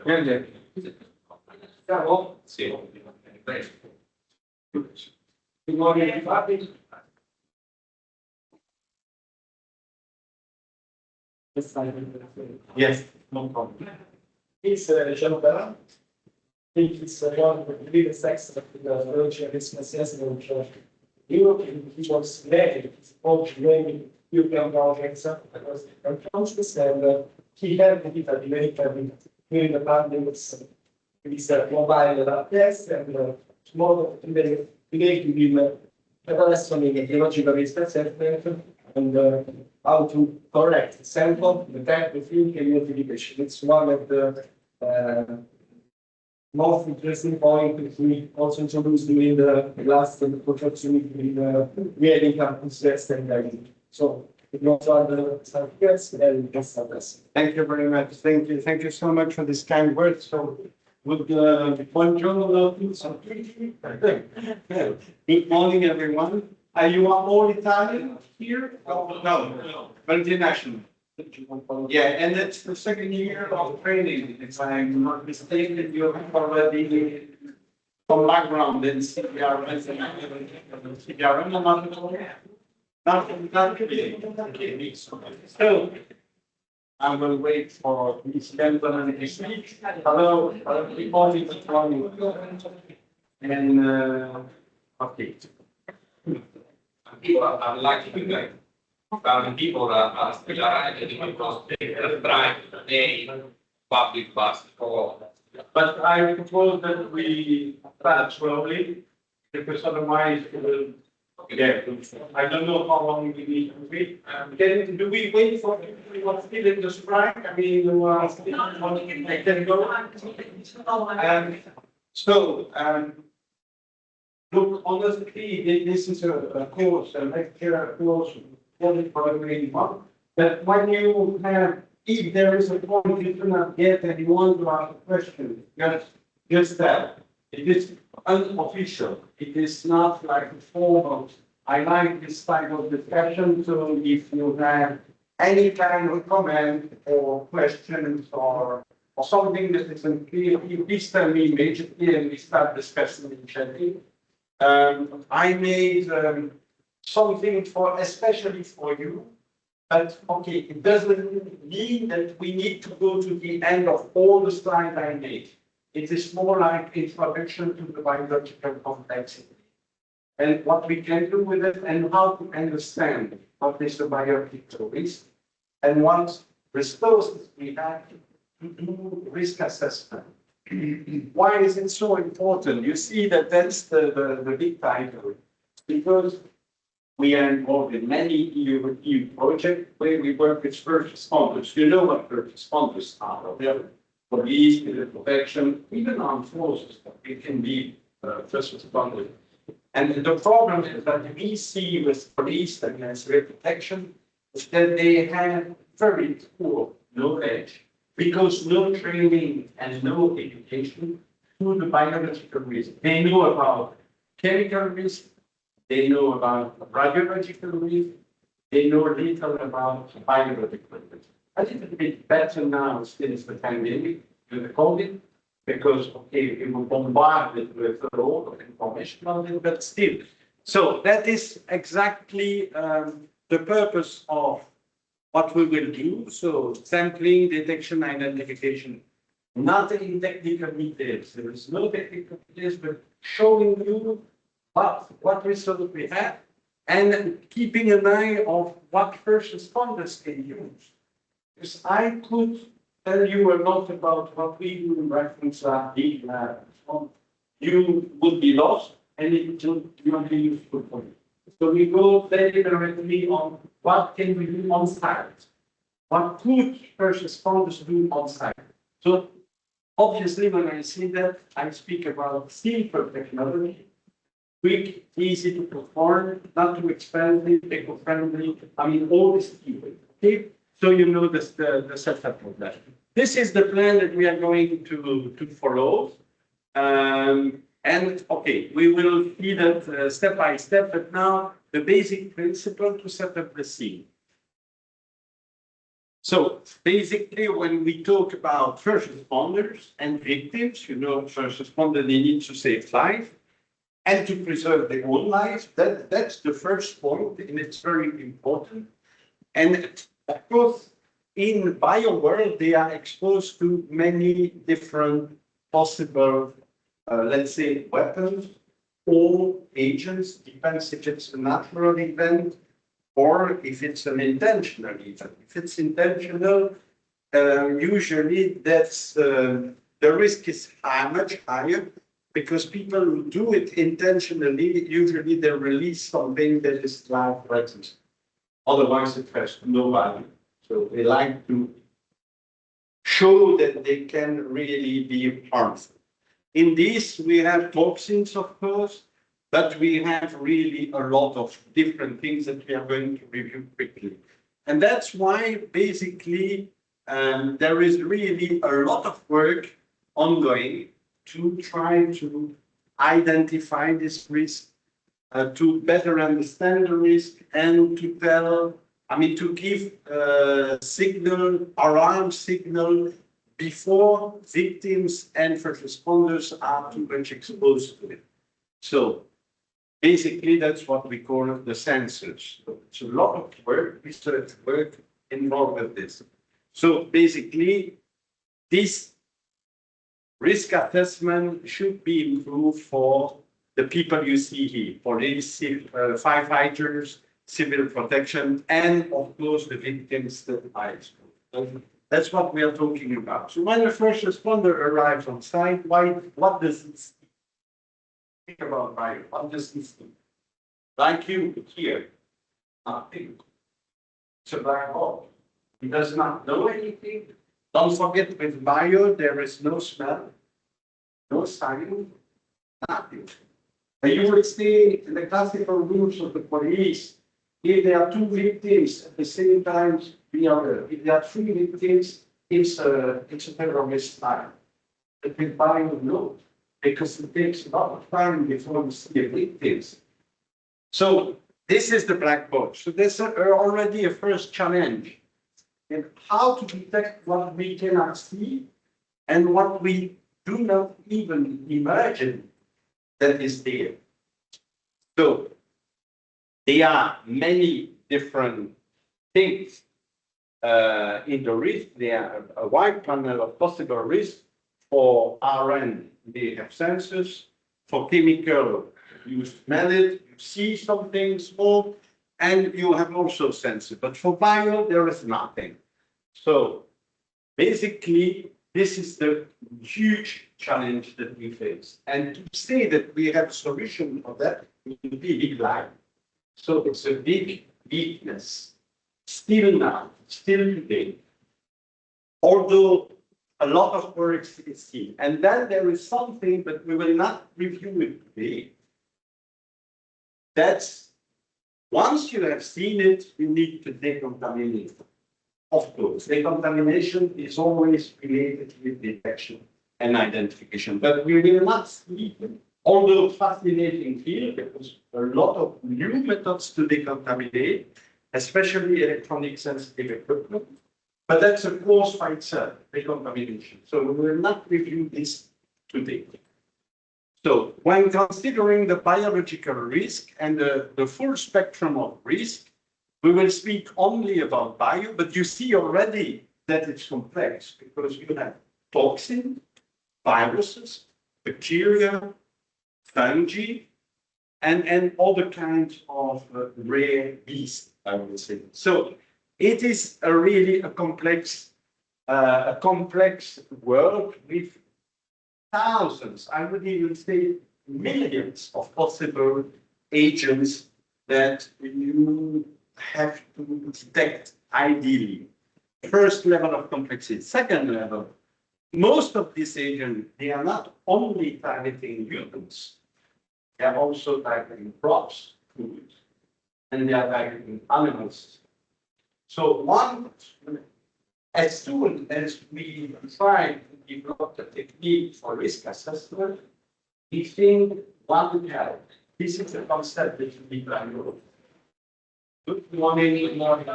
Grande. Sì. Yes, no problem. He's Gala. I think he's one of the biggest experts in the religion of assessment of church. He was led, he's approached many European projects across different countries, and he helped Italy very heavily during the pandemics with his mobile test and tomorrow today we will adesso nel biological risk assessment and how to correct sample, the type of field and multiplication. It's one of the most interesting point that we also introduced during the last opportunity in really campus test and so it was other subjects and just Thank you very much. Thank you so much for this kind words. So, would buongiorno Good morning, everyone. Are you all Italian here? No, multinational. Yeah, and it's the second year of training. If I'm not mistaken, you have already some background in CPRM. Not really. So, I will wait for these gentlemen to speak. Hello, good morning. And, okay. People are lucky to found people are specialized because they drive a public bus for. But I propose that we start slowly, because otherwise we will get. I don't know how long we need to wait. Do we wait for people still in the strike? I mean, they can go. Look, honestly, this is a course, a lecture course, but when you have, if there is a point you do not get and you want to ask a question, just that. It is unofficial. It is not like a formal. I like this type of discussion, so if you have any kind of comment or questions or something that isn't clear, please tell me immediately and we start discussing in chatting. I made something especially for you, but okay, it doesn't mean that we need to go to the end of all the slides I made. It is more like introduction to the biological complexity and what we can do with it and how to understand what is the biological risk and what resources we have to do risk assessment. Why is it so important? You see that that's the big title, because we are involved in many EU projects where we work with first responders. You know what first responders are, police, civil protection, even armed forces, it can be first responders. And the problem is that we see with police and civil protection is that they have very poor knowledge, because no training and no education to the biological risk. They know about chemical risk, they know about radiological risk, they know little about biological risk. A little bit better now since the pandemic, with the COVID, because okay, we were bombarded with a lot of information on it, but still. So that is exactly the purpose of what we will do. So sampling, detection, identification, not in technical details. There is no technical details, but showing you what results we have and keeping an eye of what first responders can use. Because I could tell you a lot about what we do in reference lab, big lab. You would be lost and it will not be useful for you. So we go very directly on what can we do on site. What could first responders do on site? So obviously when I say that, I speak about simple technology, quick, easy to perform, not too expensive, eco-friendly, I mean all this keyword, okay? So you know the setup of that. This is the plan that we are going to follow. And okay, we will see that step by step, but now the basic principle to set up the scene. So basically, when we talk about first responders and victims, first responders, they need to save life and to preserve their own lives. That's the first point, and it's very important. And of course, in bio world, they are exposed to many different possible, let's say, weapons or agents, depends if it's a natural event or if it's an intentional event. If it's intentional, usually that's the risk is much higher because people who do it intentionally, usually they release something that is life-threatening. Otherwise, it has no value. So they like to show that they can really be harmful. In this, we have toxins, of course, but we have really a lot of different things that we are going to review quickly. And that's why basically there is really a lot of work ongoing to try to identify this risk, to better understand the risk, and to to give a signal, alarm signal, before victims and first responders are too much exposed to it. So basically, that's what we call the sensors. So it's a lot of work, research work involved with this. So basically, this risk assessment should be improved for the people you see here, police, firefighters, civil protection, and of course the victims that are exposed. That's what we are talking about. So when a first responder arrives on site, what does it see? Think about bio. What does it see? Like you here, nothing. It's a black hole. He does not know anything. Don't forget with bio, there is no smell, no sign, nothing. And you will see in the classical rules of the police, if there are two victims at the same time, if there are three victims, it's a terrorist crime. But with bio, no, because it takes a lot of time before we see the victims. So this is the black box. So there's already a first challenge in how to detect what we cannot see and what we do not even imagine that is there. So there are many different things in the risk. There are a wide panel of possible risks. For RN, they have sensors. For chemical, you smell it, you see something small, and you have also sensors. But for bio, there is nothing. So basically, this is the huge challenge that we face. And to say that we have a solution for that would be big lie. So it's a big weakness. Still now, still today. Although a lot of work is seen. And then there is something, but we will not review it today. That's once you have seen it, you need to decontaminate. Of course, decontamination is always related with detection and identification, but we will not see, although fascinating field, because a lot of new methods to decontaminate, especially electronic sensitive equipment, but that's a course by itself, decontamination. So we will not review this today. So when considering the biological risk and the full spectrum of risk, we will speak only about bio, but you see already that it's complex because you have toxins, viruses, bacteria, fungi, and other kinds of rare beasts, I would say. So it is really a complex world with thousands, I would even say millions of possible agents that you have to detect ideally. First level of complexity. Second level, most of these agents, they are not only targeting humans, they are also targeting crops, food, and they are targeting animals. So as soon as we try to develop the technique for risk assessment, we think one would help. This is a concept that should be done. Good morning. Good morning.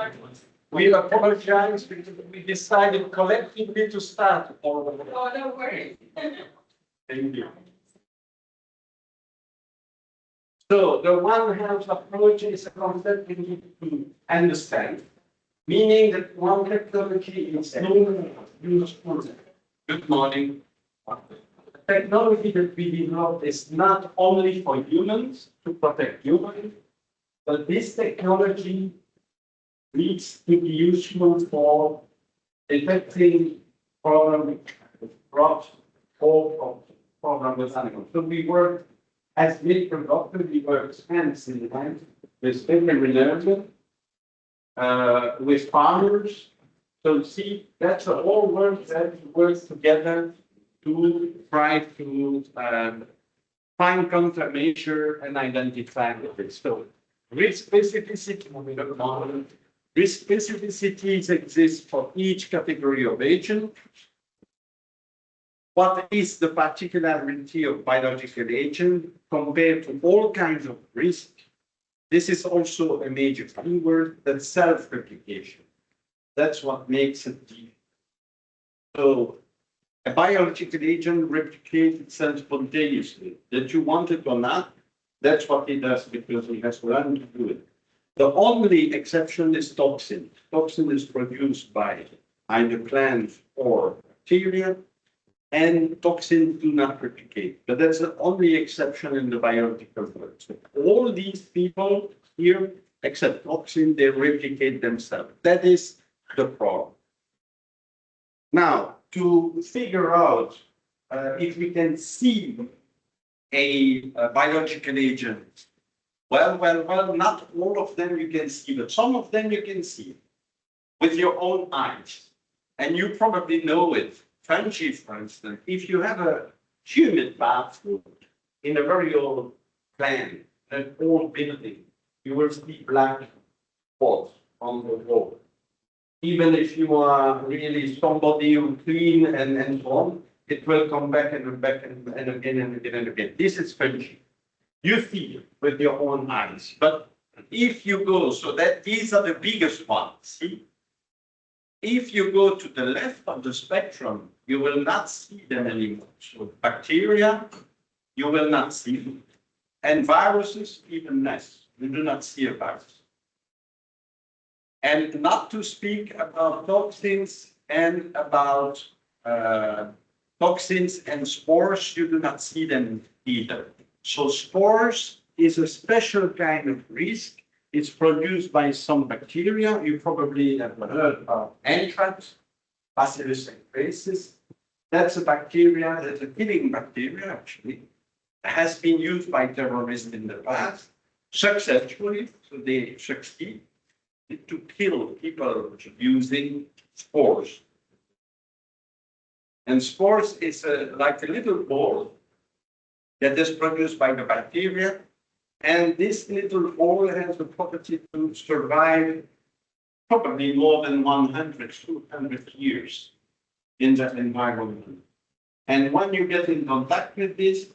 We apologize because we decided collectively to start. Oh, no worries. Thank you. So the One Health approach is a concept we need to understand, meaning that one technology is no more useful. Good morning. The technology that we developed is not only for humans, to protect humans, but this technology needs to be useful for detecting problem brought for problem with animals. So we work as medical doctor, we work hands in hand with veterinarians, with farmers. So see, that's all work that works together to try to find countermeasure and identify it. So risk specificity, risk specificities exist for each category of agent. What is the particularity of biological agent compared to all kinds of risk? This is also a major keyword, that's self-replication. That's what makes it deep. So a biological agent replicates itself spontaneously. That you want it or not, that's what it does because it has learned to do it. The only exception is toxin. Toxin is produced by either plants or bacteria, and toxins do not replicate. But that's the only exception in the biological world. So all these people here, except toxin, they replicate themselves. That is the problem. Now, to figure out if we can see a biological agent, well, not all of them you can see, but some of them you can see with your own eyes. And you probably know it. Fungi, for instance, if you have a humid bathroom in a very old plant, an old building, you will see black spots on the wall. Even if you are really somebody who clean and so on, it will come back and back and again and again and again. This is fungi. You see it with your own eyes. But if you go, so that these are the biggest ones, see? If you go to the left of the spectrum, you will not see them anymore. So bacteria, you will not see them. And viruses, even less. You do not see a virus. And not to speak about toxins and about toxins and spores, you do not see them either. So spores is a special kind of risk. It's produced by some bacteria. You probably have heard of anthrax, Bacillus anthracis. That's a bacteria, that's a killing bacteria actually. It has been used by terrorists in the past, successfully, so they succeed to kill people using spores. And spores is like a little ball that is produced by the bacteria. And this little ball has the property to survive probably more than 100, 200 years in that environment. And when you get in contact with this,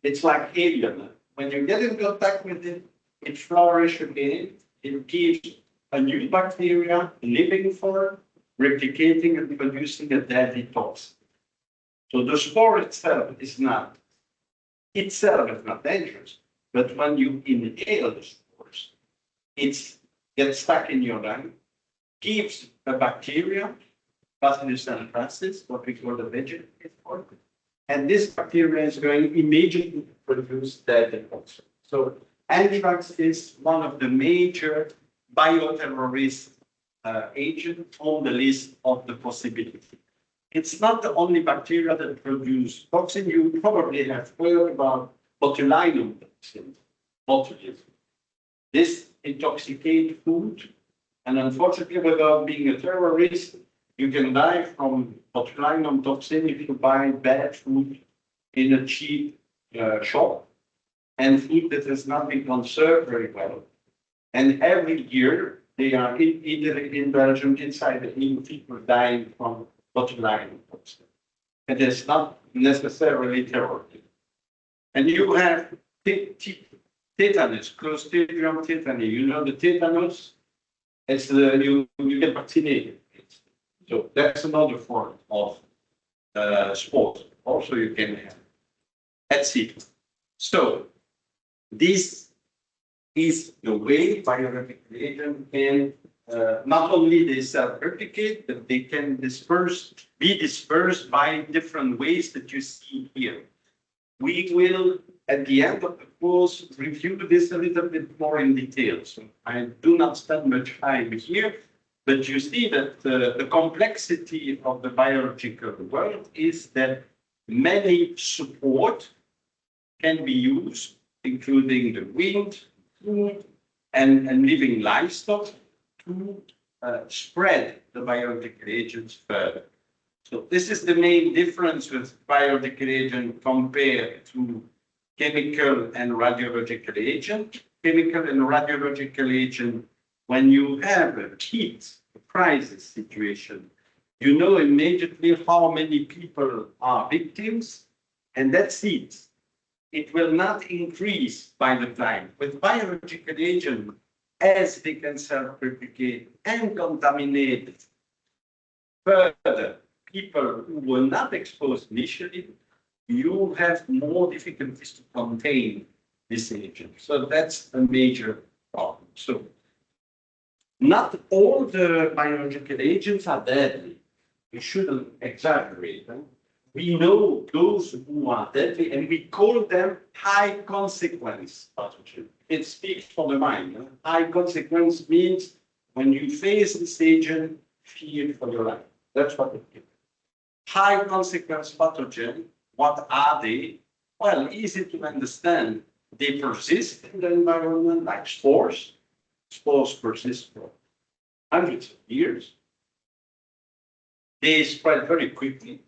it's like alien. When you get in contact with it, it flourishes again. It gives a new bacteria, living form, replicating and producing a deadly toxin. So the spore itself is not dangerous. But when you inhale the spores, it gets stuck in your lung, gives a bacteria, Bacillus anthracis, what we call the vegetative form, and this bacteria is going immediately to produce deadly toxin. So anthrax is one of the major bioterrorist agents on the list of the possibility. It's not the only bacteria that produce toxin. You probably have heard about botulinum toxin, botulism. This intoxicates food, and unfortunately, without being a terrorist, you can die from botulinum toxin if you buy bad food in a cheap shop, and food that has not been conserved very well. And every year, they are either in Belgium, inside the EU, people dying from botulinum toxin. And it's not necessarily terrorism. And you have tetanus, Clostridium tetani. You know the tetanus It's you get vaccinated. So that's another form of sport. Also, you can have. That's it. So this is the way biological agent can not only they self-replicate, but they can be dispersed by different ways that you see here. We will, at the end of the course, review this a little bit more in detail. So I do not spend much time here, but you see that the complexity of the biological world is that many support can be used, including the wind, food, and living livestock to spread the biological agents further. So this is the main difference with biological agent compared to chemical and radiological agent. Chemical and radiological agent, when you have a heat, a crisis situation, you know immediately how many people are victims, and that's it. It will not increase by the time. With biological agent, as they can self-replicate and contaminate further people who were not exposed initially, you have more difficulties to contain this agent. So that's a major problem. So not all the biological agents are deadly. We shouldn't exaggerate. We know those who are deadly, and we call them high consequence pathogen. It speaks for the mind. High consequence means when you face this agent, fear for your life. That's what it is. High consequence pathogen, what are they? Well, easy to understand. They persist in the environment like spores. Spores persist for hundreds of years. They spread very quickly.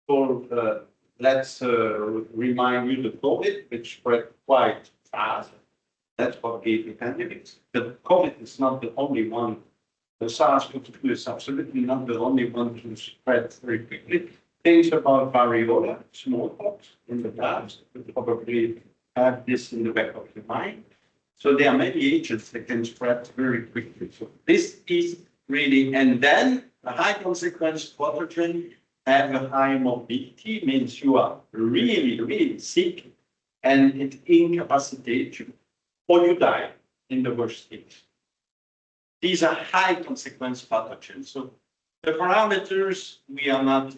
So let's remind you the COVID, which spread quite fast. That's what gave the pandemics. But COVID is not the only one. The SARS-CoV-2 is absolutely not the only one to spread very quickly. Things about variola, smallpox in the past, you probably have this in the back of your mind. So there are many agents that can spread very quickly. So this is really, and then a high consequence pathogen have a high morbidity, means you are really, really sick and it incapacitates you, or you die in the worst case. These are high consequence pathogens. So the parameters, we are not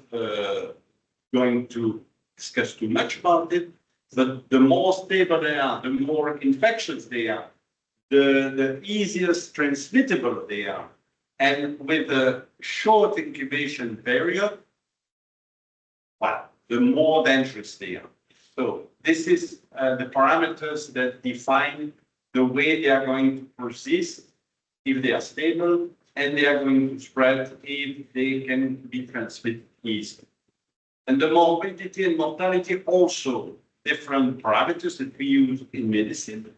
going to discuss too much about it, but the more stable they are, the more infectious they are, the easiest transmittable they are. And with a short incubation period, well, the more dangerous they are. So this is the parameters that define the way they are going to persist if they are stable, and they are going to spread if they can be transmitted easily. And the morbidity and mortality also different parameters that we use in medicine.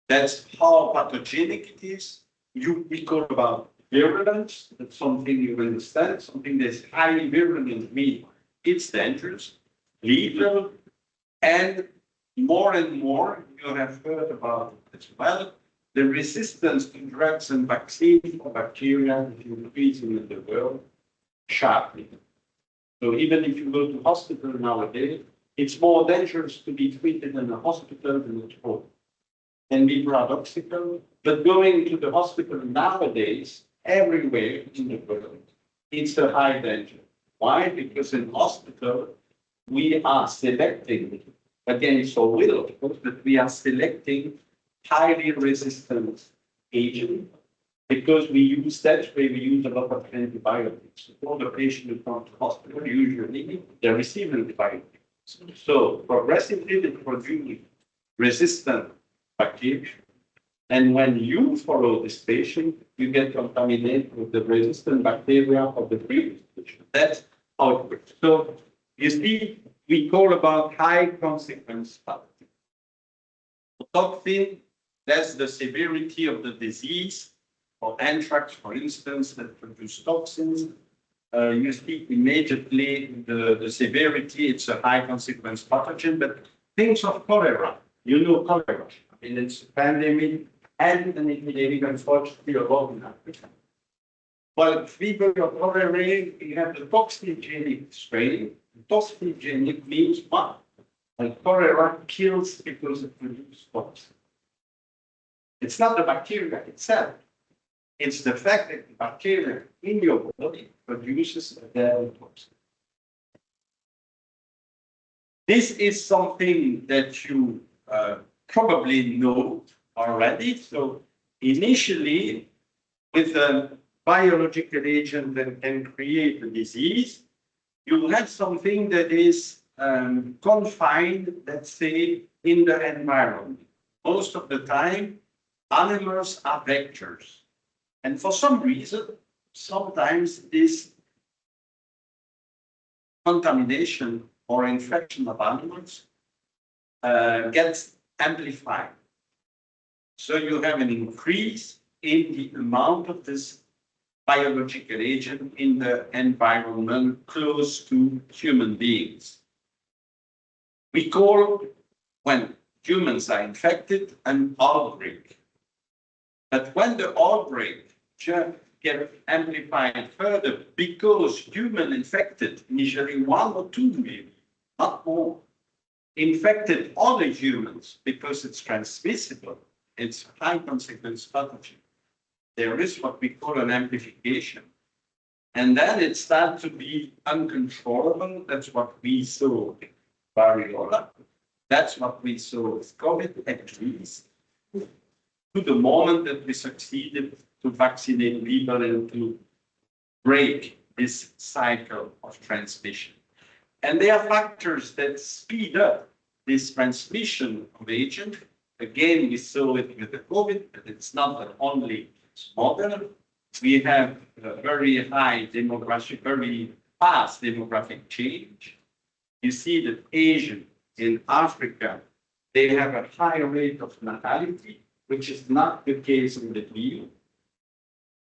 That's how pathogenic it is. We talk about virulence, that's something you understand, something that's highly virulent means it's dangerous, lethal, and more you have heard about it as well. The resistance to drugs and vaccines for bacteria is increasing in the world sharply. So even if you go to hospital nowadays, it's more dangerous to be treated in a hospital than at home. Can be paradoxical, but going to the hospital nowadays, everywhere in the world, it's a high danger. Why? Because in hospital, we are selecting, against our will, of course, but we are selecting highly resistant agent because we use that way, we use a lot of antibiotics. All the patients who come to hospital, usually they receive antibiotics. So progressively they produce resistant bacteria. And when you follow this patient, you get contaminated with the resistant bacteria of the previous patient. That's how it works. So you see, we call about high consequence pathogen. Toxin, that's the severity of the disease. For anthrax, for instance, that produce toxins. You see immediately the severity, it's a high consequence pathogen, but things of cholera, you know cholera. I mean, it's a pandemic, and an epidemic, unfortunately, alone in Africa. Well, fever or cholera, you have the toxigenic strain. Toxigenic means what? And cholera kills because it produces toxin. It's not the bacteria itself. It's the fact that the bacteria in your body produces a toxin. This is something that you probably know already. So initially, with a biological agent that can create a disease, you have something that is confined, let's say, in the environment. Most of the time, animals are vectors. And for some reason, sometimes this contamination or infection of animals gets amplified. So you have an increase in the amount of this biological agent in the environment close to human beings. We call, when humans are infected, an outbreak. But when the outbreak just gets amplified further because human infected, initially 1 or 2 maybe, not more, infected other humans because it's transmissible, it's high consequence pathogen. There is what we call an amplification. And then it starts to be uncontrollable. That's what we saw with variola. That's what we saw with COVID, at least, to the moment that we succeeded to vaccinate people and to break this cycle of transmission. And there are factors that speed up this transmission of agent. Again, we saw it with the COVID, but it's not the only model. We have a very high demographic, very fast demographic change. You see that Asian in Africa, they have a higher rate of natality, which is not the case in the EU.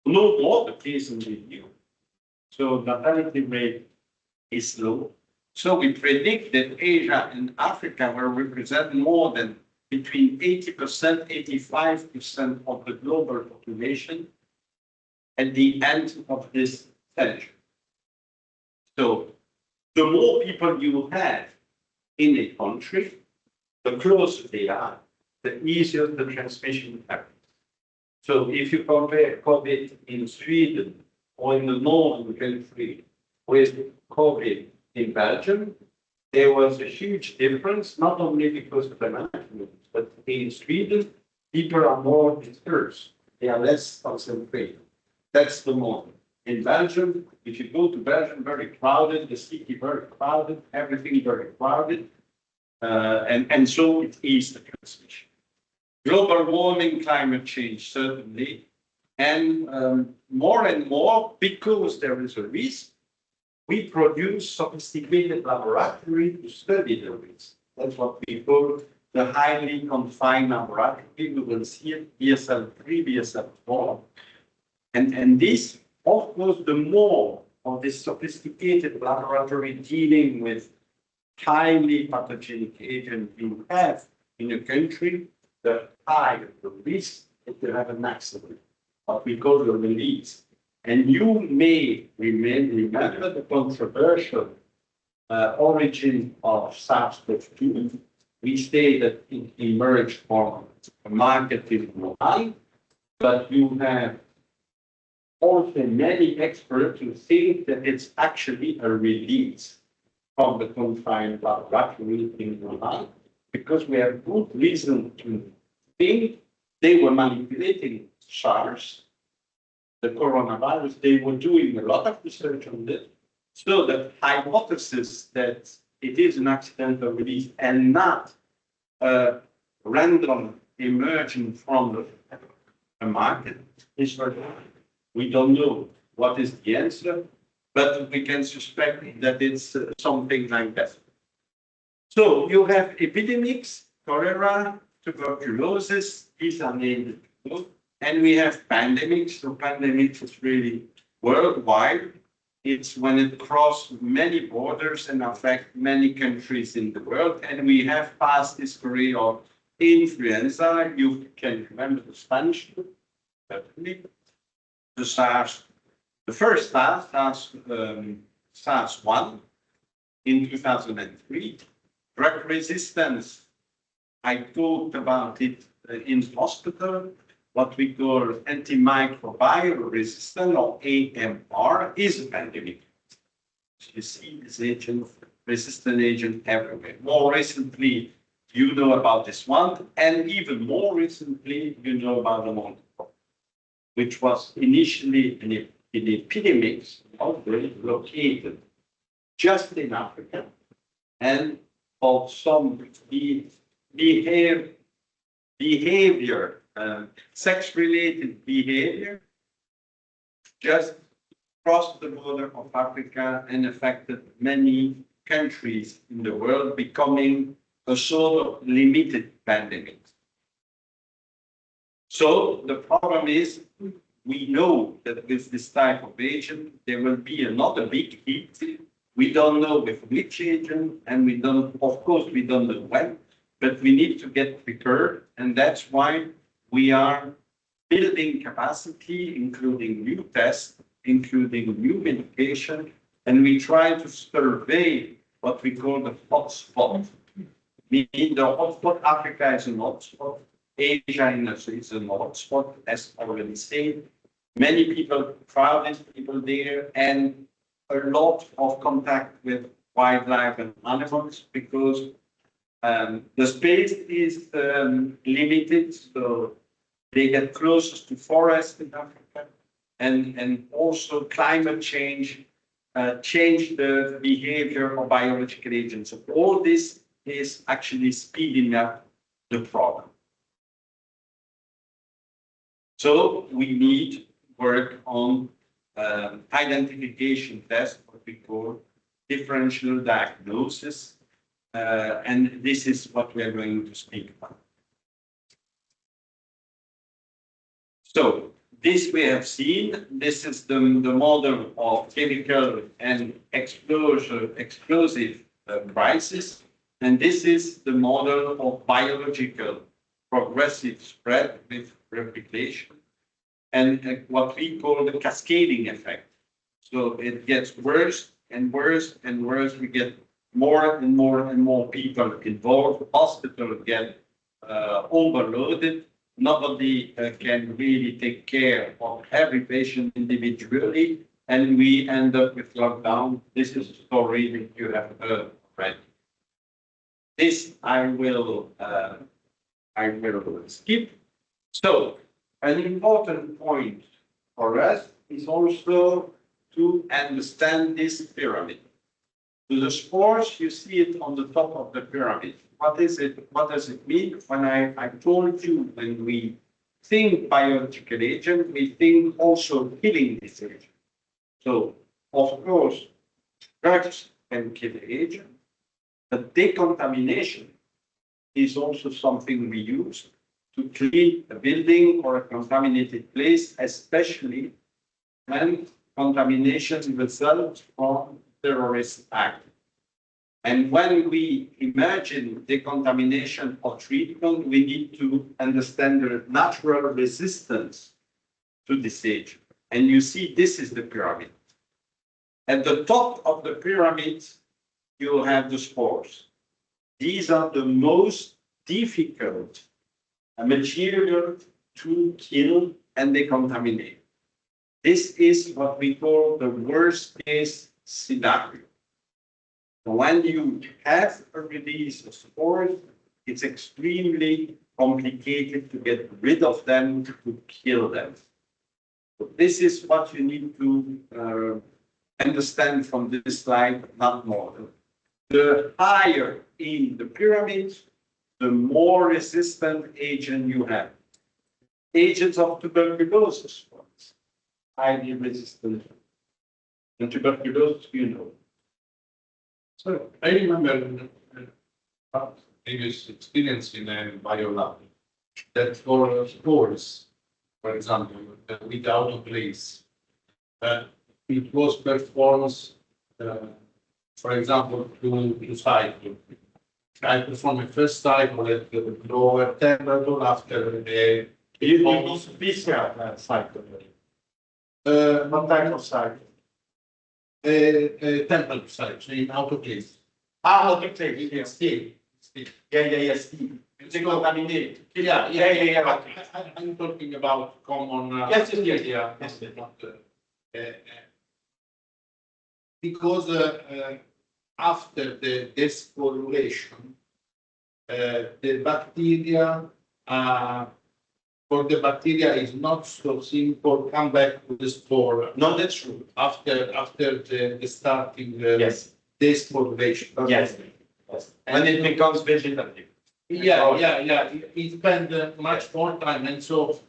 No more the case in the EU. So natality rate is low. So we predict that Asia and Africa will represent more than between 80%, 85% of the global population at the end of this century. So the more people you have in a country, the closer they are, the easier the transmission happens. So if you compare COVID in Sweden or in the northern country with COVID in Belgium, there was a huge difference, not only because of the management, but in Sweden, people are more dispersed. They are less concentrated. That's the model. In Belgium, if you go to Belgium, very crowded, the city very crowded, everything very crowded, and so it is the transmission. Global warming, climate change, certainly, and more, because there is a risk, we produce sophisticated laboratory to study the risk. That's what we call the highly confined laboratory. We will see it, BSL-3, BSL-4. And this, of course, the more of this sophisticated laboratory dealing with highly pathogenic agent you have in a country, the higher the risk that you have an accident, what we call the release. And you may remember the controversial origin of SARS-CoV-2. We say that it emerged from a market in Wuhan, but you have also many experts who think that it's actually a release from the confined laboratory in Wuhan, because we have good reason to think they were manipulating SARS, the coronavirus. They were doing a lot of research on this. So the hypothesis that it is an accidental release and not a random emerging from the market is very high. We don't know what is the answer, but we can suspect that it's something like that. So you have epidemics, cholera, tuberculosis, these are named, and we have pandemics. So pandemics is really worldwide. It's when it crosses many borders and affects many countries in the world. And we have past history of influenza, you can remember the Spanish flu, certainly. The SARS, the first SARS-1 in 2003. Drug resistance, I talked about it in hospital. What we call antimicrobial resistance, or AMR, is a pandemic. You see this agent, resistant agent everywhere. More recently, you know about this one, and even more recently, you know about the monkeypox, which was initially an epidemic outbreak located just in Africa, and of some behavior, sex-related behavior, just crossed the border of Africa and affected many countries in the world, becoming a sort of limited pandemic. So the problem is, we know that with this type of agent, there will be another big hit. We don't know with which agent, and we don't, of course, we don't know when, but we need to get prepared, and that's why we are building capacity, including new tests, including new medication, and we try to survey what we call the hotspot. Meaning the hotspot, Africa is an hotspot, Asia is an hotspot, as already said. Many people, crowded people there, and a lot of contact with wildlife and animals, because the space is limited, so they get closest to forests in Africa, and also climate change change the behavior of biological agents. So all this is actually speeding up the problem. So we need work on identification tests, what we call differential diagnosis, and this is what we are going to speak about. So this we have seen. This is the model of chemical and explosive crisis, and this is the model of biological progressive spread with replication, and what we call the cascading effect. So it gets worse and worse and worse. We get more and more and more people involved. Hospitals get overloaded. Nobody can really take care of every patient individually, and we end up with lockdown. This is a story that you have heard already. This I will skip. So an important point for us is also to understand this pyramid. To the spores, you see it on the top of the pyramid. What is it? What does it mean? When I told you, when we think biological agent, we think also killing this agent. So, of course, drugs can kill the agent, but decontamination is also something we use to clean a building or a contaminated place, especially when contamination results from terrorist act. And when we imagine decontamination or treatment, we need to understand the natural resistance to this agent. And you see, this is the pyramid. At the top of the pyramid, you have the spores. These are the most difficult material to kill and decontaminate. This is what we call the worst case scenario. When you have a release of spores, it's extremely complicated to get rid of them, to kill them. So this is what you need to understand from this slide, not more. The higher in the pyramid, the more resistant agent you have. Agents of tuberculosis, highly resistant. And tuberculosis, you know. So I remember previous experience in a biolab that for spores, for example, without a place, it was performed, for example, to cycle. I perform a first cycle at the lower temperature after the You use PCR cycle. What type of cycle? temperature cycle in autoclave. Ah, autoclave, yeah. Still. Yeah, Steve. Decontaminate. Yeah. I'm talking about common. Yes. Because after the despollution, the bacteria, for the bacteria is not so simple come back to the spore. No, that's true. After the starting Yes. despollution. Yes. When it becomes vegetative. Yeah. It spend much more time, and so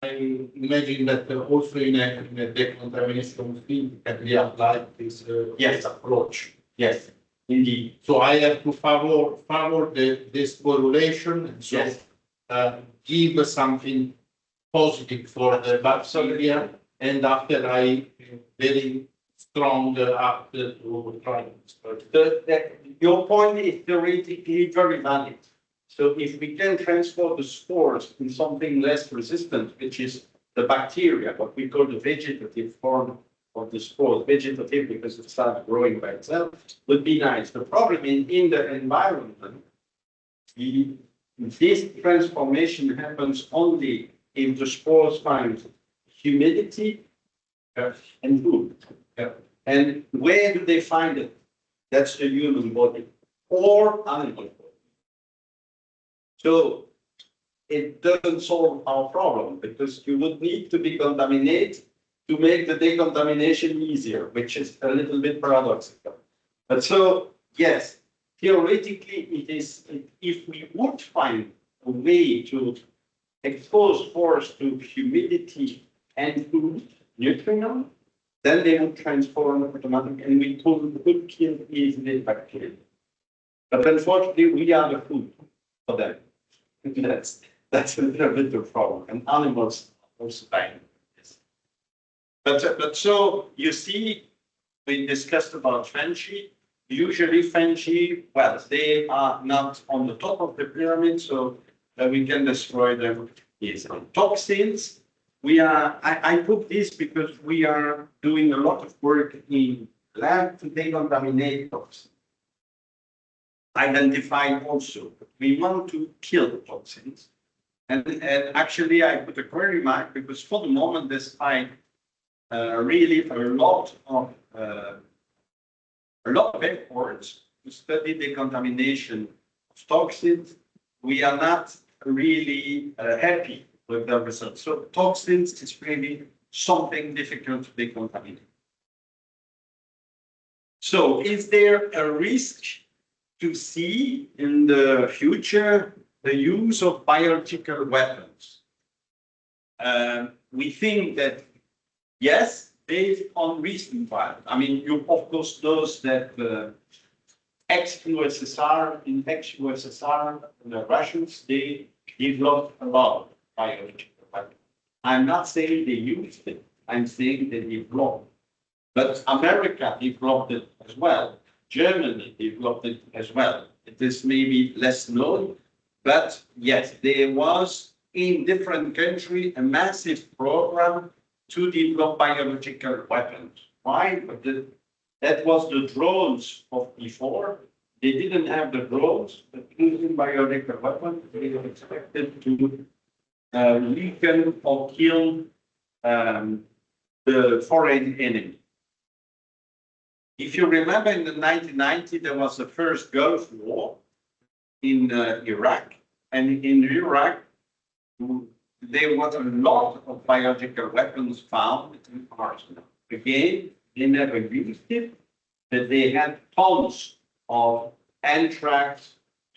I imagine that also in a decontamination field can be applied this Yes. approach. Yes, indeed. So I have to favor the despolulation, and so Yes. give something positive for the bacteria, and after I very strong after to try. Your point is theoretically very valid. So if we can transfer the spores in something less resistant, which is the bacteria, what we call the vegetative form of the spores, vegetative because it starts growing by itself, would be nice. The problem is in the environment, this transformation happens only if the spores find humidity and food. And where do they find it? That's the human body or animal body. So it doesn't solve our problem because you would need to decontaminate to make the decontamination easier, which is a little bit paradoxical. But so, yes, theoretically, it is, if we would find a way to expose spores to humidity and to neutrino, then they would transform automatically and we could kill easily bacteria. But unfortunately, we are the food for them. That's a little bit the problem. And animals also dying. But so you see, we discussed about fungi. Usually fungi, well, they are not on the top of the pyramid, so we can destroy them easily. Toxins, I put this because we are doing a lot of work in lab to decontaminate toxins. Identify also, we want to kill toxins. And actually I put a query mark because for the moment despite really a lot of efforts to study the contamination of toxins, we are not really happy with the results. So toxins is really something difficult to decontaminate. So is there a risk to see in the future the use of biological weapons? We think that yes, based on recent violence. I mean, you of course knows that ex-USSR, the Russians, they developed a lot of biological weapons. I'm not saying they used it, I'm saying they developed. But America developed it as well. Germany developed it as well. It is maybe less known, but yes, there was in different countries a massive program to develop biological weapons. Why? Because that was the drones of before. They didn't have the drones, but using biological weapons, they were expected to weaken or kill the foreign enemy. If you remember in the 1990, there was the first Gulf War in Iraq, and in Iraq, there was a lot of biological weapons found in arsenal. Again, they never used it, but they had tons of anthrax,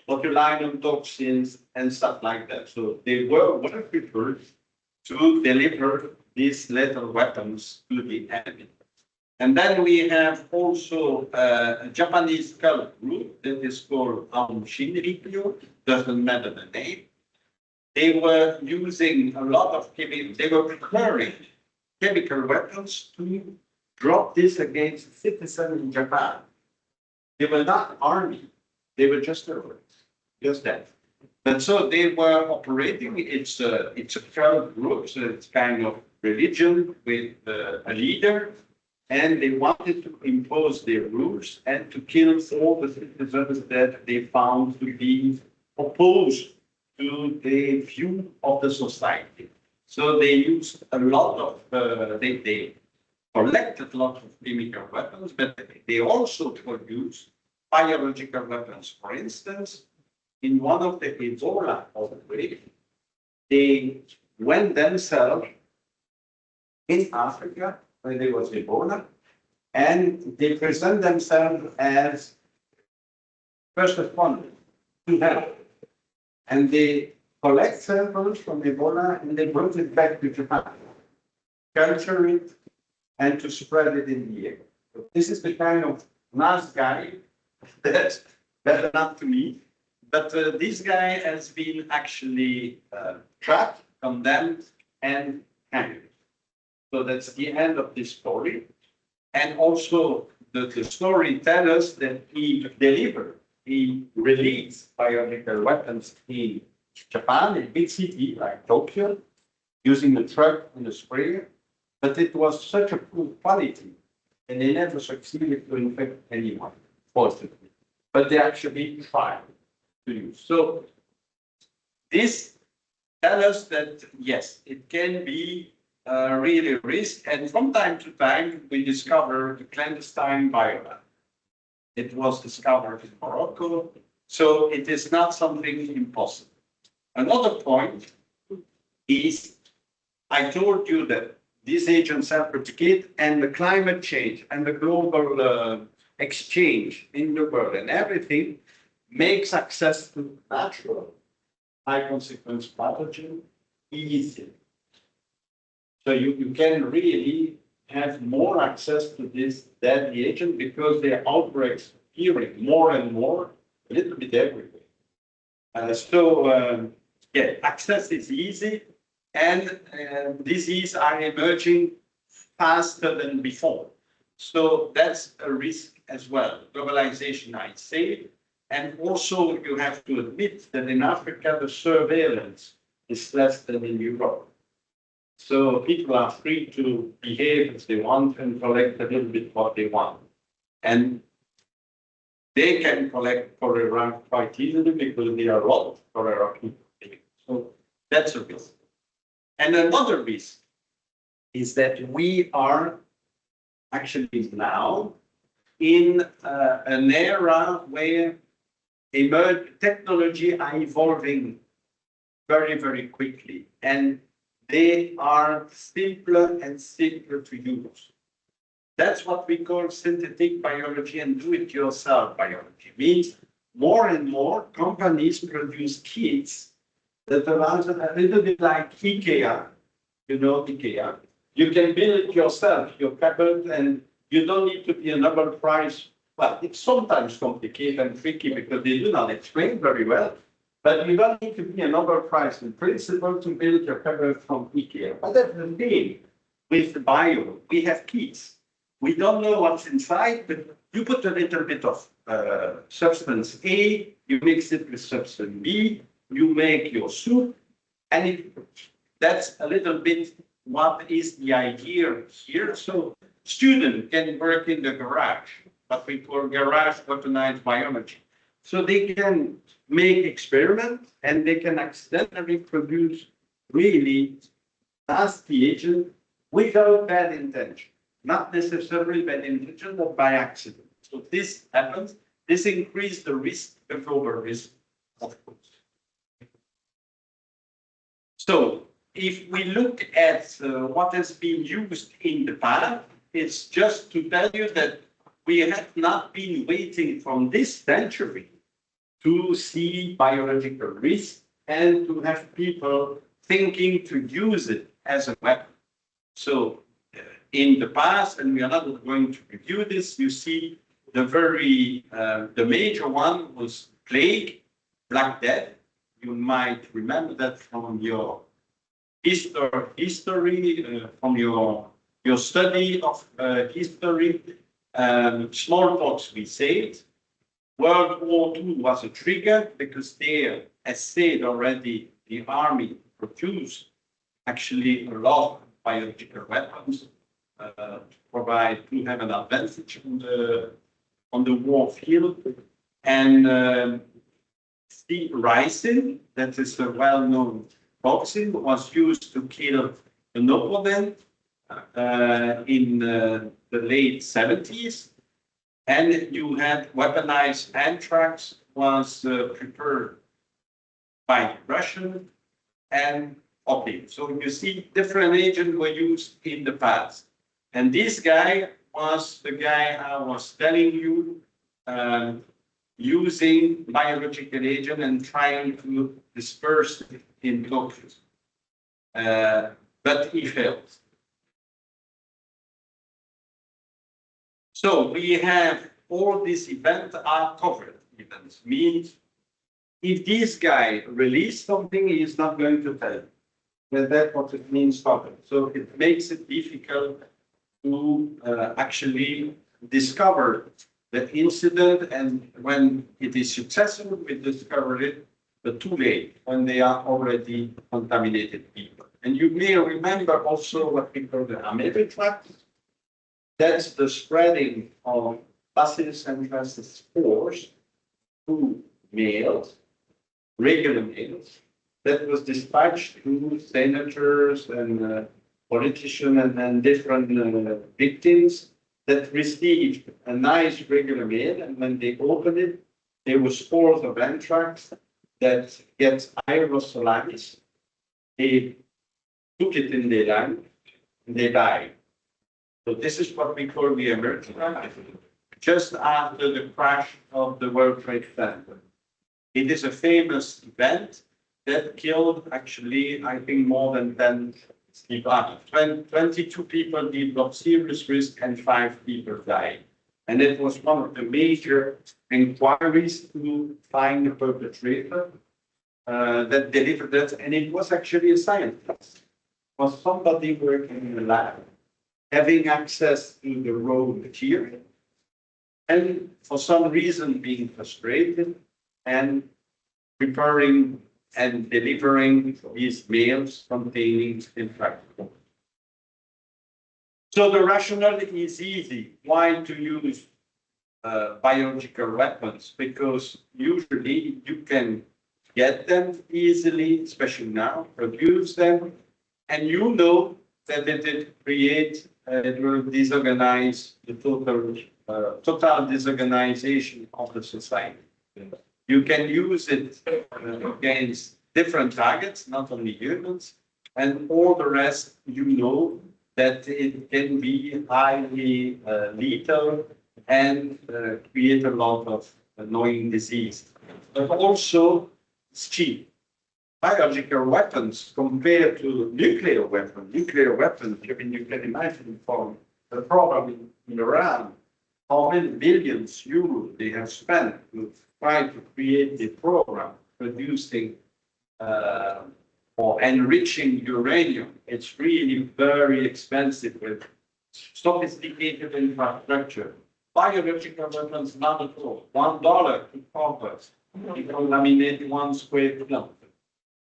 botulinum toxins, and stuff like that. So they were well prepared to deliver these lethal weapons to the enemy. And then we have also a Japanese cult group that is called Aum Shinrikyo, doesn't matter the name. They were using a lot of they were preparing chemical weapons to drop this against citizens in Japan. They were not army, they were just terrorists, just that. And so they were operating, it's a cult group, so it's kind of religion with a leader, and they wanted to impose their rules and to kill all the citizens that they found to be opposed to the view of the society. So they used a lot of, they collected a lot of chemical weapons, but they also produced biological weapons. For instance, in one of the Ebola outbreaks, they went themselves in Africa, where there was Ebola, and they present themselves as first responders to help. And they collect samples from Ebola and they bring it back to Japan, culture it, and to spread it in the air. So this is the kind of nice guy that better not to me. But this guy has been actually trapped, condemned, and hanged. So that's the end of this story. And also, the story tells us that he delivered, he released biological weapons in Japan, in a big city like Tokyo, using the truck and the sprayer. But it was such a poor quality, and they never succeeded to infect anyone, fortunately. But they actually tried to use. So this tells us that, yes, it can be really a risk. And from time to time, we discover the clandestine biolab. It was discovered in Morocco, so it is not something impossible. Another point is, I told you that these agents self-replicate, and the climate change and the global exchange in the world and everything makes access to natural high consequence pathogen easy. So you can really have more access to this deadly agent because their outbreaks appearing more and more, a little bit everywhere. Yeah, access is easy, and diseases are emerging faster than before. So that's a risk as well. Globalization, I say. And also you have to admit that in Africa, the surveillance is less than in Europe. So people are free to behave as they want and collect a little bit what they want. And they can collect cholera quite easily because there are a lot of cholera people. So that's a risk. And another risk is that we are actually now in an era where technology are evolving very, very quickly, and they are simpler and simpler to use. That's what we call synthetic biology and do-it-yourself biology. Means more and more companies produce kits that allows a little bit like IKEA, you know IKEA. You can build it yourself, your cupboard, and you don't need to be a Nobel Prize. Well, it's sometimes complicated and tricky because they do not explain very well, but you don't need to be a Nobel Prize in principle to build your cupboard from IKEA. But that's the thing with bio. We have kits. We don't know what's inside, but you put a little bit of substance A, you mix it with substance B, you make your soup, and that's a little bit what is the idea here. So students can work in the garage, what we call garage organized biology. So they can make experiments and they can accidentally produce really nasty agent without bad intention. Not necessarily bad intention, but by accident. So this happens. This increases the risk, the global risk, of course. So if we look at what has been used in the past, it's just to tell you that we have not been waiting from this century to see biological risk and to have people thinking to use it as a weapon. So in the past, and we are not going to review this, you see the major one was plague, Black Death. You might remember that from your history, from your study of history. Smallpox we saved, World War II was a trigger because there, as said already, the army produced actually a lot of biological weapons to provide to have an advantage on the war field. And the ricin, that is a well-known toxin, was used to kill an opponent in the late 70s. And you had weaponized anthrax was prepared by Russian and opium. So you see different agents were used in the past. And this guy was the guy I was telling you, using biological agent and trying to disperse it in blockades. But he failed. So we have all these events are covered events, means if this guy released something, he is not going to tell you. And that's what it means covered. So it makes it difficult to actually discover the incident, and when it is successful, we discover it, but too late, when they are already contaminated people. And you may remember also what we call the amoeba trap. That's the spreading of Bacillus anthracis spores to males, regular males, that was dispatched to senators and politicians and then different victims that received a nice regular male, and when they opened it, there were spores of anthrax that get aerosolized. They took it in their lung and they died. So this is what we call the emergency, just after the crash of the World Trade Center. It is a famous event that killed actually, I think, more than 10 people. 22 people developed serious risk and 5 people died. And it was one of the major inquiries to find the perpetrator that delivered that. And it was actually a scientist. It was somebody working in the lab, having access to the raw material, and for some reason being frustrated and preparing and delivering these mails containing infected. So the rationale is easy. Why to use biological weapons? Because usually you can get them easily, especially now, produce them, and you know that it will disorganize the total disorganization of the society. You can use it against different targets, not only humans, and all the rest, you know that it can be highly lethal and create a lot of annoying disease. But also, it's cheap. Biological weapons compared to nuclear weapons. Nuclear weapons, I mean, you can imagine from the problem in Iran, how many billions euros they have spent to try to create the program producing or enriching uranium. It's really very expensive with sophisticated infrastructure. Biological weapons, not at all. $1 to cover decontaminate 1 square kilometer.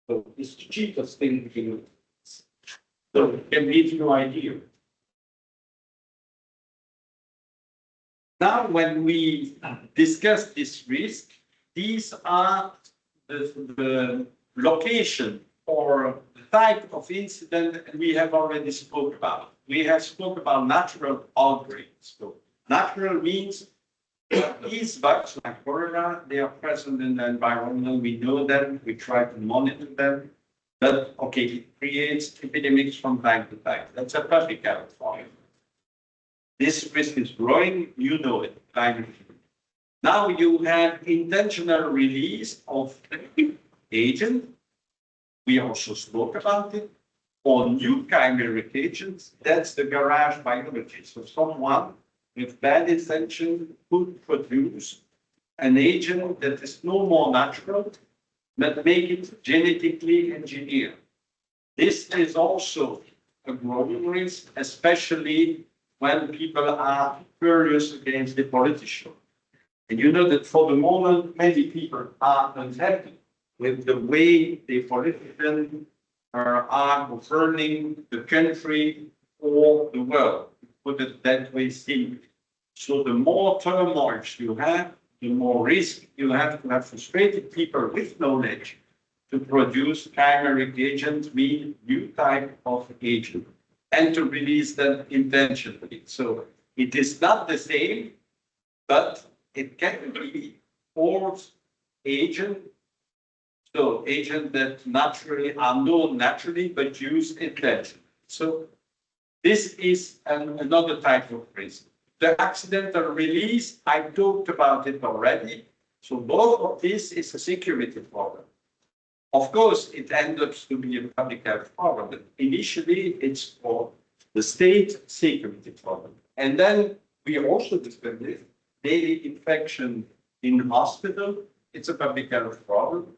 So it's the cheapest thing we can do. So it can give you an idea. Now, when we discuss this risk, these are the location or the type of incident we have already spoke about. We have spoke about natural outbreaks. So natural means these bugs like cholera, they are present in the environment. We know them, we try to monitor them. But okay, it creates epidemics from time to time. That's a public health point. This risk is growing, you know it. Now you have intentional release of agent. We also spoke about it. Or new chimeric agents, that's the garage biology. So someone with bad intention could produce an agent that is no more natural, but make it genetically engineered. This is also a growing risk, especially when people are furious against the politician. And you know that for the moment, many people are unhappy with the way the politicians are governing the country or the world, to put it that way simply. So the more turmoil you have, the more risk you have to have frustrated people with knowledge to produce chimeric agents, mean new type of agent, and to release them intentionally. So it is not the same, but it can be false agent, so agent that naturally are known naturally but used intentionally. So this is another type of risk. The accidental release, I talked about it already. So both of this is a security problem. Of course, it ends up to be a public health problem, but initially it's for the state security problem. And then we also discussed this, daily infection in hospital, it's a public health problem.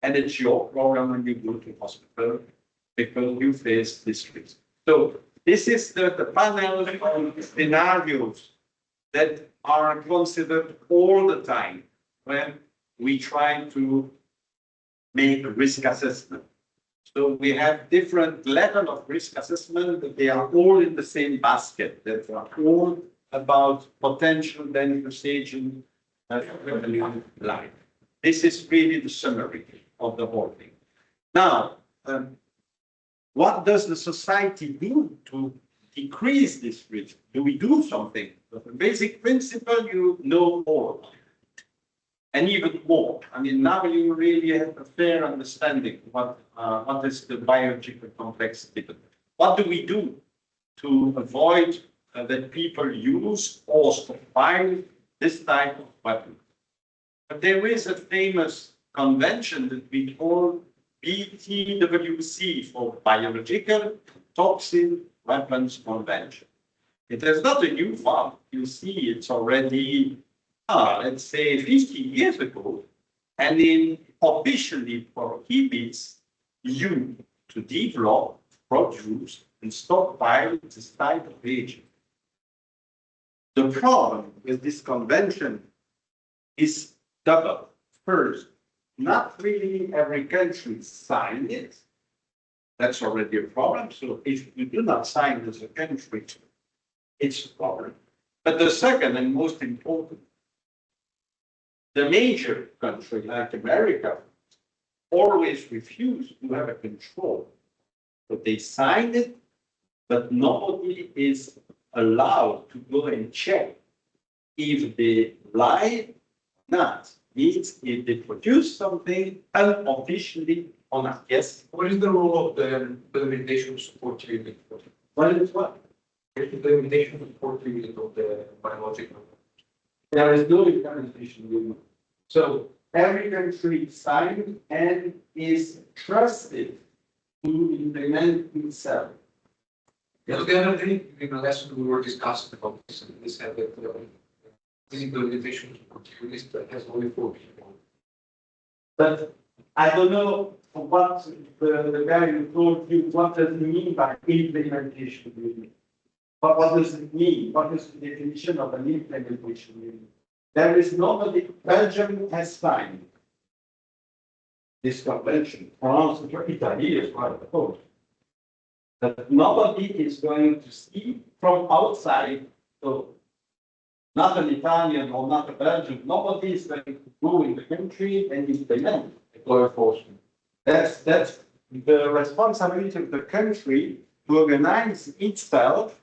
And it's your problem when you go to hospital because you face this risk. So this is the panel of scenarios that are considered all the time when we try to make a risk assessment. So we have different level of risk assessment, but they are all in the same basket. That are all about potential dangerous agent life. This is really the summary of the whole thing. Now, what does the society do to decrease this risk? Do we do something? The basic principle, you know all, and even more. I mean, now you really have a fair understanding what is the biological complexity. What do we do to avoid that people use or stockpile this type of weapon? But there is a famous convention that we call BTWC for Biological Toxin Weapons Convention. It is not a new one. You see, it's already, let's say, 50 years ago, and it officially prohibits you to develop, produce, and stockpile this type of agent. The problem with this convention is double. First, not really every country signed it. That's already a problem. So if you do not sign as a country, it's a problem. But the second and most important, the major country like America always refused to have a control. So they signed it, but nobody is allowed to go and check if they lie or not. Means if they produce something unofficially or not. Yes. What is the role of the implementation support unit? What is what? The implementation support unit of the biological. There is no implementation unit. So every country signed and is trusted to implement itself. Yeah, the other thing, in the lesson we were discussing about this, and they said that this implementation support unit that has only 4 people. But I don't know what the guy who told you, what does it mean by implementation unit? But what does it mean? What is the definition of an implementation unit? There is nobody, Belgium has signed this convention, France, Italy as well, of course. That nobody is going to see from outside, so not an Italian or not a Belgian, nobody is going to go in the country and implement law enforcement. That's the responsibility of the country to organize itself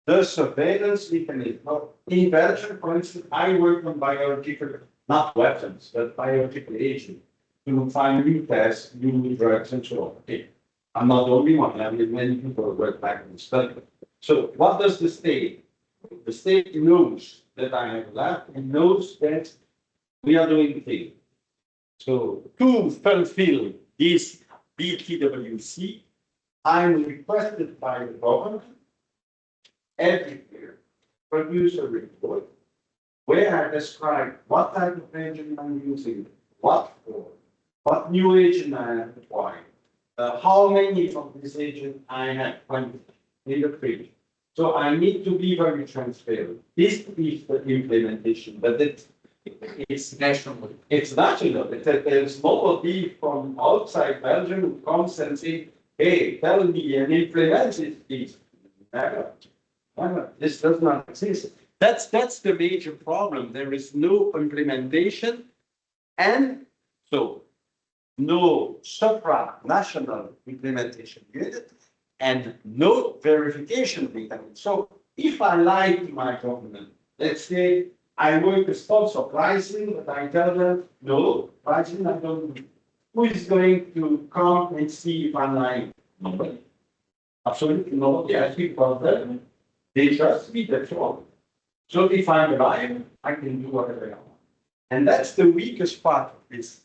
the surveillance mechanism. In Belgium, for instance, I work on biological, not weapons, but biological agents to find new tests, new drugs, and so on. Okay. I'm not the only one. I mean, many people work back in the study. So what does the state? The state knows that I have left and knows that we are doing things. So to fulfill this BTWC, I'm requested by the government every year produce a report where I describe what type of agent I'm using, what for, what new agent I have acquired, how many of this agent I have planted in the fridge, So I need to be very transparent. This is the implementation, but it's national. It's national. There's nobody from outside Belgium who comes and say, hey, tell me and implement this. Never. Never. This does not exist. That's the major problem. There is no implementation, and so no supranational implementation unit, and no verification mechanism. So if I lie to my government, let's say I'm going to sponsor pricing, but I tell them, no, pricing I don't do. Who is going to come and see if I'm lying? Nobody. Absolutely nobody. I speak for them. They trust me, that's all. So if I'm lying, I can do whatever I want. And that's the weakest part of this.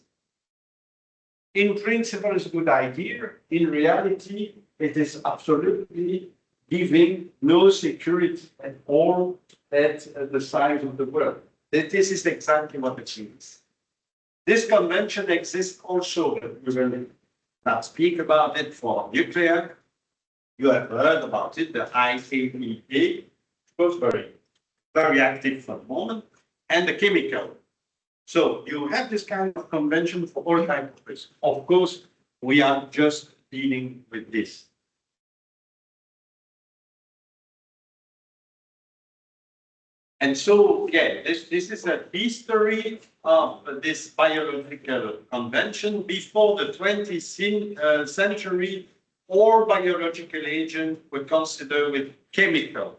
In principle, it's a good idea. In reality, it is absolutely giving no security at all at the size of the world. This is exactly what it means. This convention exists also, but we will not speak about it for nuclear. You have heard about it, the IAEA, was very active for the moment, and the chemical. So you have this kind of convention for all kinds of risks. Of course, we are just dealing with this. And so, yeah, this is a history of this biological convention. Before the 20th century, all biological agents were considered with chemical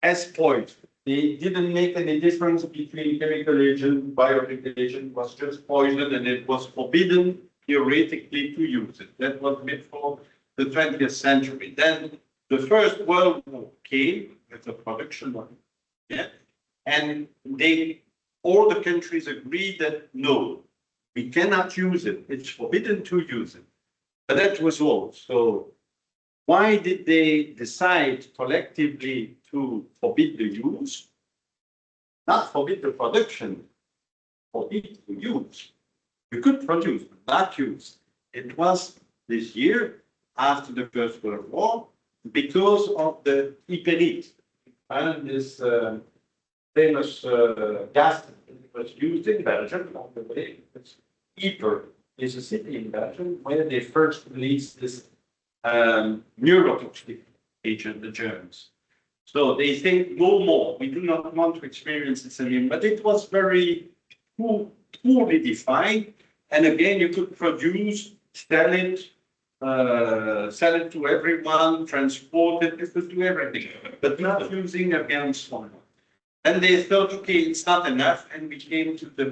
as poison. They didn't make any difference between chemical agent, biological agent, it was just poison, and it was forbidden theoretically to use it. That was before the 20th century. Then the First World War came with the production of it. Yeah. And all the countries agreed that no, we cannot use it. It's forbidden to use it. But that was all. So why did they decide collectively to forbid the use? Not forbid the production, forbid the use. You could produce, but not use. It was this year, after the First World War, because of the hyperite. And this famous gas that was used in Belgium, on the way, Yper is a city in Belgium where they first released this neurotoxic agent, the germs. So they think no more. We do not want to experience this anymore. But it was very poorly defined. And again, you could produce, sell it to everyone, transport it, you could do everything, but not using against someone. And they thought, okay, it's not enough. And we came to the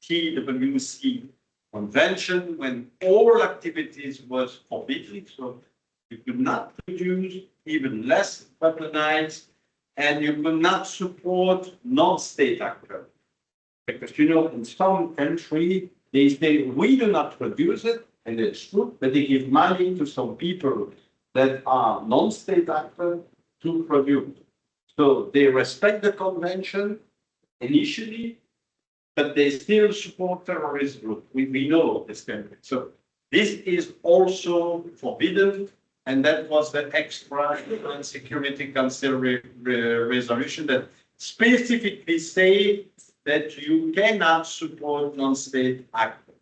BTWC convention when all activities was forbidden. So you could not produce, even less weaponize, and you could not support non-state actors. Because, you know, in some country, they say, we do not produce it, and it's true, but they give money to some people that are non-state actors to produce. So they respect the convention initially, but they still support terrorist groups. We know this country. So this is also forbidden, and that was the extra security council resolution that specifically say that you cannot support non-state actors.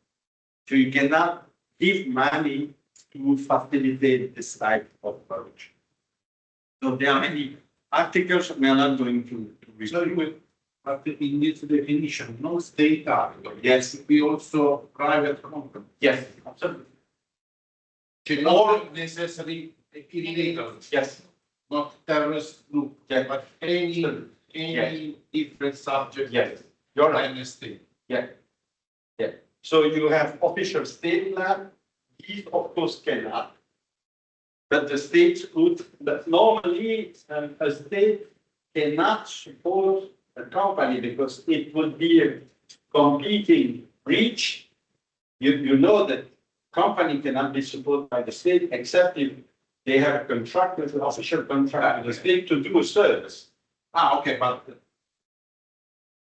So you cannot give money to facilitate this type of approach. So there are many articles we are not going to read. But in this definition, no state actor. Yes, we also private company. Yes, absolutely. Not necessarily illegal. Yes. Not terrorist group, Yeah. but any different subject. Yes. You're right. in the state. Yeah. Yeah. So you have official state lab. These, of course, cannot. But the states could. But normally, a state cannot support a company because it would be a competing breach. You know that company cannot be supported by the state except if they have a contract with an official contract with the state to do a service. Okay, but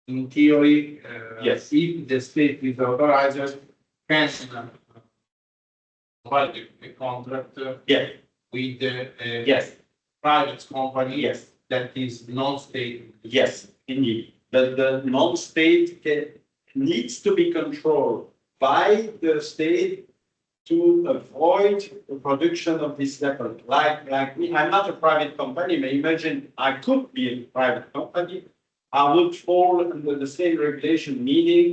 in theory, Yes. if the state is authorized, can provide a contract Yeah. with the Yes. private company. Yes. That is non-state. Yes, indeed. The non-state needs to be controlled by the state to avoid the production of this level. Like me, I'm not a private company, but imagine I could be a private company. I would fall under the same regulation, meaning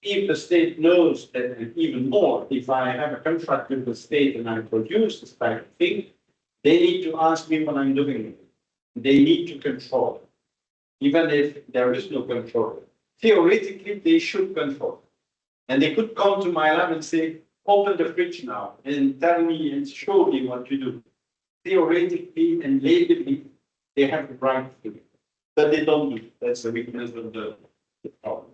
if the state knows that, and even more, if I have a contract with the state and I produce this type of thing, they need to ask me what I'm doing. They need to control it, even if there is no control. Theoretically, they should control. And they could come to my lab and say, open the fridge now and tell me and show me what you do. Theoretically and legally, they have the right to do it. But they don't do it. That's the weakness of the problem.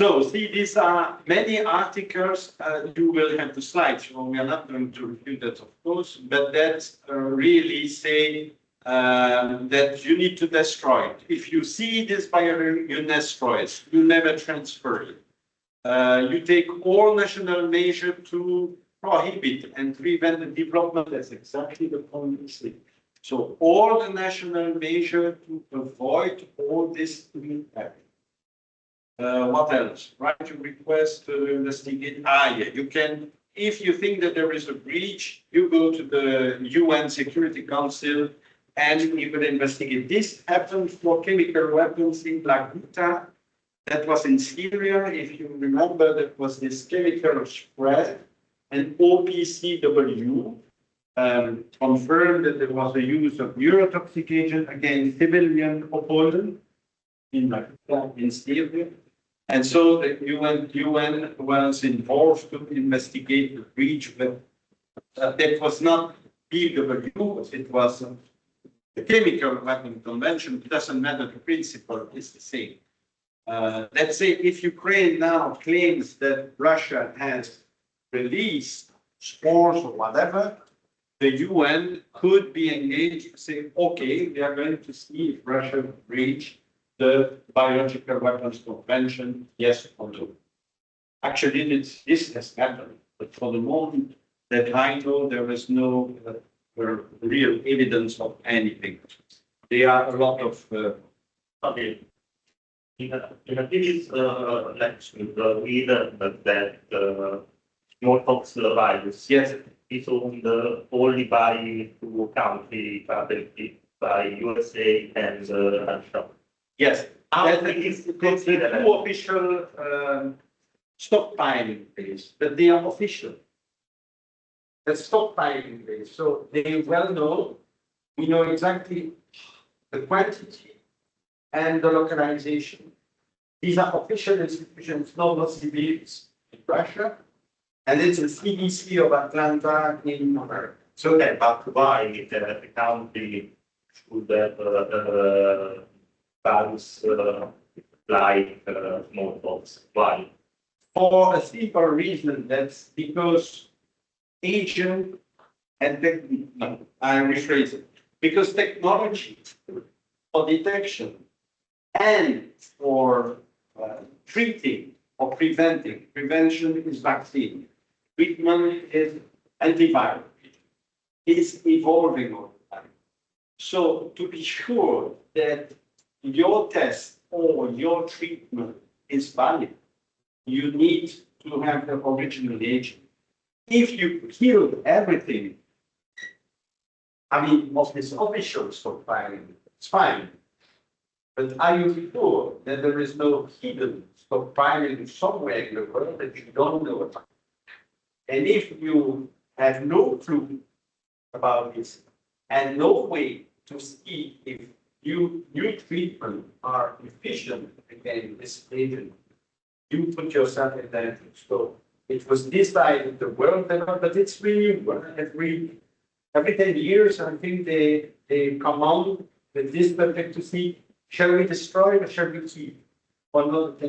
So, see, these are many articles. You will have the slides. So we are not going to review that, of course, but that really say that you need to destroy it. If you see this barrier, you destroy it. You never transfer it. You take all national measures to prohibit and prevent the development. That's exactly the point you see. So all the national measures to avoid all this to happen. What else? Right to request to investigate. Yeah, you can. If you think that there is a breach, you go to the UN Security Council and you will investigate. This happened for chemical weapons in Laguta. That was in Syria. If you remember, that was this chemical spread, and OPCW confirmed that there was a use of neurotoxic agent against civilian opponents in Syria. And so the UN was involved to investigate the breach, but that was not PW, it was the chemical weapon convention. It doesn't matter, the principle is the same. Let's say if Ukraine now claims that Russia has released spores or whatever, the UN could be engaged to say, okay, we are going to see if Russia breached the biological weapons convention, yes or no. Actually, this has happened, but for the moment that I know, there is no real evidence of anything. There are a lot of. Okay. In a previous lecture, we learned that smallpox virus Yes. is owned only by two countries, by USA and Russia. Yes, How that it is is the considered? two official stockpiling days, but they are official. The stockpiling days, so they well know, we know exactly the quantity and the localization. These are official institutions, not civilians in Russia, and it's the CDC of Atlanta in America. So that, but why the country should have virus like smallpox? Why? For a simple reason, that's because agent and I rephrase it, because technology for detection and for treating or preventing, prevention is vaccine, treatment is antiviral, it's evolving all the time. So to be sure that your test or your treatment is valid, you need to have the original agent. If you kill everything, I mean, of this official stockpiling, it's fine. But are you sure that there is no hidden stockpiling somewhere in the world that you don't know about? And if you have no clue about this and no way to see if new treatment are efficient against this agent, you put yourself in that. So it was decided the world level, but it's really every 10 years, I think they come out with this project to see, shall we destroy or shall we keep? Or not?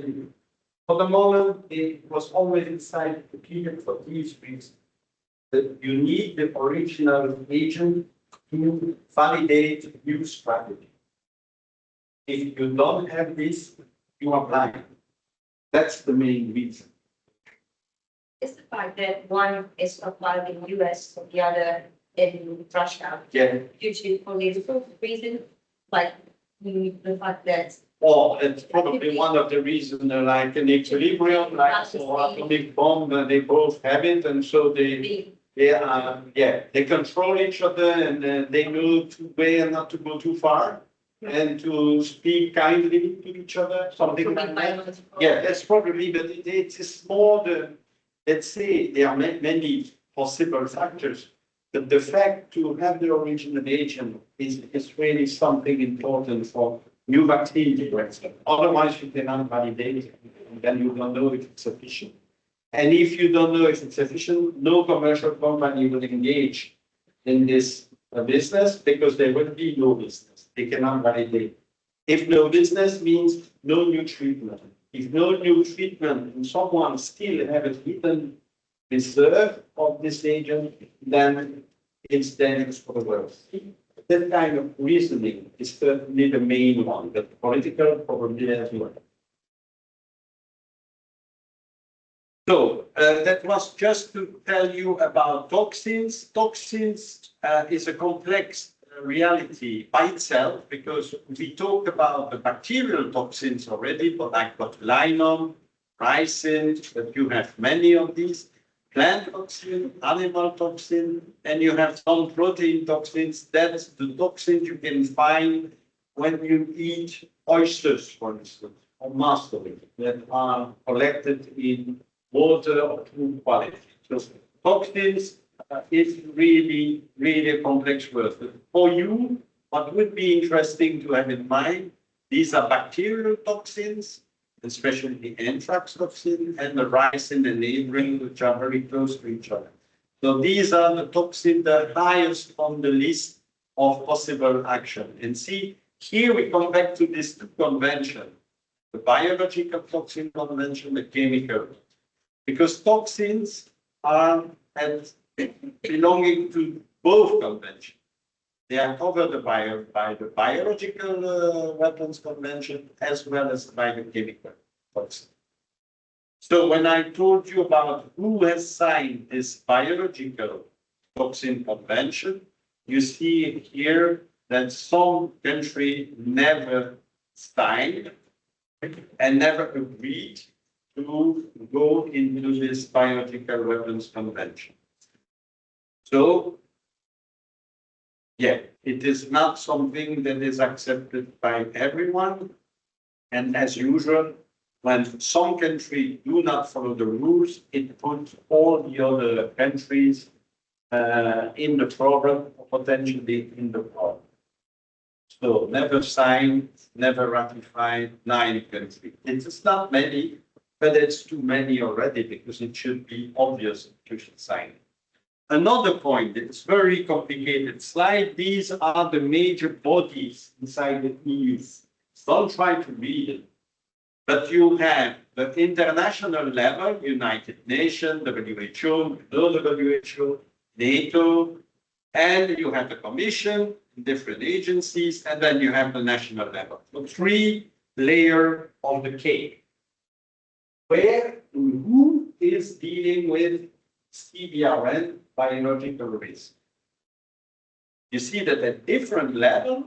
For the moment, it was always decided to keep it for these reasons. That you need the original agent to validate new strategy. If you don't have this, you are blind. That's the main reason. Is the fact that one is applied in US and the other in Russia, Yeah, due to political reasons, like the fact that or it's probably one of the reasons, like an equilibrium, like so atomic bomb, they both have it, and so the they control each other, and they know where not to go too far, and to speak kindly to each other, something like that. biological. Yeah, that's probably, but it is more the, let's say, there are many possible factors, but the fact to have the original agent is really something important for new vaccine development. Otherwise, you cannot validate it, and then you don't know if it's sufficient. And if you don't know if it's efficient, no commercial company will engage in this business because there will be no business. They cannot validate. If no business means no new treatment. If no new treatment and someone still have a hidden reserve of this agent, then it's dangerous for the world. That kind of reasoning is certainly the main one, but political probably as well. So that was just to tell you about toxins. Toxins is a complex reality by itself because we talked about the bacterial toxins already, but like botulinum, ricin, that you have many of these, plant toxin, animal toxin, and you have some protein toxins. That's the toxins you can find when you eat oysters, for instance, or mussels that are collected in water of poor quality. So toxins is really, really a complex word. For you, what would be interesting to have in mind, these are bacterial toxins, especially the anthrax toxin and the ricin and neighboring, which are very close to each other. So these are the toxins the highest on the list of possible action. And see, here we come back to these two conventions, the biological toxin convention, the chemical. Because toxins are belonging to both conventions. They are covered by the biological weapons convention as well as by the chemical toxin. So when I told you about who has signed this biological toxin convention, you see here that some country never signed and never agreed to go into this biological weapons convention. So, yeah, it is not something that is accepted by everyone. And as usual, when some countries do not follow the rules, it puts all the other countries in the problem, or potentially in the problem. So never signed, never ratified, 9 countries. It's not many, but it's too many already because it should be obvious you should sign it. Another point, it's very complicated slide. These are the major bodies inside the EU. Don't try to read it. But you have the international level, United Nations, WHO, WHO, NATO, and you have the Commission, different agencies, and then you have the national level. So 3 layers of the cake. Who is dealing with CBRN biological risk? You see that at different levels,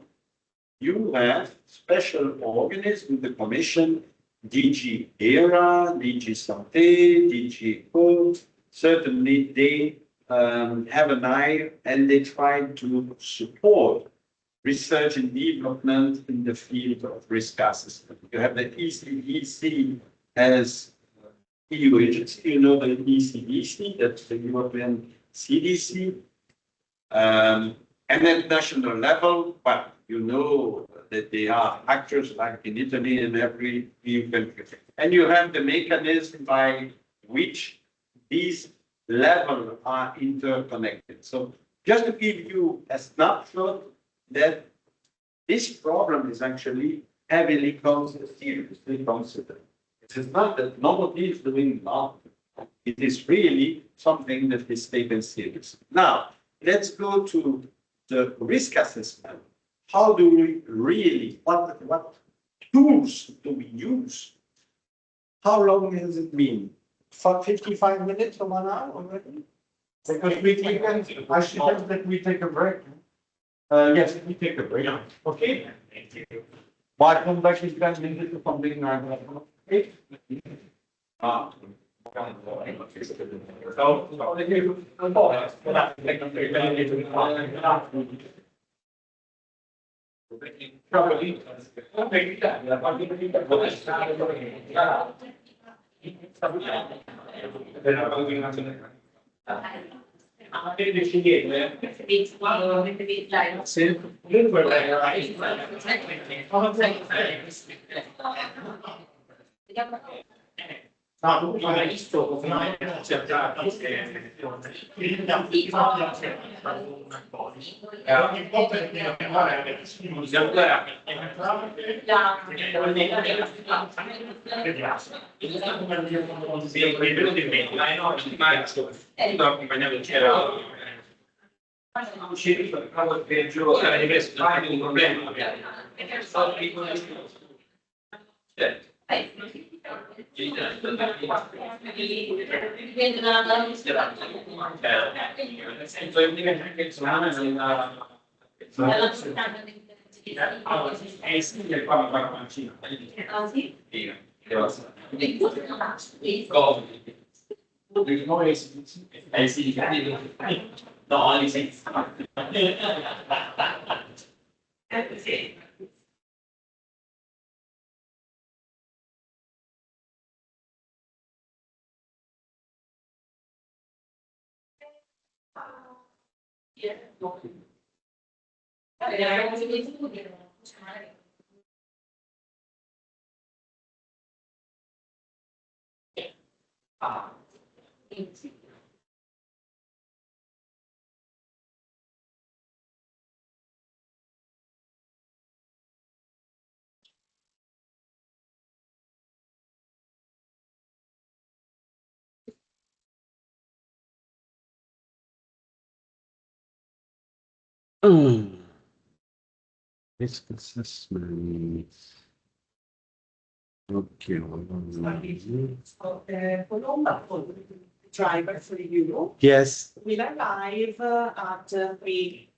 you have special organisms, the Commission, DG ERA, DG Santé, DG Eco. Certainly, they have an eye and they try to support research and development in the field of risk assessment. You have the ECDC as EU agency, you know the ECDC, that's the European CDC. And at national level, well, you know that they are actors like in Italy and every EU country. And you have the mechanism by which these levels are interconnected. So just to give you a snapshot that this problem is actually heavily seriously considered. It is not that nobody is doing nothing. It is really something that is taken seriously. Now, let's go to the risk assessment. How do we really, what tools do we use? How long has it been? For 55 minutes or 1 hour already? Because I suggest that we take a break. Yes, we take a break. Okay? Thank you. Why come back in 10 minutes or something? Okay? Ah. Risk assessment. Okay. Colomba for the driver for you Yes, will arrive at 3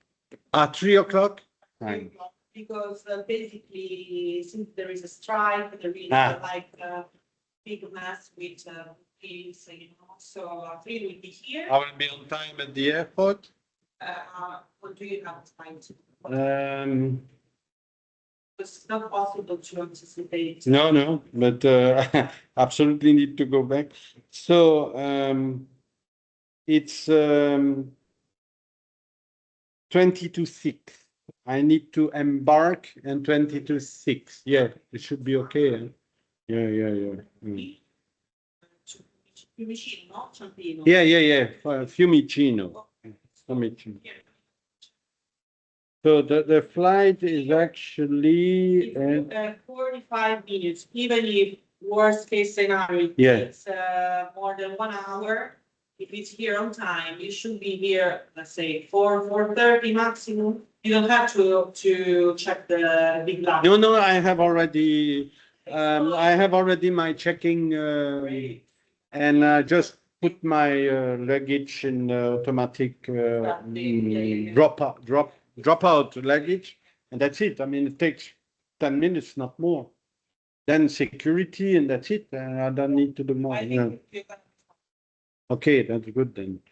at 3 o'clock? Fine. because basically since there is a strike, there is Ah. like a big mess with things, so 3 will be here. I will be on time at the airport. What do you have time to? Um, It's not possible to anticipate. no, but absolutely need to go back. So it's 20 to 6. I need to embark and 20 to 6. Yeah, it should be okay. Eh? Yeah. Mm. Fiumicino, no? Ciampino. Yeah. Fiumicino. Fiumicino. So the flight is actually 45 minutes, even if worst case scenario, it Yeah. takes more than 1 hour. If it's here on time, you should be here, let's say 4:30 maximum. You don't have to check the big laptop. no. I have already my checking and just put my luggage in automatic drop out luggage, and that's it. I mean, it takes 10 minutes, not more. Then security, and that's it. I don't need to do more. I Yeah. think you can Okay, that's good then.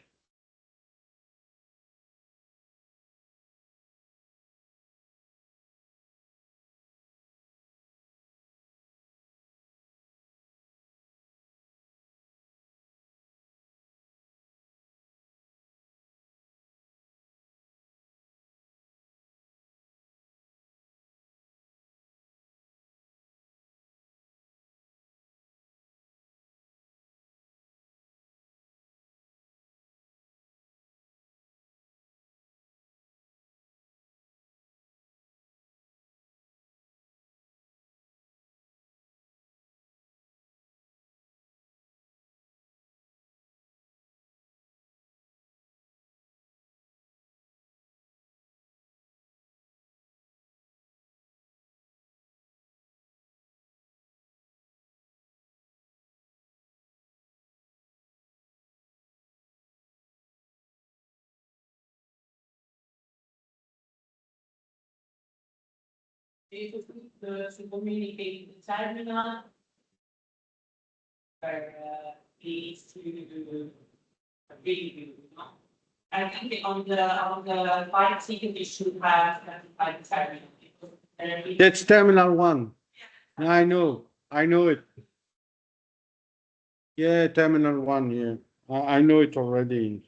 to communicate the terminal. Is to really, you know. I think on the flight ticket, you should have identified the terminal. Because, That's Terminal 1. I know it. Yeah, Terminal 1, yeah. I know it already.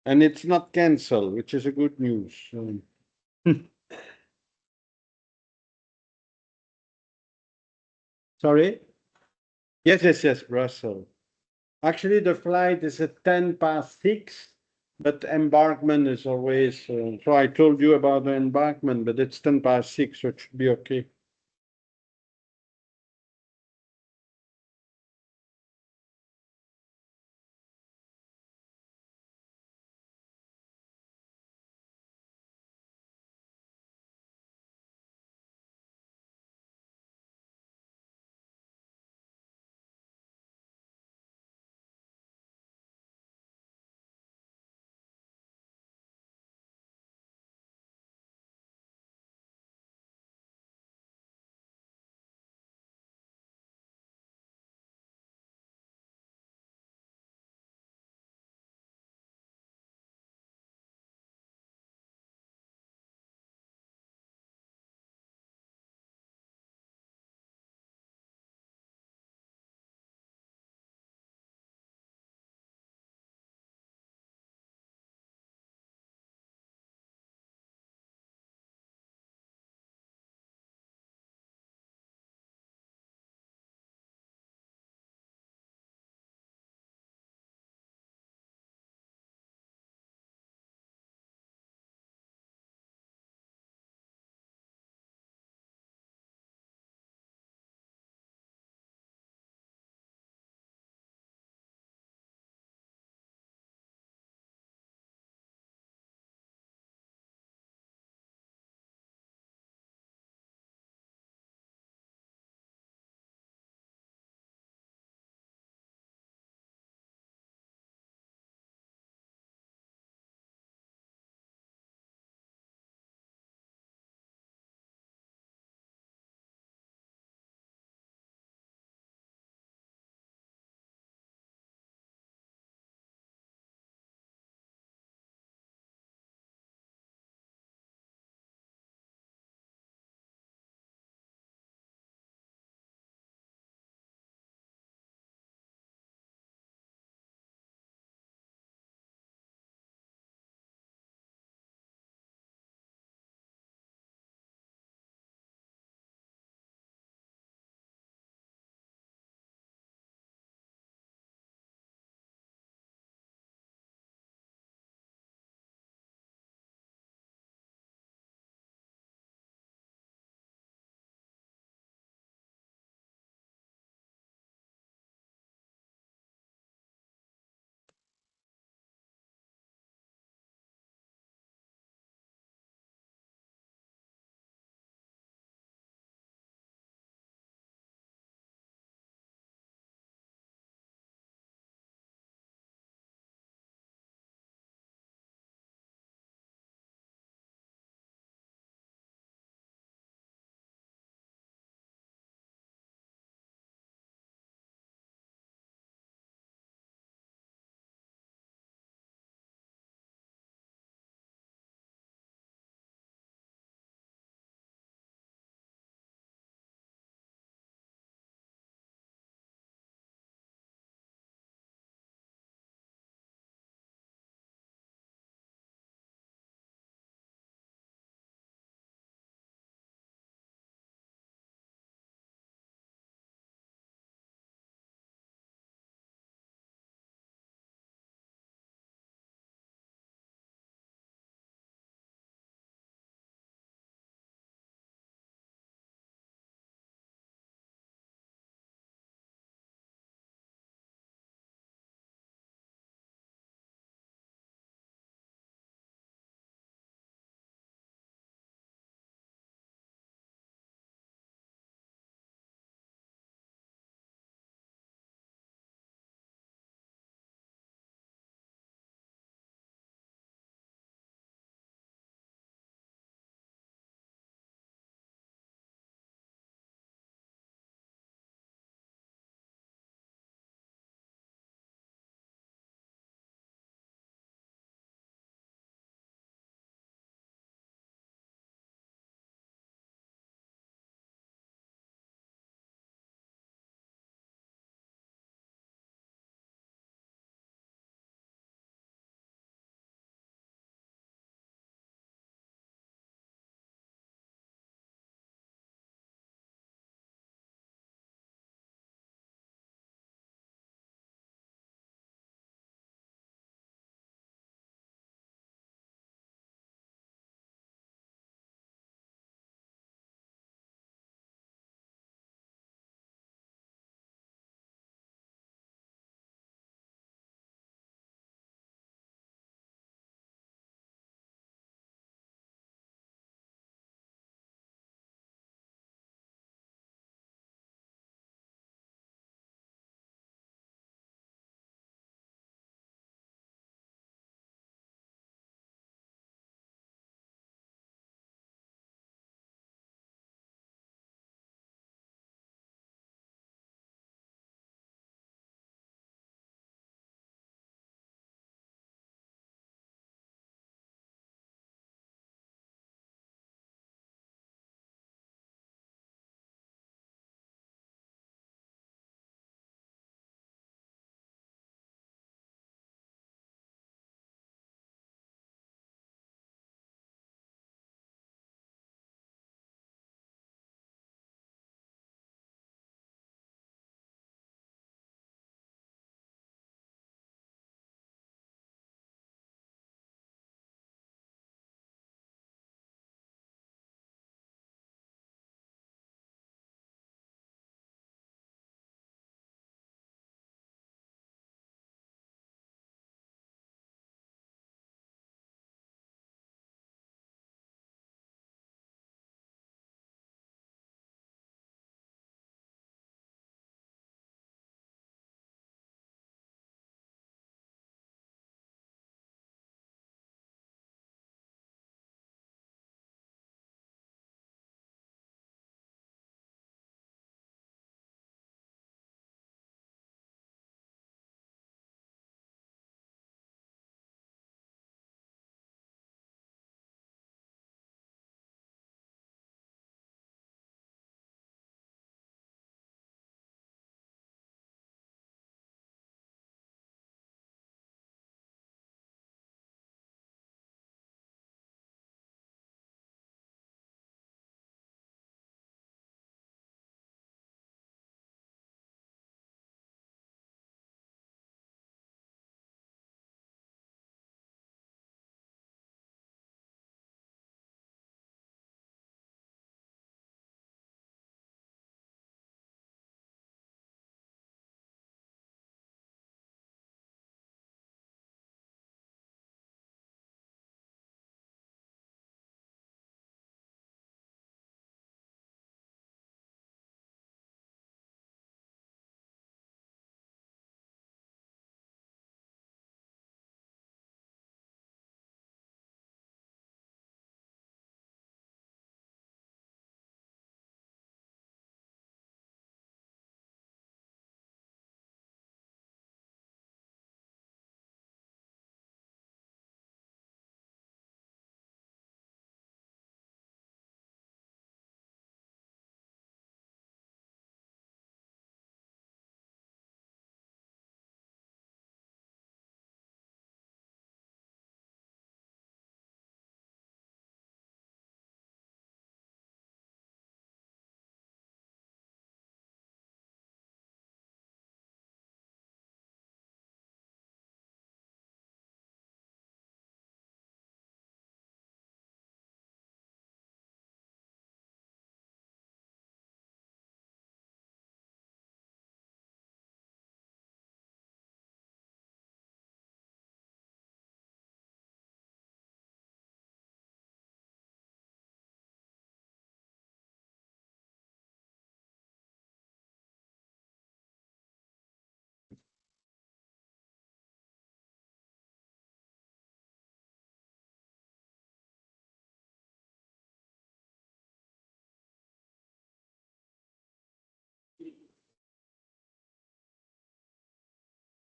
And it's not canceled, which is a good news. Sorry? Yes, Brussels. Actually, the flight is at 6:10, but embarkment is always, so I told you about the embarkment, but it's 6:10, so it should be okay.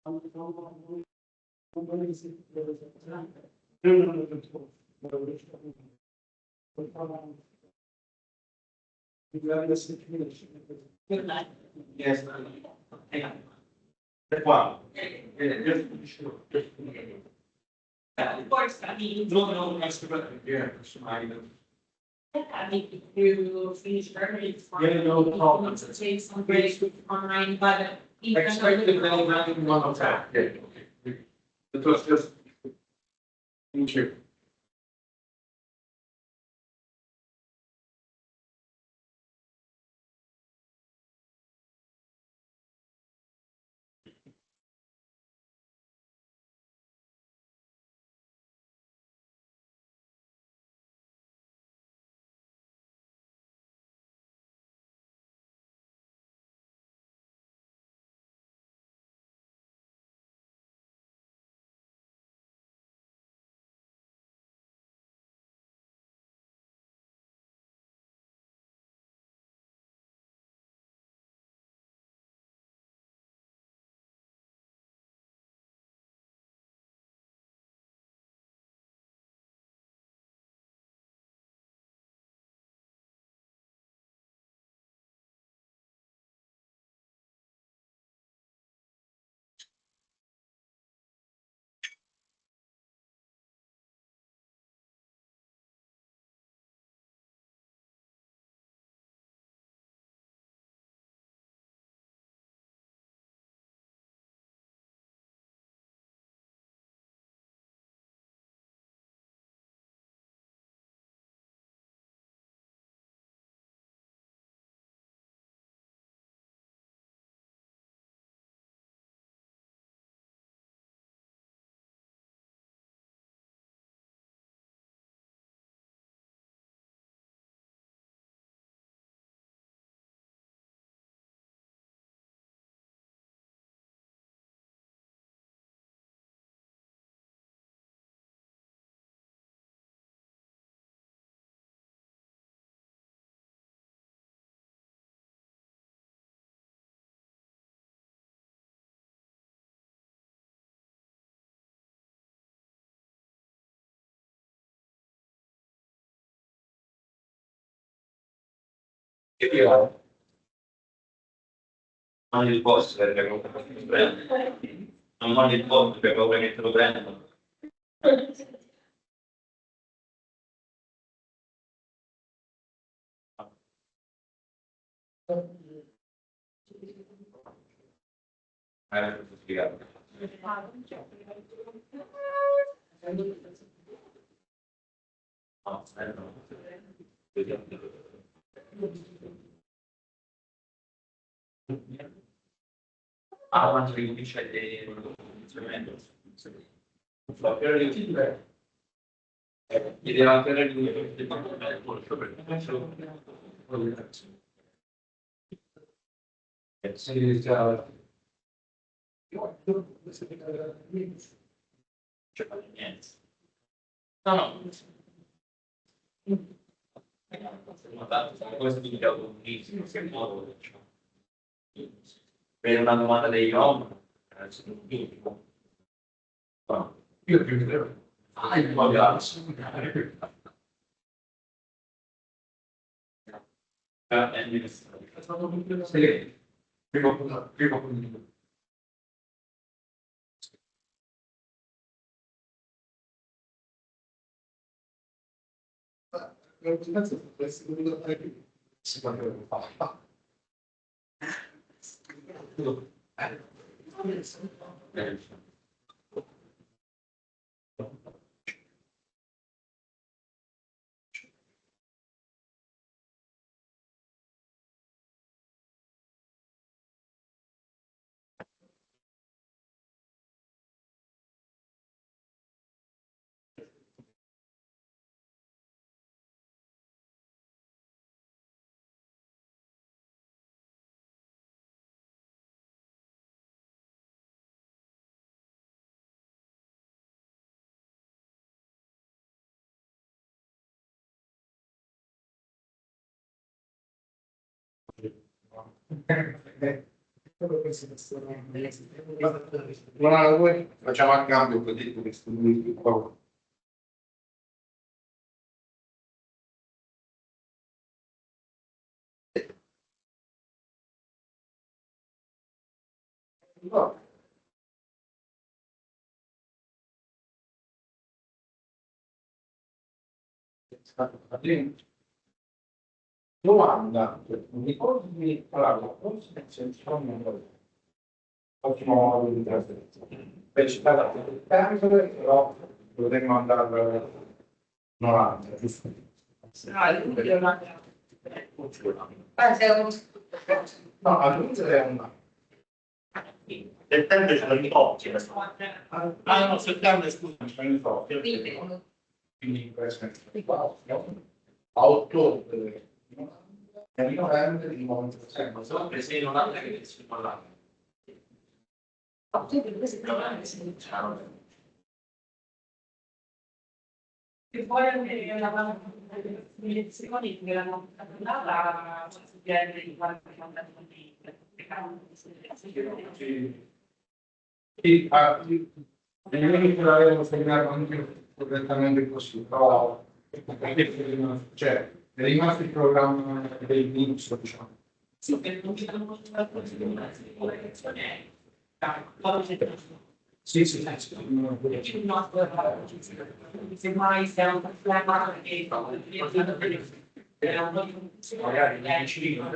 Good night. Yes. The one. Just to be sure. Of course, I mean, No, that's the better, yeah, I mean, if you finish early, it's fine. Yeah, no problem. To take some breaks, fine, but. even though Expected the- any running one of that, yeah, okay. It was just. Thank you. Che io mando il post perché non lo prendo. Non mando il post perché ho paura che te lo prendo. Tutto spiegato. No, no. Ah, quando ricomincia il funzionamento. Chiedeva anche lei di sì, ciao. Cioè, niente. No, no. Ma tanto, questo è un che modo, diciamo. Per una domanda dei Rom, io più che te. Ah, il tuo ragazzo. Sì. Primo. Buona voi, facciamo a cambio così questo qua. No. Domanda, mi ricordi, allora, forse ottimo modo di trasferirsi. Per citare il tempo, però potremmo andare 90, giusto? No, all'inizio è una. Settembre ce l'ho oggi. Ah, no, settembre, scusami, sono in forte. Quindi questo è a ottobre, e a novembre di nuovo. Sempre se non ha che si parla. E poi anche la lezioni che erano andata viene di qualche Sì, nemmeno ce l'avevo segnato anche correttamente così, però cioè, è rimasto il programma del Linux, diciamo. sì, per non ci sono una lezione. Sì, sì, sì. Se mai siamo un problema Magari mi vicino.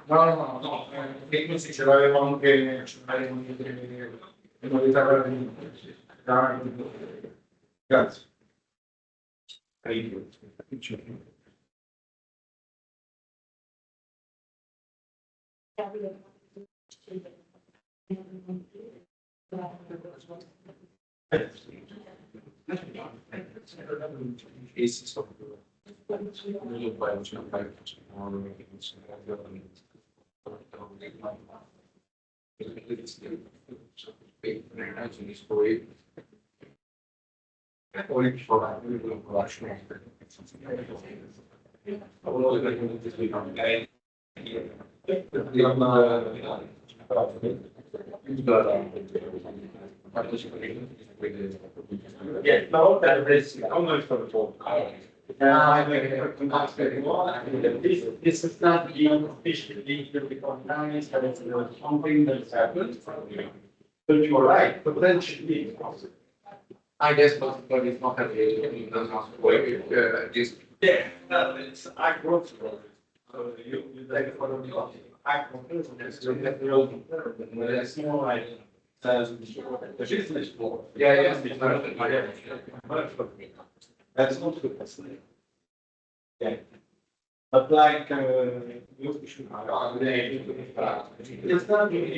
No, no, no, che così ce l'avevo anche, le novità di grazie. Yeah, una volta avresti come il This is not being officially recognized as something that's happened. But you're right, potentially. I guess, but it's not available, it does not work, just. Yeah, no, it's agricultural. So you take it for the agricultural, so you have to open, but it's more like the business for. Yeah. That's not the best thing. Yeah. But like, it's not really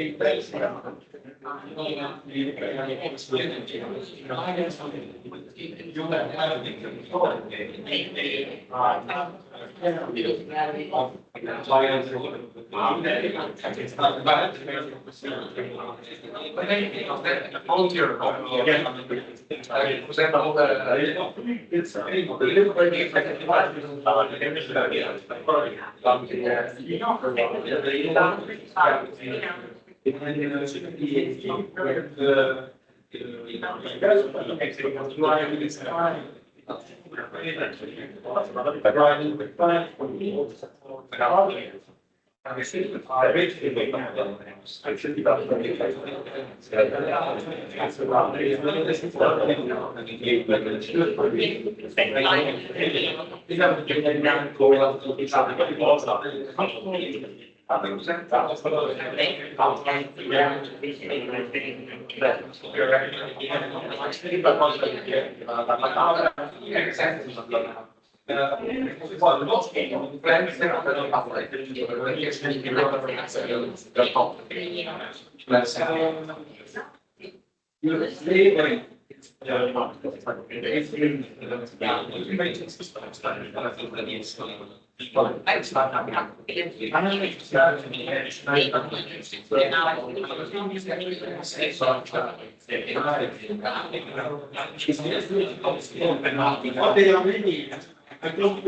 best. I don't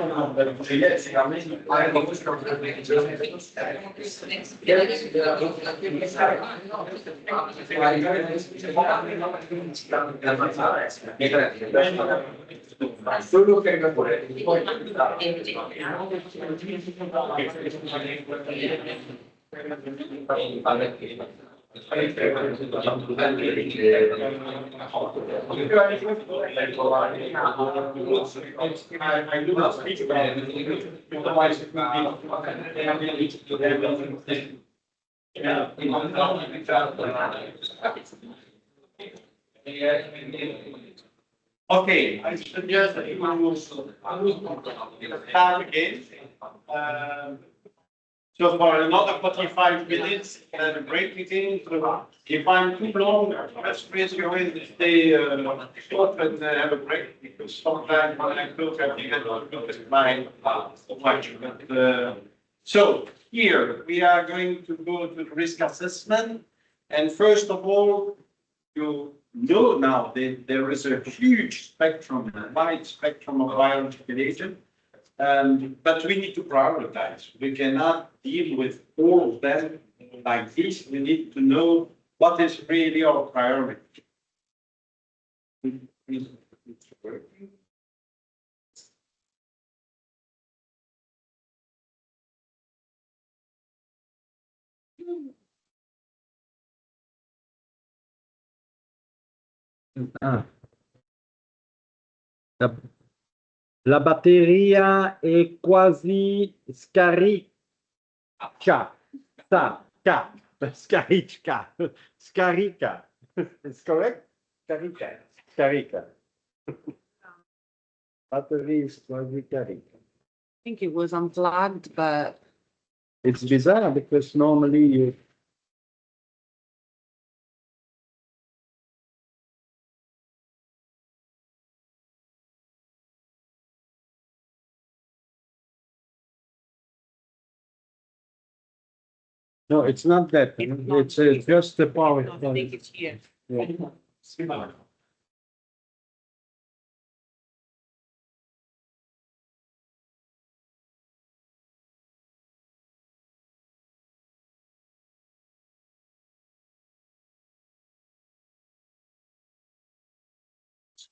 know, but yes, I mean, Solo che I do not speak about it, otherwise it will be. Yeah. Okay, I suggest that you will start again. So for another 45 minutes, a break meeting. So if I'm too long, let's raise your hand and stay short and have a break, because sometimes when I talk, I think I don't look at my watch. But so here we are going to go to the risk assessment. And first of all, you know now that there is a huge spectrum, a wide spectrum of biological agents. But we need to prioritize. We cannot deal with all of them like this. We need to know what is really our priority. Ah. La batteria è quasi scarica. Scarica. Scarica. Is correct? Scarica. Scarica. Battery is quasi carica. I think it was unplugged, but It's bizarre because normally you. No, it's not that. It's just the power. I think it's here. Yeah.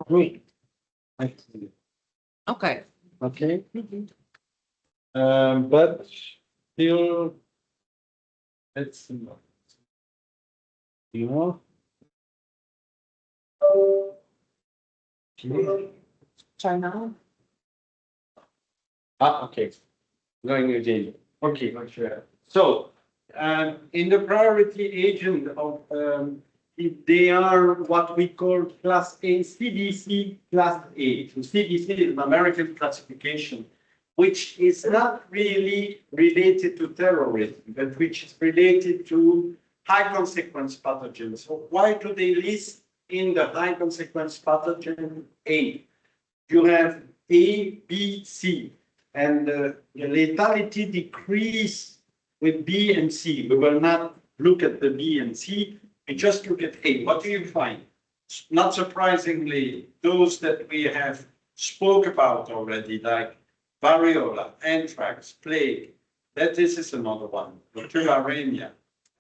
Wait. okay. Okay. But still, it's, you know. China. Ah, okay. Going again. Okay. So, in the priority agent of, they are what we call class A, CDC class A. So CDC is an American classification, which is not really related to terrorism, but which is related to high consequence pathogens. So why do they list in the high consequence pathogen A? You have A, B, C, and the lethality decrease with B and C. We will not look at the B and C, we just look at A. What do you find? Not surprisingly, those that we have spoke about already, like variola, anthrax, plague, that this is another one, tularemia.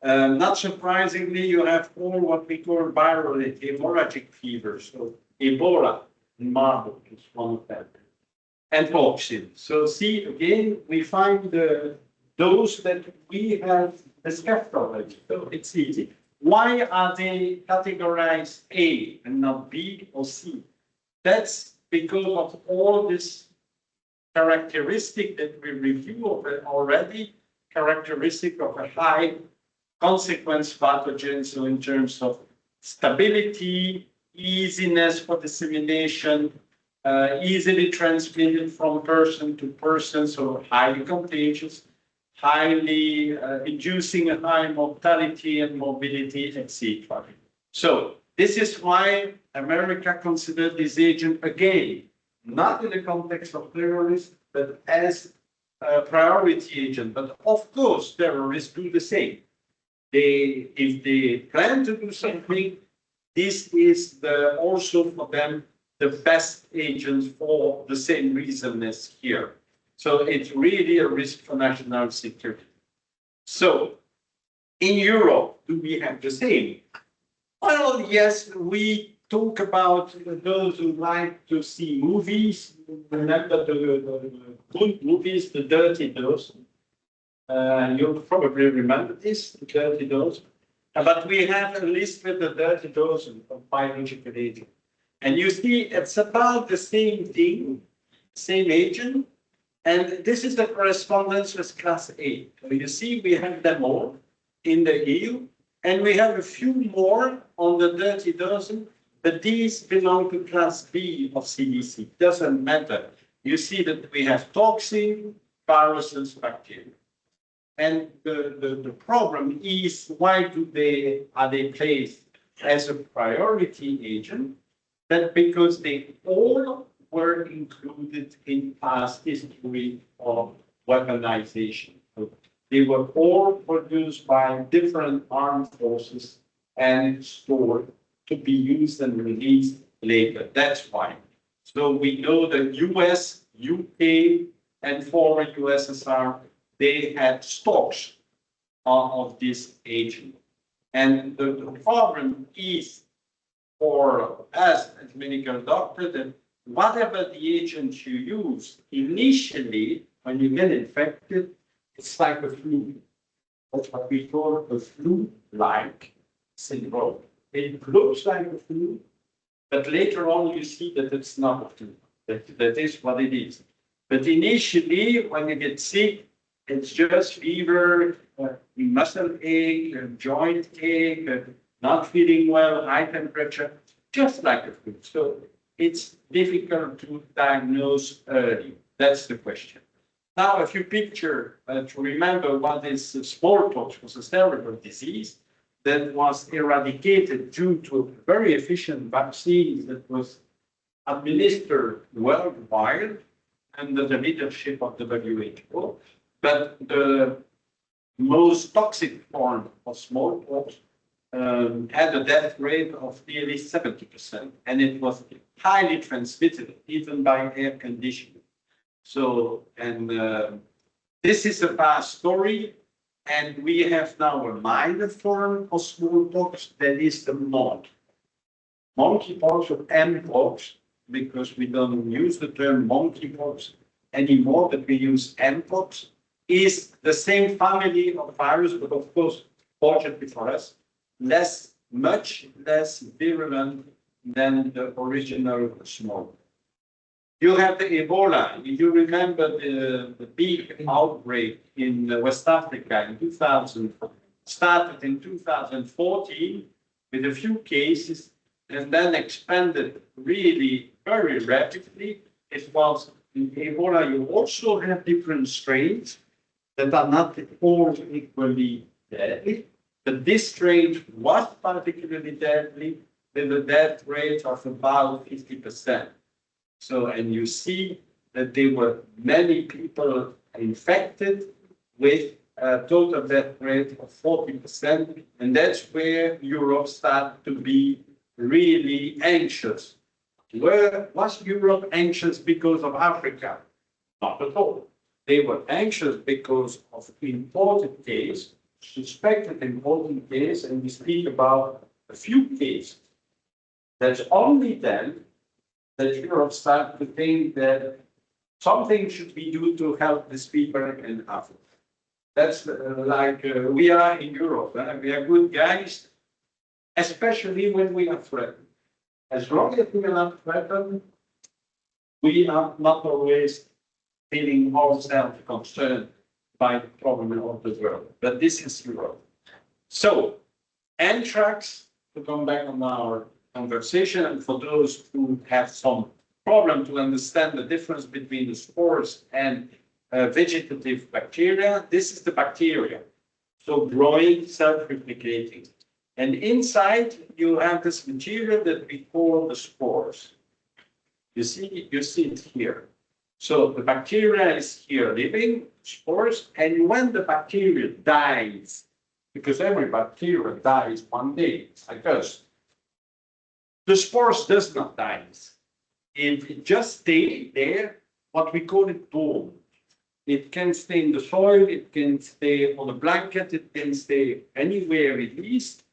Not surprisingly, you have all what we call viral hemorrhagic fever, so Ebola in Marburg is one of them, and toxin. So see, again, we find those that we have discussed already, so it's easy. Why are they categorized A and not B or C? That's because of all this characteristic that we review already, characteristic of a high consequence pathogen, so in terms of stability, easiness for dissemination, easily transmitted from person to person, so highly contagious, highly inducing a high mortality and morbidity, etc. So this is why America considered this agent again, not in the context of terrorism, but as a priority agent. But of course, terrorists do the same. If they plan to do something, this is also for them the best agents for the same reason as here. So it's really a risk for national security. So in Europe, do we have the same? Well, yes, we talk about those who like to see movies. Remember the good movies, the dirty dozen. You'll probably remember this, the dirty dozen. But we have a list with the dirty dozen of biological agents. And you see, it's about the same thing, same agent. And this is the correspondence with class A. So you see, we have them all in the EU, and we have a few more on the dirty dozen, but these belong to class B of CDC. Doesn't matter. You see that we have toxin, viruses, bacteria. And the problem is, why are they placed as a priority agent? That because they all were included in past history of weaponization. So they were all produced by different armed forces and stored to be used and released later. That's why. So we know that US, UK, and former USSR, they had stocks of this agent. And the problem is for us as medical doctors that whatever the agent you use, initially, when you get infected, it's like a flu. That's what we call a flu-like syndrome. It looks like a flu, but later on you see that it's not a flu. That is what it is. But initially, when you get sick, it's just fever, muscle ache, joint ache, not feeling well, high temperature, just like a flu. So it's difficult to diagnose early. That's the question. Now, if you picture to remember what is smallpox was a terrible disease that was eradicated due to a very efficient vaccine that was administered worldwide under the leadership of the WHO. But the most toxic form of smallpox had a death rate of nearly 70%, and it was highly transmitted, even by air conditioning. So, and this is a past story, and we have now a minor form of smallpox that is the monkeypox or mpox, because we don't use the term monkeypox anymore, but we use mpox, is the same family of virus, but of course, fortunately for us, much less virulent than the original smallpox. You have the Ebola. You remember the big outbreak in West Africa in 2000, started in 2014 with a few cases and then expanded really very rapidly. It was in Ebola, you also have different strains that are not all equally deadly, but this strain was particularly deadly with a death rate of about 50%. So, and you see that there were many people infected with a total death rate of 40%, and that's where Europe started to be really anxious. Was Europe anxious because of Africa? Not at all. They were anxious because of imported case, suspected imported case, and we speak about a few cases. That's only then that Europe started to think that something should be done to help these people in Africa. That's we are in Europe. We are good guys, especially when we are threatened. As long as we are not threatened, we are not always feeling ourselves concerned by the problem of the world. But this is Europe. So, anthrax, to come back on our conversation, and for those who have some problem to understand the difference between the spores and vegetative bacteria, this is the bacteria. So growing, self-replicating. And inside you have this material that we call the spores. You see it here. So the bacteria is here living, spores, and when the bacteria dies, because every bacteria dies one day, like us, the spores does not die. it just stay there, what we call it dorm. It can stay in the soil, it can stay on a blanket, it can stay anywhere released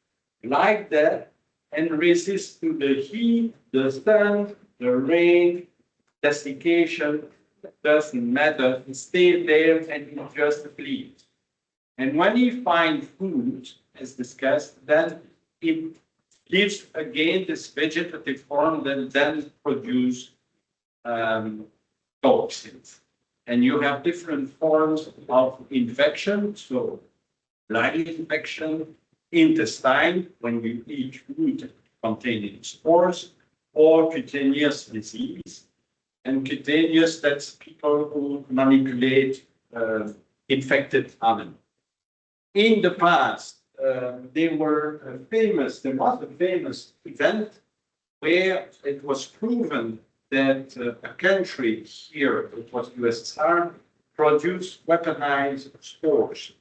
like that and resist to the heat, the sun, the rain, desiccation, doesn't matter. It stays there and it just bleeds. And when you find food, as discussed, then it gives again this vegetative form that then produce toxins. And you have different forms of infection, so lung infection, intestine, when you eat food containing spores, or cutaneous disease. And cutaneous, that's people who manipulate infected animals. In the past, there was a famous event where it was proven that a country here, it was USSR, produced weaponized spores.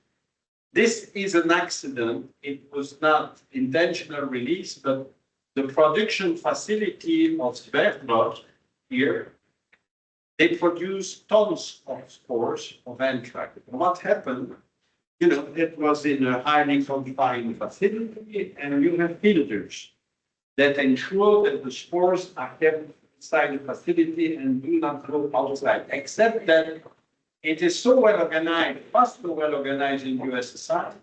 This is an accident. It was not intentional release, but the production facility of Sverdlovsk here, they produce tons of spores of anthrax. What happened? You know, it was in a highly confined facility, and you have filters that ensure that the spores are kept inside the facility and do not go outside, except that it is so well organized, fast so well organized in USSR,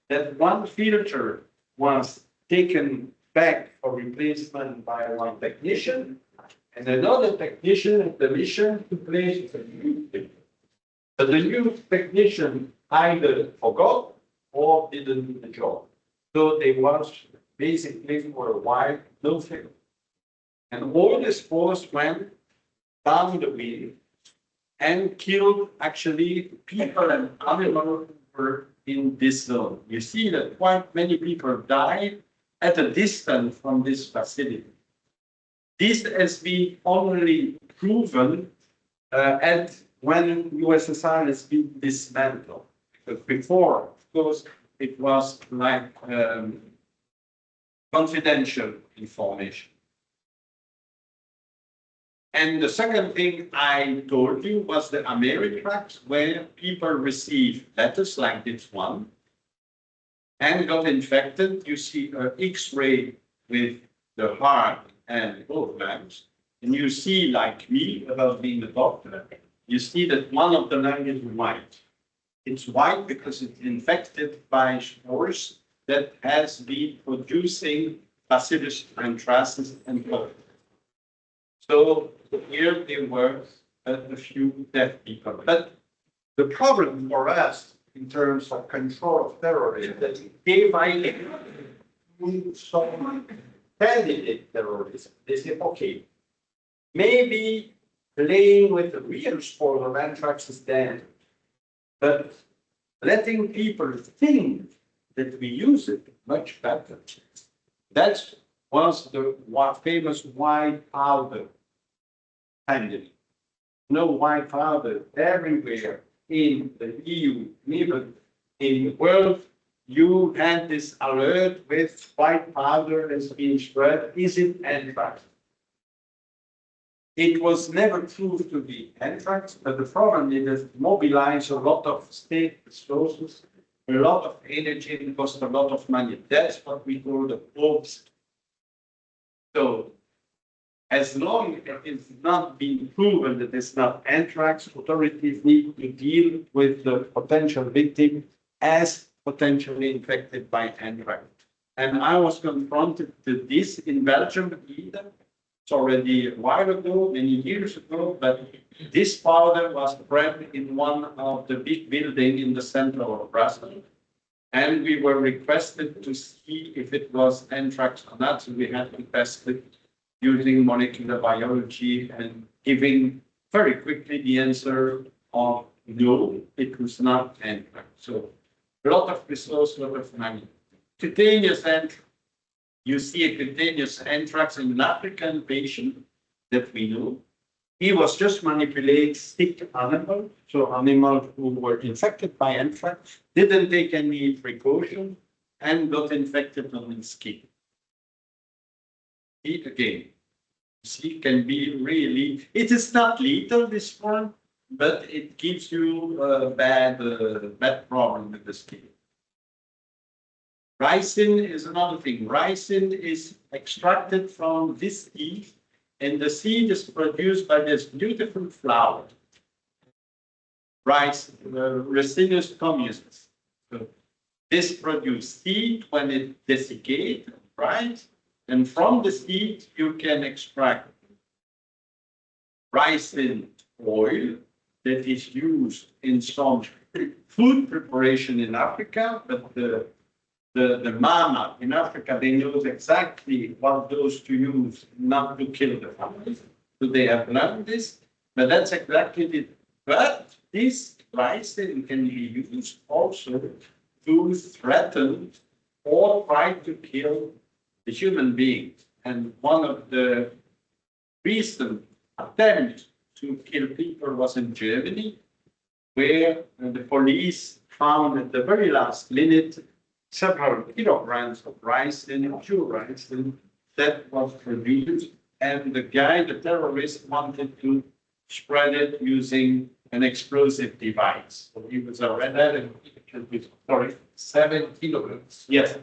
that one filter was taken back for replacement by one technician, and another technician had the mission to place a new filter. But the new technician either forgot or didn't do the job. So they was basically for a while no filter. And all the spores went down the wind and killed actually people and animals who were in this zone. You see that quite many people died at a distance from this facility. This has been only proven at when USSR has been dismantled. Because before, of course, it was like confidential information. And the second thing I told you was the Ameritrax, where people receive letters like this one and got infected. You see an X-ray with the heart and both lungs. And you see, like me, about being a doctor, you see that one of the lungs is white. It's white because it's infected by spores that has been producing Bacillus anthracis and COVID. So here there were a few dead people. But the problem for us in terms of control of terrorism that it gave idea to some candidate terrorists. They say, okay, maybe playing with the real spore of anthrax is dangerous, but letting people think that we use it much better. That was the famous white powder pandemic. No white powder everywhere in the EU, even in the world. You had this alert with white powder has been spread. Is it anthrax? It was never proved to be anthrax, but the problem is it mobilized a lot of state resources, a lot of energy, and cost a lot of money. That's what we call the hoax. So, as long as it's not been proven that it's not anthrax, authorities need to deal with the potential victim as potentially infected by anthrax. And I was confronted with this in Belgium either. It's already a while ago, many years ago, but this powder was spread in one of the big buildings in the center of Brussels. And we were requested to see if it was anthrax or not. So we had to test it using molecular biology and giving very quickly the answer of no, it was not anthrax. So a lot of resource, a lot of money. Cutaneous anthrax. You see a cutaneous anthrax in an African patient that we know. He was just manipulating sick animals, so animals who were infected by anthrax, didn't take any precaution, and got infected on his skin. Again, See, can be really, it is not lethal, this one, but it gives you a bad problem with the skin. Ricin is another thing. Ricin is extracted from this seed, and the seed is produced by this beautiful flower. Rice, Ricinus communis. So this produces seed when it desiccates, right? And from the seed, you can extract ricin oil that is used in some food preparation in Africa, but the mama in Africa, they know exactly what dose to use not to kill the family. So they have learned this, but that's exactly it. But this ricin can be used also to threaten or try to kill the human being. And one of the recent attempts to kill people was in Germany, where the police found at the very last minute several kilograms of ricin, pure ricin, that was produced. And the guy, the terrorist, wanted to spread it using an explosive device. So he was arrested. Sorry. 7 kilograms. Yes.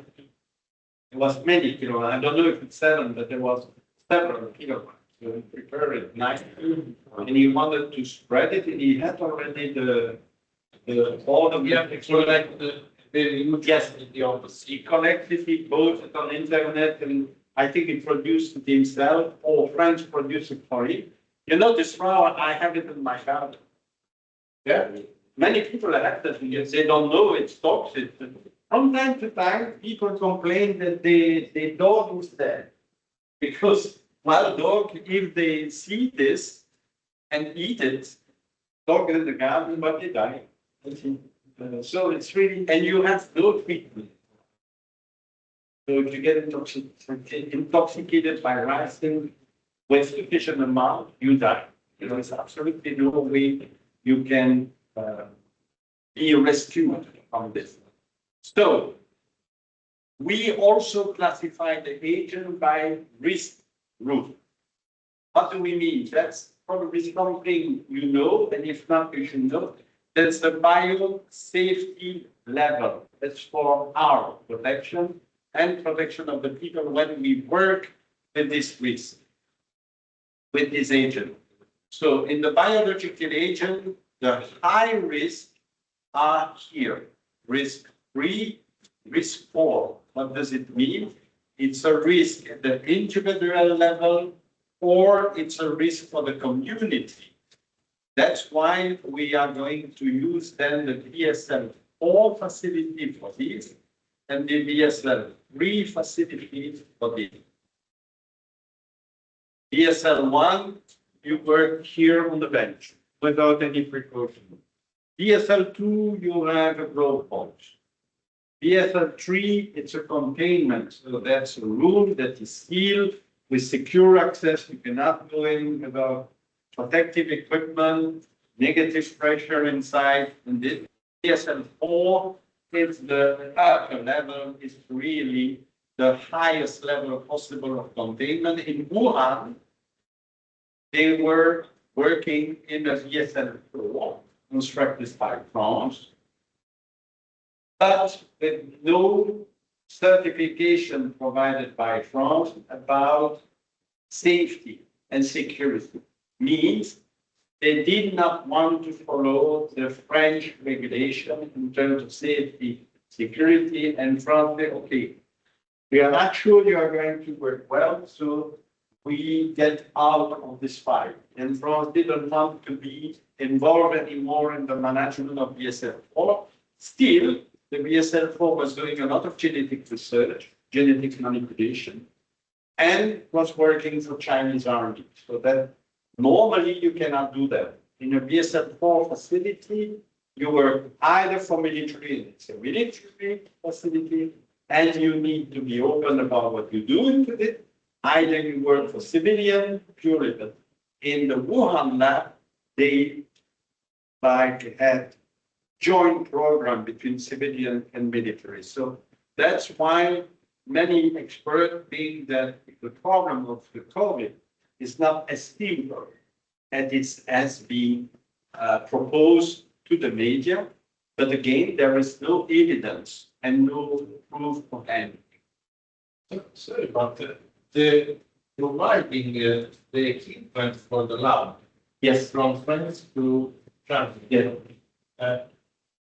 It was many kilograms. I don't know if it's 7, but there was several kilograms. So he prepared it nicely, and he wanted to spread it, and he had already all of the very huge. Yes, he collected it, bought it on internet, and I think he produced it himself, or French produced it for him. You know, this flower, I have it in my garden. Yeah, many people have that because they don't know it's toxic. From time to time, people complain that the dog is dead. Because wild dog, if they see this and eat it, dog in the garden, but they die. So it's really, and you have no treatment. So if you get intoxicated by ricin with sufficient amount, you die. You know, it's absolutely no way you can be rescued from this. So we also classify the agent by risk group. What do we mean? That's probably something you know, and if not, you should know. That's the biosafety level. That's for our protection and protection of the people when we work with this risk, with this agent. So in the biological agent, the high risk are here. Risk 3, risk 4. What does it mean? It's a risk at the individual level, or it's a risk for the community. That's why we are going to use then the BSL-4 facility for this and the BSL-3 facility for this. BSL-1, you work here on the bench without any precaution. BSL-2, you have a growth box. BSL-3, it's a containment. So that's a room that is sealed with secure access. You cannot go in without protective equipment, negative pressure inside. And this BSL-4 is the upper level, is really the highest level possible of containment. In Wuhan, they were working in a BSL-4, constructed by France, but with no certification provided by France about safety and security. Means they did not want to follow the French regulation in terms of safety, security, and France said, okay, we are not sure you are going to work well, so we get out of this fight. And France didn't want to be involved anymore in the management of BSL-4. Still, the BSL-4 was doing a lot of genetic research, genetic manipulation, and was working for Chinese army. So that normally you cannot do that. In a BSL-4 facility, you work either for military, it's a military facility, and you need to be open about what you do with it. Either you work for civilian, purely, but in the Wuhan lab, they had joint program between civilian and military. So that's why many experts think that the problem of the COVID is not as simple as it has been proposed to the media. But again, there is no evidence and no proof of anything. Sorry, but the providing the equipment for the lab Yes. from France to France. Yeah.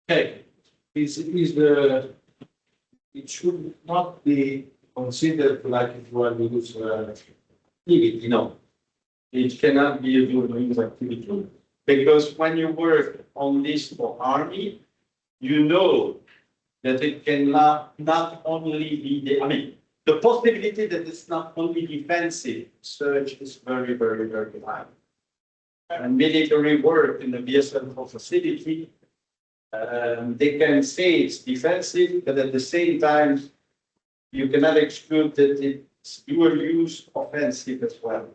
Okay, is the, it should not be considered like it was use Activity, no. It cannot be a dual-use activity. Because when you work on this for army, you know that it cannot not only be I mean, the possibility that it's not only defensive search is very, very, very high. And military work in the BSL facility, they can say it's defensive, but at the same time, you cannot exclude that it's dual use offensive as well.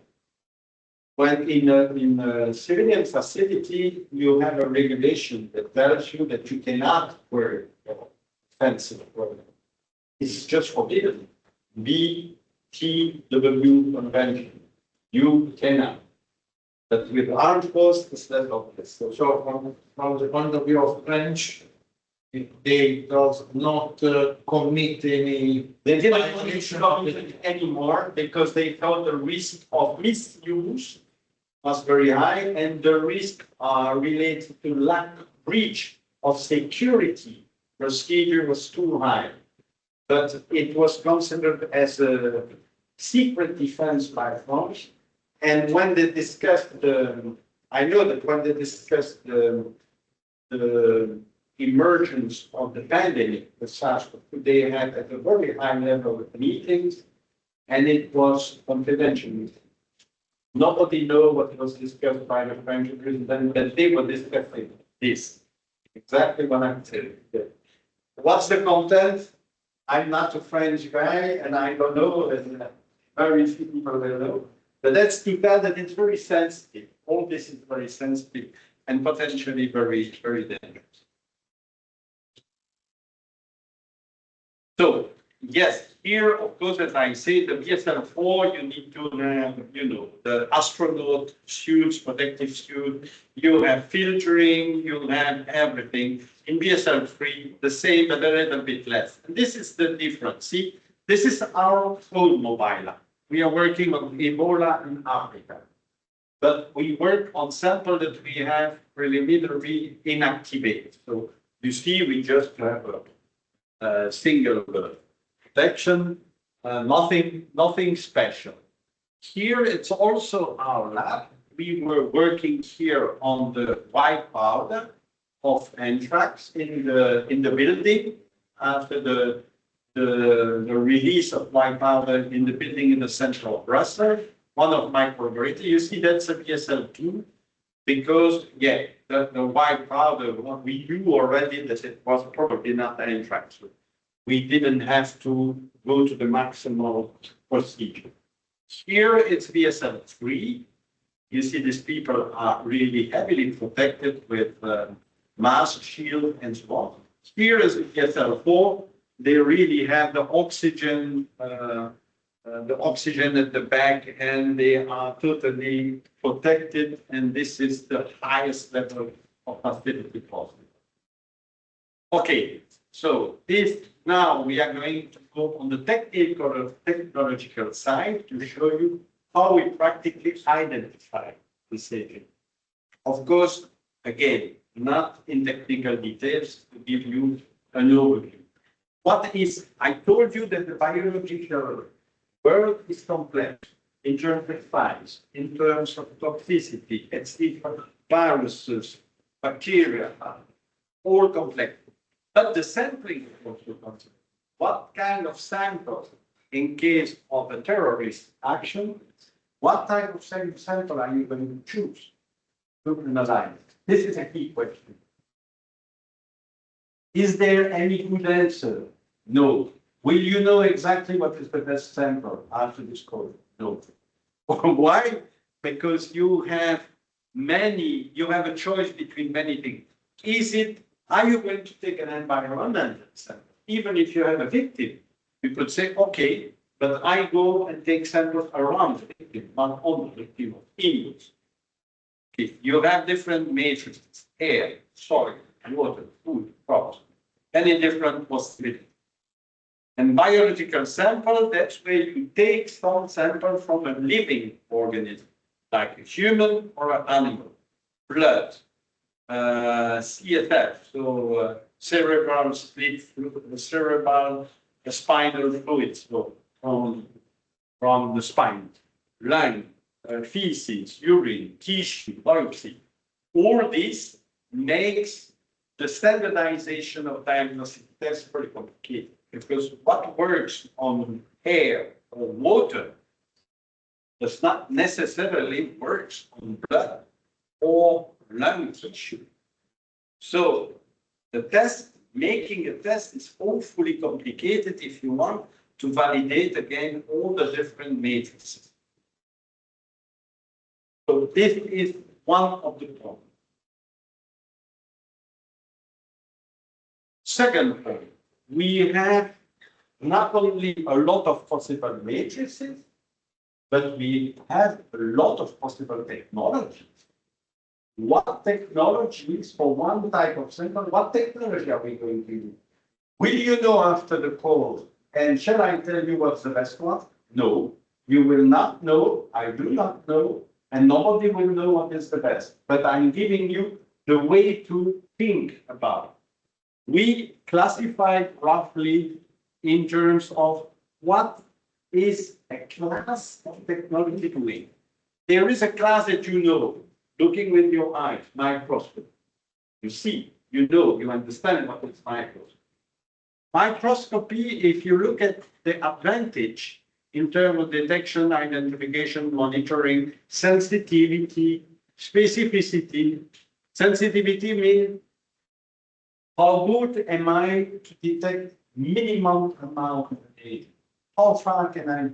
When in a civilian facility, you have a regulation that tells you that you cannot wear offensive clothing. It's just forbidden. BTW convention. You cannot. But with armed forces, it's less obvious. So from the point of view of French, they does not commit any. They didn't want to commit it anymore because they thought the risk of misuse was very high and the risk related to lack breach of security procedure was too high. But it was considered as a secret defense by France. And when they discussed I know that when they discussed the emergence of the pandemic, the SARS-CoV-2, they had at a very high level meetings, and it was confidential. Nobody knows what was discussed by the French president, but they were discussing this. Exactly what I'm telling you. What's the content? I'm not a French guy, and I don't know, and very few people will know. But that's too bad that it's very sensitive. All this is very sensitive and potentially very, very dangerous. So, yes, here, of course, as I say, the BSL-4, you need to have, the astronaut suits, protective suit, you have filtering, you have everything. In BSL-3, the same, but a little bit less. And this is the difference. See, this is our own mobile. We are working on Ebola in Africa. But we work on samples that we have preliminary inactivated. So you see, we just have a single protection, nothing special. Here, it's also our lab. We were working here on the white powder of anthrax in the building after the release of white powder in the building in the center of Brussels. One of my collaborators, you see that's a BSL-2 because, yeah, the white powder, what we knew already that it was probably not anthrax. We didn't have to go to the maximal procedure. Here it's BSL-3. You see these people are really heavily protected with mask, shield, and so on. Here is BSL-4. They really have the oxygen at the back, and they are totally protected. And this is the highest level of facility possible. Okay, so this now we are going to go on the technological side to show you how we practically identify this agent. Of course, again, not in technical details to give you an overview. What is, I told you that the biological world is complex in terms of size, in terms of toxicity, etc. Viruses, bacteria, all complex. But the sampling is also complex. What kind of samples in case of a terrorist action? What type of sample are you going to choose to analyze? This is a key question. Is there any good answer? No. Will you know exactly what is the best sample after this course? No. Why? Because you have a choice between many things. Are you going to take an environmental sample? Even if you have a victim, you could say, okay, But I go and take samples around the victim, not on the victim of inputs. Okay, you have different matrices, air, soil, water, food, crops, many different possibilities. And biological sample, that's where you take some sample from a living organism, like a human or an animal, blood, CSF, so cerebral split fluid, cerebral spinal fluid, so from the spine, lung, feces, urine, tissue, biopsy. All this makes the standardization of diagnostic tests very complicated because what works on air or water does not necessarily work on blood or lung tissue. So the test, making a test is awfully complicated if you want to validate again all the different matrices. So this is one of the problems. Second point, we have not only a lot of possible matrices, but we have a lot of possible technologies. What technologies for one type of sample, what technology are we going to use? Will you know after the call? And shall I tell you what's the best one? No, you will not know. I do not know. And nobody will know what is the best. But I'm giving you the way to think about it. We classified roughly in terms of what is a class of technology doing. There is a class that you know, looking with your eyes, microscope. You see, you know, you understand what is microscope. Microscopy, if you look at the advantage in terms of detection, identification, monitoring, sensitivity, specificity. Sensitivity means how good am I to detect minimum amount of data? How far can I?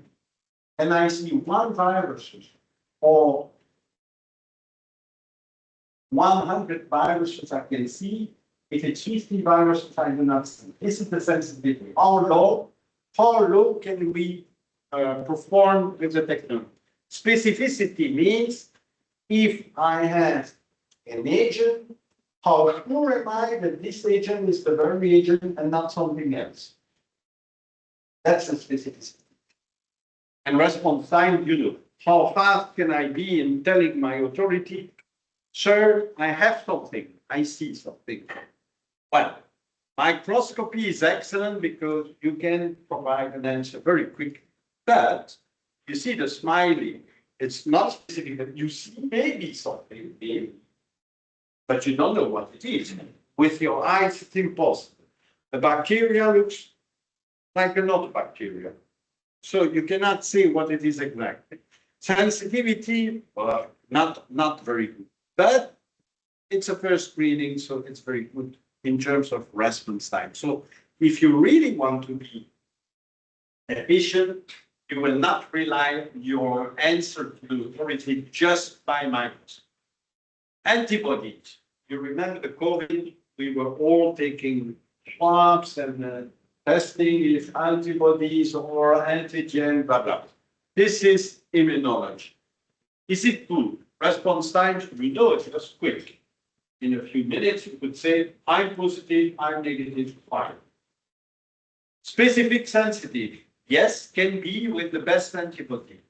Can I see one virus or 100 viruses I can see? If it's 50 viruses, I do not see. This is the sensitivity. How low can we perform with the technology? Specificity means if I have an agent, how sure am I that this agent is the very agent and not something else? That's the specificity. And response time, you know, how fast can I be in telling my authority, sir, I have something, I see something. Well, microscopy is excellent because you can provide an answer very quick. But you see the smiley, it's not specific that you see maybe something, maybe, but you don't know what it is. With your eyes, it's impossible. The bacteria looks like another bacteria. So you cannot say what it is exactly. Sensitivity, well, not very good. But it's a first screening, so it's very good in terms of response time. So if you really want to be efficient, you will not rely your answer to the authority just by microscope. Antibodies. You remember the COVID, we were all taking swabs and testing if antibodies or antigen, blah, blah. This is immunology. Is it good? Response times, we know it's just quick. In a few minutes, you could say, I'm positive, I'm negative, fine. Specific sensitive, yes, can be with the best antibody.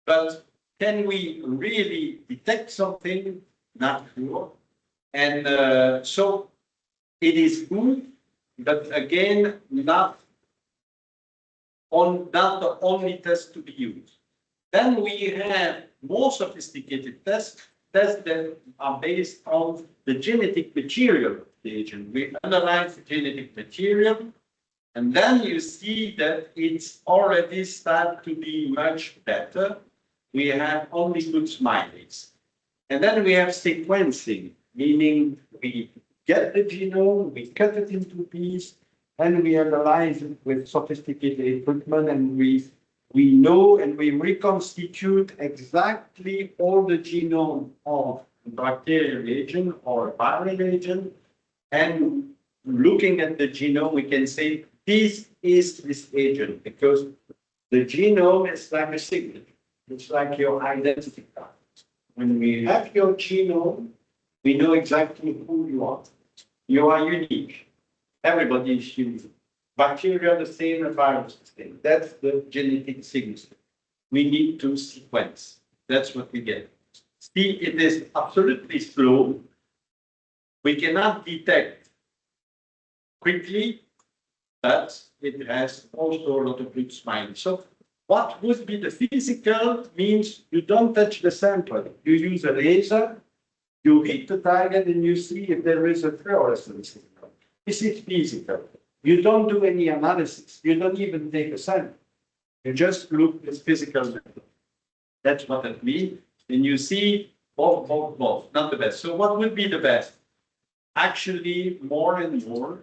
But can we really detect something? Not sure. And so it is good, but again, not the only test to be used. Then we have more sophisticated tests that are based on the genetic material of the agent. We analyze the genetic material, and then you see that it's already started to be much better. We have only good smileys. And then we have sequencing, meaning we get the genome, we cut it into pieces, and we analyze it with sophisticated equipment, and we know and we reconstitute exactly all the genome of a bacterial agent or a viral agent. And looking at the genome, we can say, this is this agent, because The genome is like a signature. It's like your identity card. When we have your genome, we know exactly who you are. You are unique. Everybody is unique. Bacteria are the same, and viruses the same. That's the genetic signature. We need to sequence. That's what we get. See, it is absolutely slow. We cannot detect quickly, but it has also a lot of good smiles. So what would be the physical means you don't touch the sample. You use a laser, you hit the target and you see if there is a fluorescence signal. This is physical. You don't do any analysis. You don't even take a sample. You just look at physical method. That's what it means. And you see both, not the best. So what would be the best? Actually, more and more,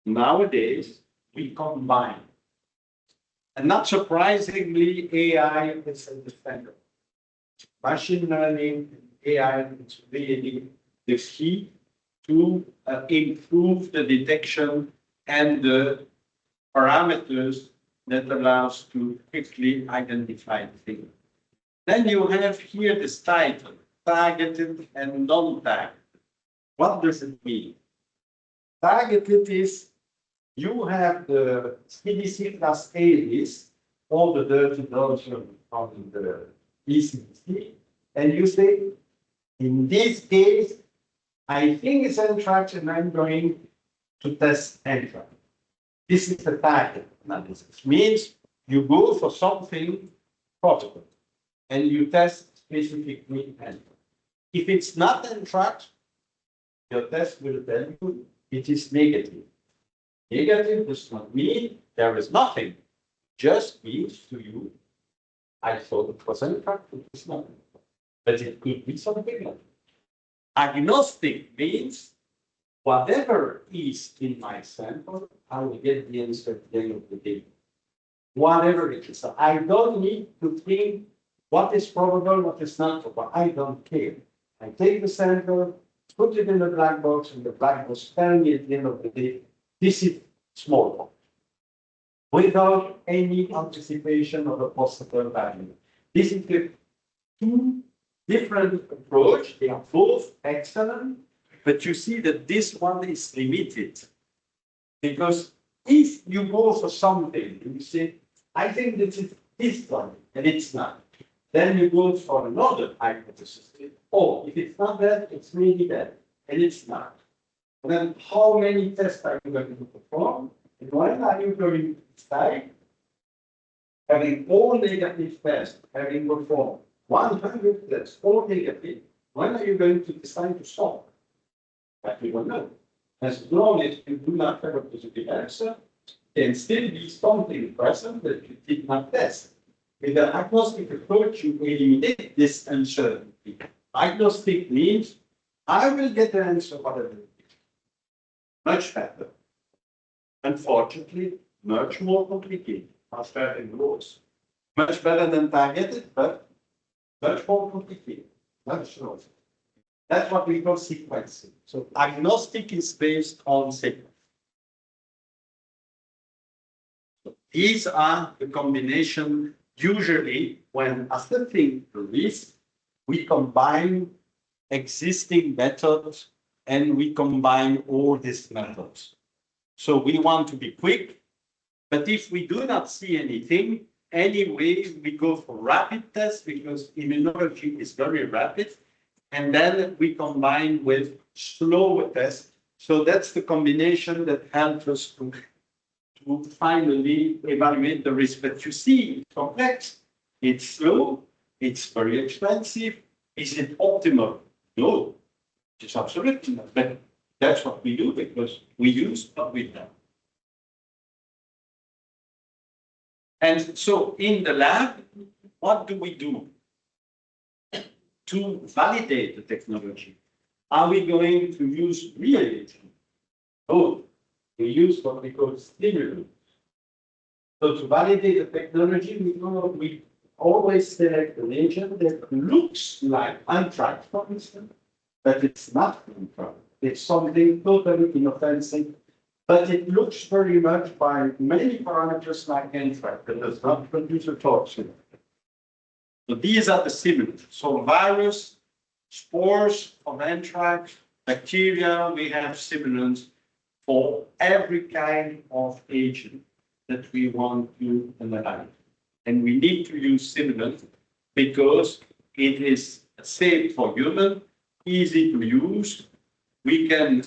nowadays, we combine. And not surprisingly, AI is a defender. Machine learning, AI is really the key to improve the detection and the parameters that allows to quickly identify the thing. Then you have here this title, targeted and non-targeted. What does it mean? Targeted is you have the CDC class A list, all the dirty Belgium from the ECDC, and you say, in this case, I think it's anthrax and I'm going to test anthrax. This is the target analysis. Means you go for something profitable and you test specifically anthrax. If it's not anthrax, your test will tell you it is negative. Negative does not mean there is nothing. Just means to you, I thought it was anthrax, it is not. But it could be something else. Agnostic means whatever is in my sample, I will get the answer at the end of the day. Whatever it is. So I don't need to think what is probable, what is not probable. I don't care. I take the sample, put it in the black box, and the black box tell me at the end of the day, this is smallpox. Without any anticipation of a possible value. This is the two different approach. They are both excellent, but you see that this one is limited. Because if you go for something, and you say, I think this is this one, and it's not. Then you go for another hypothesis. Oh, if it's not that, it's maybe that, and it's not. And then how many tests are you going to perform? And when are you going to decide? Having all negative tests, having performed 100 tests, all negative, when are you going to decide to stop? That we don't know. As long as you do not have a positive answer, there can still be something present that you did not test. With the agnostic approach, you eliminate this uncertainty. Agnostic means I will get the answer whatever it is. Much better. Unfortunately, much more complicated. Faster and gross. Much better than targeted, but much more complicated. Much slower. That's what we call sequencing. So agnostic is based on sequence. So these are the combination. Usually, when assessing the risk, we combine existing methods and we combine all these methods. So we want to be quick, but if we do not see anything, anyway, we go for rapid tests because immunology is very rapid. And then we combine with slower tests. So that's the combination that helps us to finally evaluate the risk. But you see, it's complex, it's slow, it's very expensive. Is it optimal? No, it's absolutely not. But that's what we do because we use what we have. And so in the lab, what do we do to validate the technology? Are we going to use reagents? No, we use what we call stimulants. So to validate the technology, we always select an agent that looks like anthrax, for instance, but it's not anthrax. It's something totally inoffensive But it looks very much by many parameters like anthrax, that does not produce a toxin. So these are the similars. So virus, spores of anthrax, bacteria, we have similants for every kind of agent that we want to analyze. And we need to use similants because it is safe for human, easy to use. We can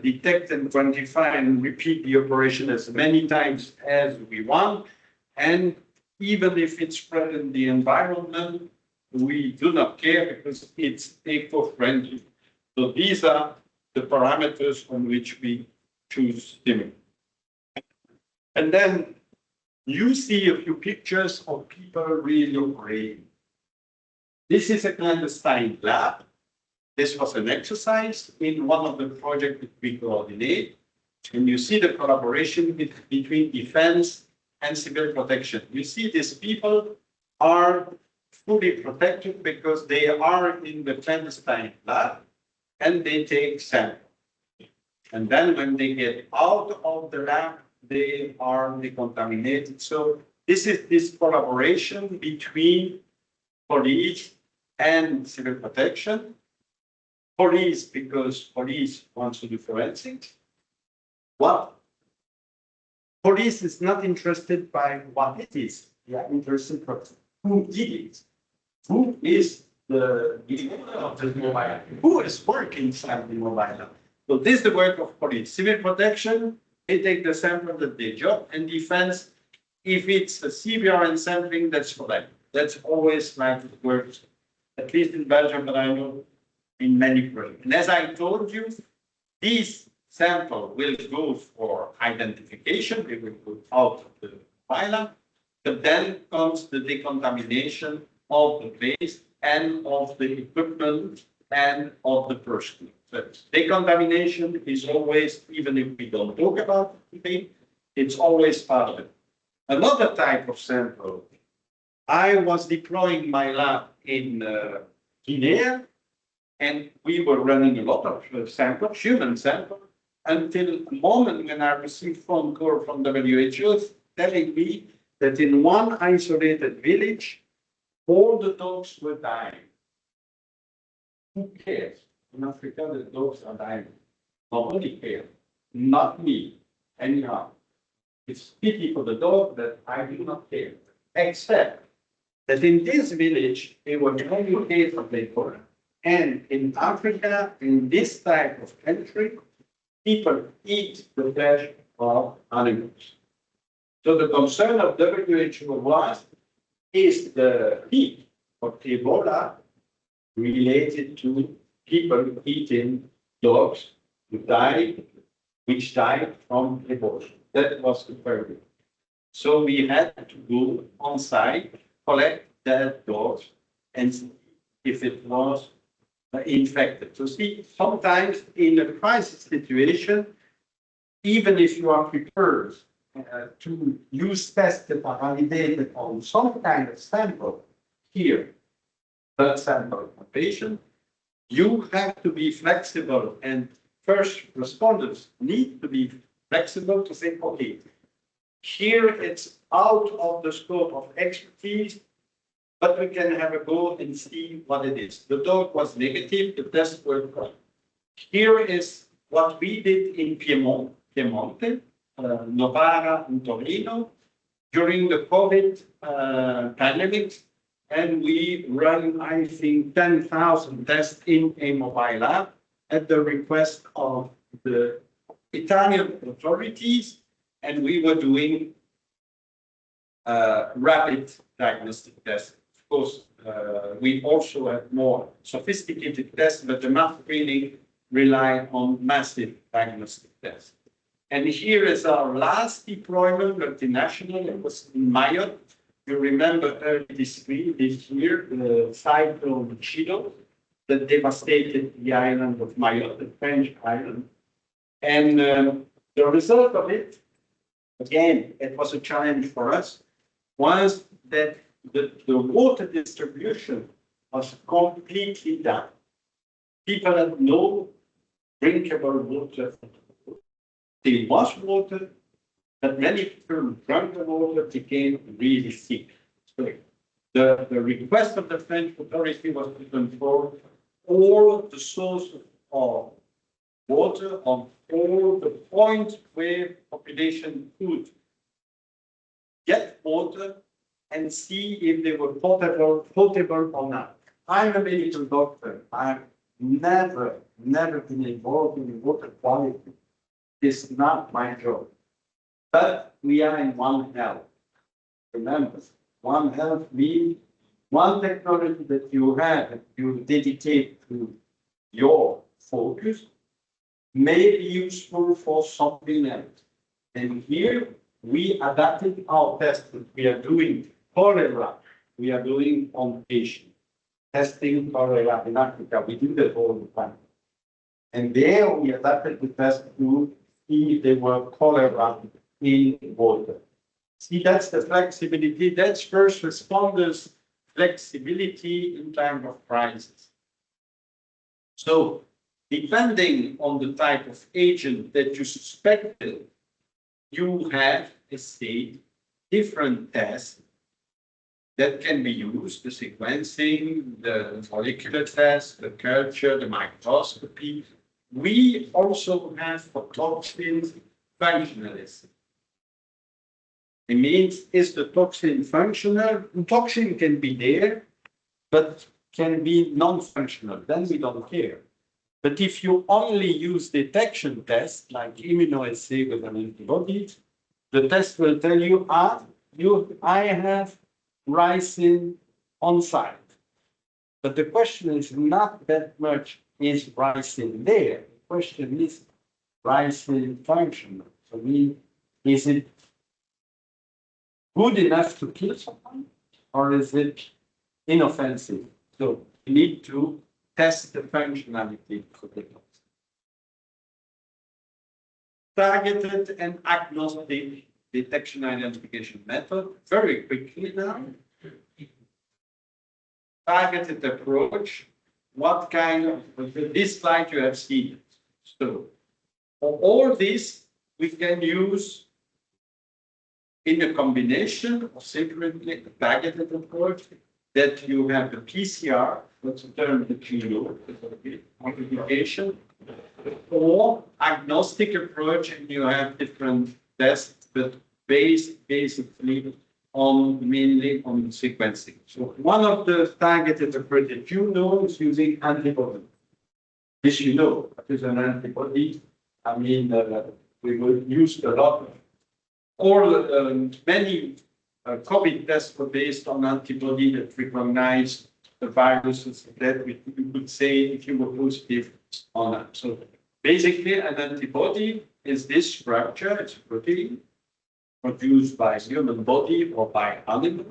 detect and quantify and repeat the operation as many times as we want. And even if it's spread in the environment, we do not care because it's eco-friendly. So these are the parameters on which we choose stimulants. And then you see a few pictures of people really operating. This is a clandestine lab. This was an exercise in one of the projects that we coordinate. And you see the collaboration between defense and civil protection. You see these people are fully protected because they are in the clandestine lab and they take samples. And then when they get out of the lab, they are decontaminated. So this is this collaboration between police and civil protection. Police, because police wants to do forensics. What? Police is not interested by what it is. They are interested in who did it. Who is the owner of the mobile? Who is working inside the mobile? So this is the work of police. Civil protection, they take the sample that they job, and defense, if it's a CBRN sampling, that's for them. That's always like it works, at least in Belgium, but I know in many projects. And as I told you, these sample will go for identification, they will go out of the phyla, but then comes the decontamination of the place and of the equipment and of the person. So decontamination is always, even if we don't talk about it today, it's always part of it. Another type of sample, I was deploying my lab in Guinea, and we were running a lot of samples, human samples, until the moment when I received phone call from WHO telling me that in one isolated village, all the dogs were dying. Who cares? In Africa, the dogs are dying. Nobody cares. Not me. Anyhow. It's pity for the dog that I do not care. Except that in this village, there were many cases of Ebola. And in Africa, in this type of country, people eat the flesh of animals. So the concern of WHO was, is the peak of Ebola related to people eating dogs which died from Ebola. That was the query. So we had to go on site, collect dead dogs, and see if it was infected. So see, sometimes in a crisis situation, even if you are prepared to use tests that are validated on some kind of sample, here, blood sample of patient, you have to be flexible, and first responders need to be flexible to say, okay, here it's out of the scope of expertise, but we can have a go and see what it is. The dog was negative, the test worked well. Here is what we did in Piemonte, Novara and Torino during the COVID pandemic, and we run, I think, 10,000 tests in a mobile lab at the request of the Italian authorities, and we were doing rapid diagnostic tests. Of course, we also have more sophisticated tests, but the mass really rely on massive diagnostic tests. And here is our last deployment, multinational. It was in Mayotte. You remember early this year, the cyclone Chido that devastated the island of Mayotte, the French island. And the result of it, again, it was a challenge for us, was that the water distribution was completely down. People had no drinkable water. there was water, but many people drank the water, became really sick. So the request of the French authority was to control all the sources of water on all the points where population could get water and see if they were potable or not. I'm a medical doctor. I've never been involved in water quality. It's not my job. But we are in One Health. Remember, One Health means one technology that you have, you dedicate to your focus, may be useful for something else. And here we adapted our test that we are doing cholera. We are doing on patients, testing cholera in Africa. We do that all the time. And there we adapted the test to see if there were cholera in water. See, that's the flexibility. That's first responders flexibility in time of crisis. So depending on the type of agent that you suspected, you have a state different tests that can be used, the sequencing, the molecular test, the culture, the microscopy. We also have for toxins functionalism. It means, is the toxin functional? The toxin can be there, but can be non-functional. Then we don't care. But if you only use detection tests, like immunoassay with an antibody, the test will tell you, I have ricin on site. But the question is not that much, is ricin there? The question is ricin functional. So is it good enough to kill someone, or is it inoffensive? So you need to test the functionality for the toxin. Targeted and agnostic detection identification method, very quickly now. Targeted approach, what kind of, this slide you have seen. So for all this, we can use in a combination or separately a targeted approach that you have the PCR, what's the term that you know, amplification, or agnostic approach, and you have different tests, but based basically on mainly on sequencing. So one of the targeted approach that you know is using antibody. This you know, what is an antibody? I mean, we will use a lot of many COVID tests were based on antibody that recognize the viruses that you could say if you were positive on that. So basically, an antibody is this structure, it's a protein produced by human body or by animal.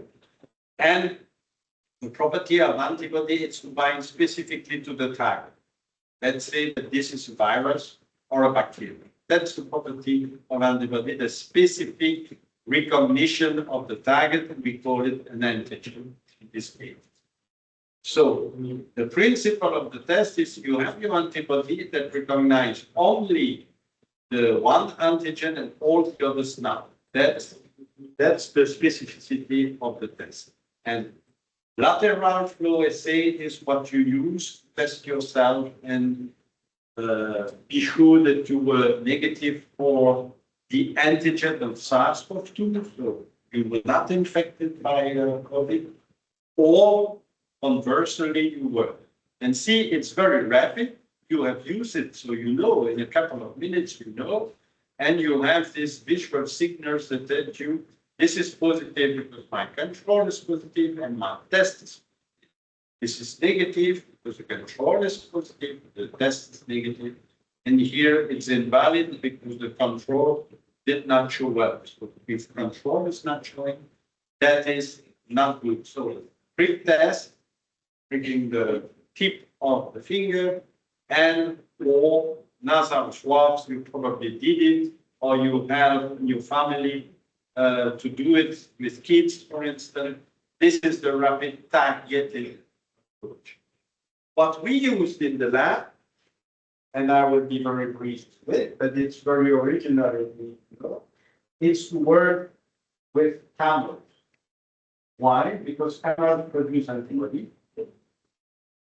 And the property of antibody is to bind specifically to the target. Let's say that this is a virus or a bacteria. That's the property of antibody, the specific recognition of the target, and we call it an antigen in this case. So the principle of the test is you have your antibody that recognizes only the one antigen and all the others not. That's the specificity of the test. And lateral flow assay is what you use to test yourself and be sure that you were negative for the antigen of SARS-CoV-2, so you were not infected by COVID, or conversely, you were. And see, it's very rapid. You have used it, so you know in a couple of minutes, you know, and you have these visual signals that tell you this is positive because my control is positive and my test is positive. This is negative because the control is positive, the test is negative. And here it's invalid because the control did not show up. So if control is not showing, that is not good. So prick test, pricking the tip of the finger, and or nasal swabs, you probably did it, or you have in your family to do it with kids, for instance. This is the rapid targeted approach. What we used in the lab and I will be very brief with it, but it's very original in me, you know. It's to work with camels. Why? Because camels produce antibody.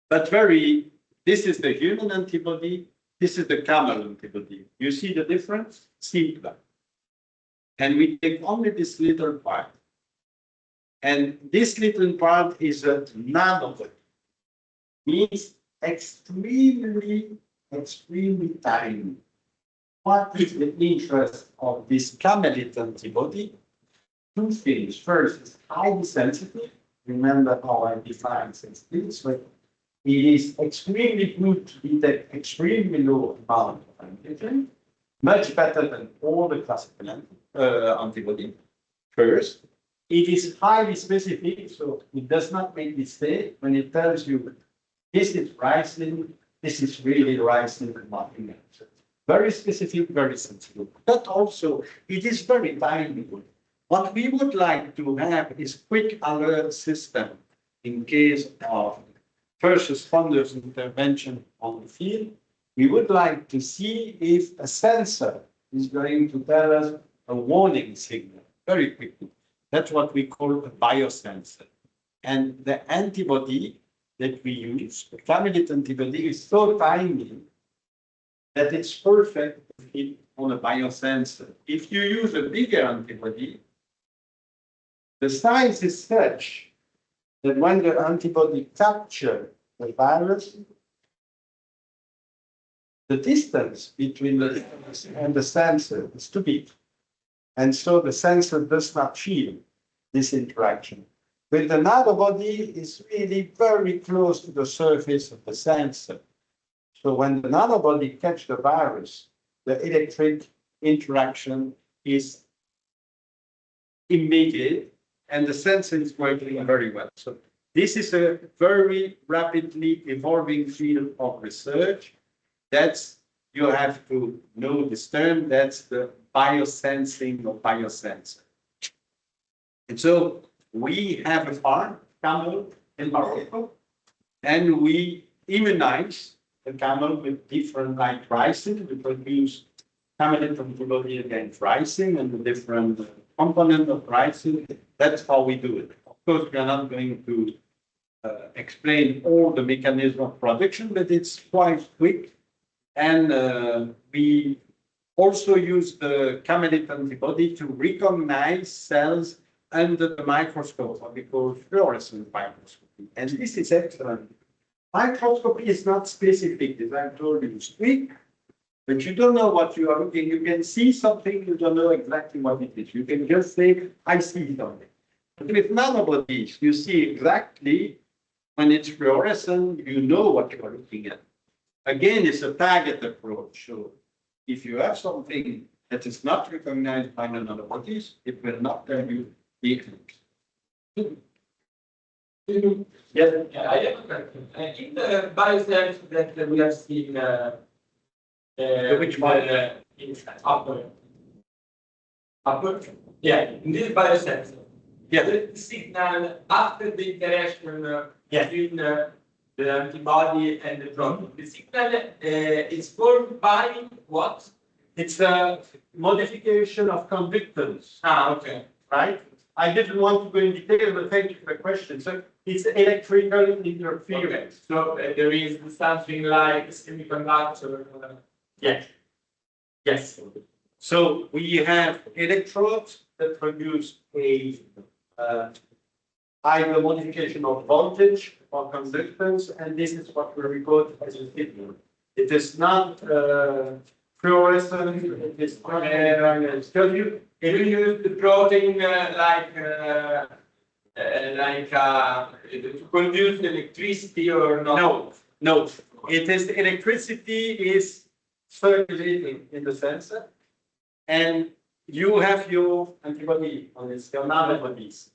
But this is the human antibody, this is the camel antibody. You see the difference? Simple. And we take only this little part. And this little part is a nanobody. Means extremely tiny. What is the interest of this camelid antibody? Two things. First, it's highly sensitive. Remember how I define sensitivity. So it is extremely good to detect extremely low amount of antigen, much better than all the classical antibody. First, it is highly specific, so it does not make mistake when it tells you this is ricin, this is really ricin and nothing else. Very specific, very sensitive. But also, it is very tiny. What we would like to have is quick alert system in case of first responders intervention on the field. We would like to see if a sensor is going to tell us a warning signal very quickly. That's what we call a biosensor. And the antibody that we use, the camelid antibody, is so tiny that it's perfect to fit on a biosensor. If you use a bigger antibody, the size is such that when the antibody captures the virus, the distance between the and the sensor is too big. And so the sensor does not feel this interaction. With the nanobody, it's really very close to the surface of the sensor. So when the nanobody catches the virus, the electric interaction is immediate, and the sensor is working very well. So this is a very rapidly evolving field of research. You have to know this term, that's the biosensing or biosensor. And so we have a farm, camel in Morocco, and we immunize the camel with different like ricin. We produce camelid antibody against ricin and the different components of ricin. That's how we do it. Of course, we are not going to explain all the mechanism of production, but it's quite quick. And we also use the camelid antibody to recognize cells under the microscope, what we call fluorescent microscopy. And this is excellent. Microscopy is not specific, as I told you, it's quick, but you don't know what you are looking. You can see something, you don't know exactly what it is. You can just say, I see something. But with nanobodies, you see exactly when it's fluorescent, you know what you are looking at. Again, it's a target approach. So if you have something that is not recognized by the nanobodies, it will not tell you the effect. Yes, I have a question. In the biosensor that we have seen, Which one? In upper, yeah, in this biosensor, Yeah. the signal after the interaction between the antibody and the protein, the signal is formed by what? It's a modification of conductance. Ah, okay. Right? I didn't want to go in detail, but thank you for the question. So it's electrical interference. So there is something like semiconductor. Yes. Yes. So we have electrodes that produce a either modification of voltage or conductance, and this is what we record as a signal. It is not fluorescent. It is not. If you use the protein to produce electricity or not? No, no. It is electricity is circulating in the sensor, and you have your antibody on this, your nanobodies.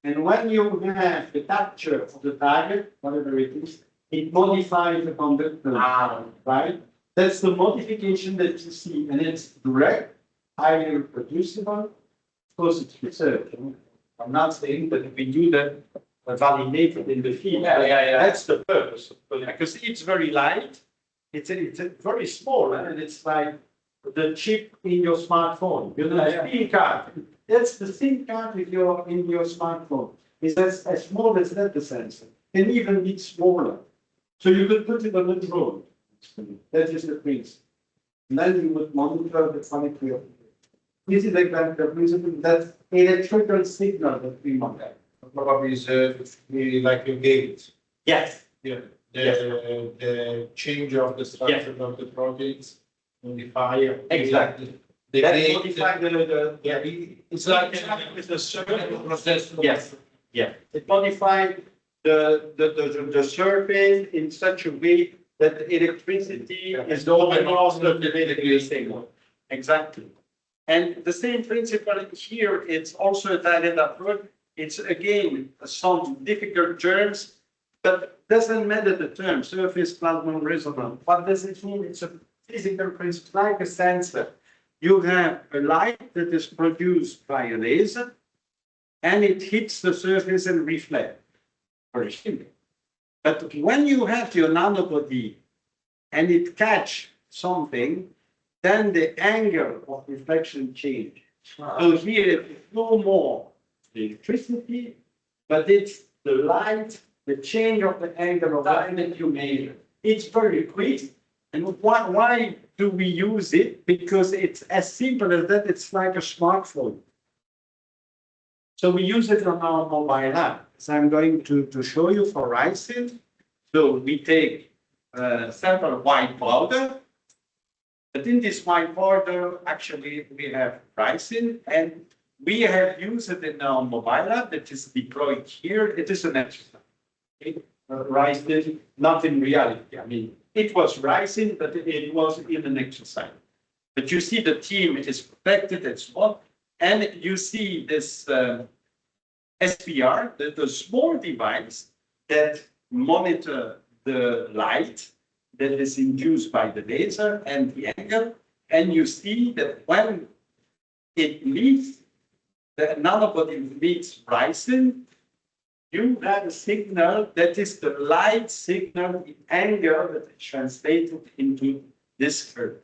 And when you have the capture of the target, whatever it is, it modifies the conductance, right? That's the modification that you see, and it's direct, highly reproducible. Of course, it's research. I'm not saying that we do that validated in the field. Yeah. That's the purpose, because it's very light, it's a very small, and it's like the chip in your smartphone, you know, the SIM card. That's the SIM card in your smartphone. It's as small as that, the sensor, and even bit smaller. So you could put it on the drone. That is the principle. And then you would monitor the quality of it. This is exactly the principle, that electrical signal that we monitor. Probably is really like a gate. Yes. Yeah. The change of the structure of the proteins, modify. Exactly. The That gate, modify it's like a circuit process. Yes, yeah. It modified the surface in such a way that the electricity is going across the electric signal. Exactly. And the same principle here, it's also a direct approach. It's again some difficult terms, but doesn't matter the term, surface plasma resonance. What does it mean? It's a physical principle, like a sensor. You have a light that is produced by a laser, and it hits the surface and reflects. Very simple. But when you have your nanobody and it catch something, then the angle of reflection changes. So here it's no more the electricity, but it's the light, the change of the angle of light that you measure. It's very quick. And why do we use it? Because it's as simple as that. It's like a smartphone. So we use it on our mobile app. So I'm going to show you for ricin. So we take sample white powder. But in this white powder, actually, we have ricin, and we have used it in our mobile app that is deployed here. It is an exercise. Okay? Ricin, not in reality. I mean, it was ricin, but it was in an exercise. But you see the team is protected and so on. And you see this SPR, the small device that monitor the light that is induced by the laser and the angle. And you see that when it meets, the nanobody meets ricin, you have a signal that is the light signal, the angle that is translated into this curve.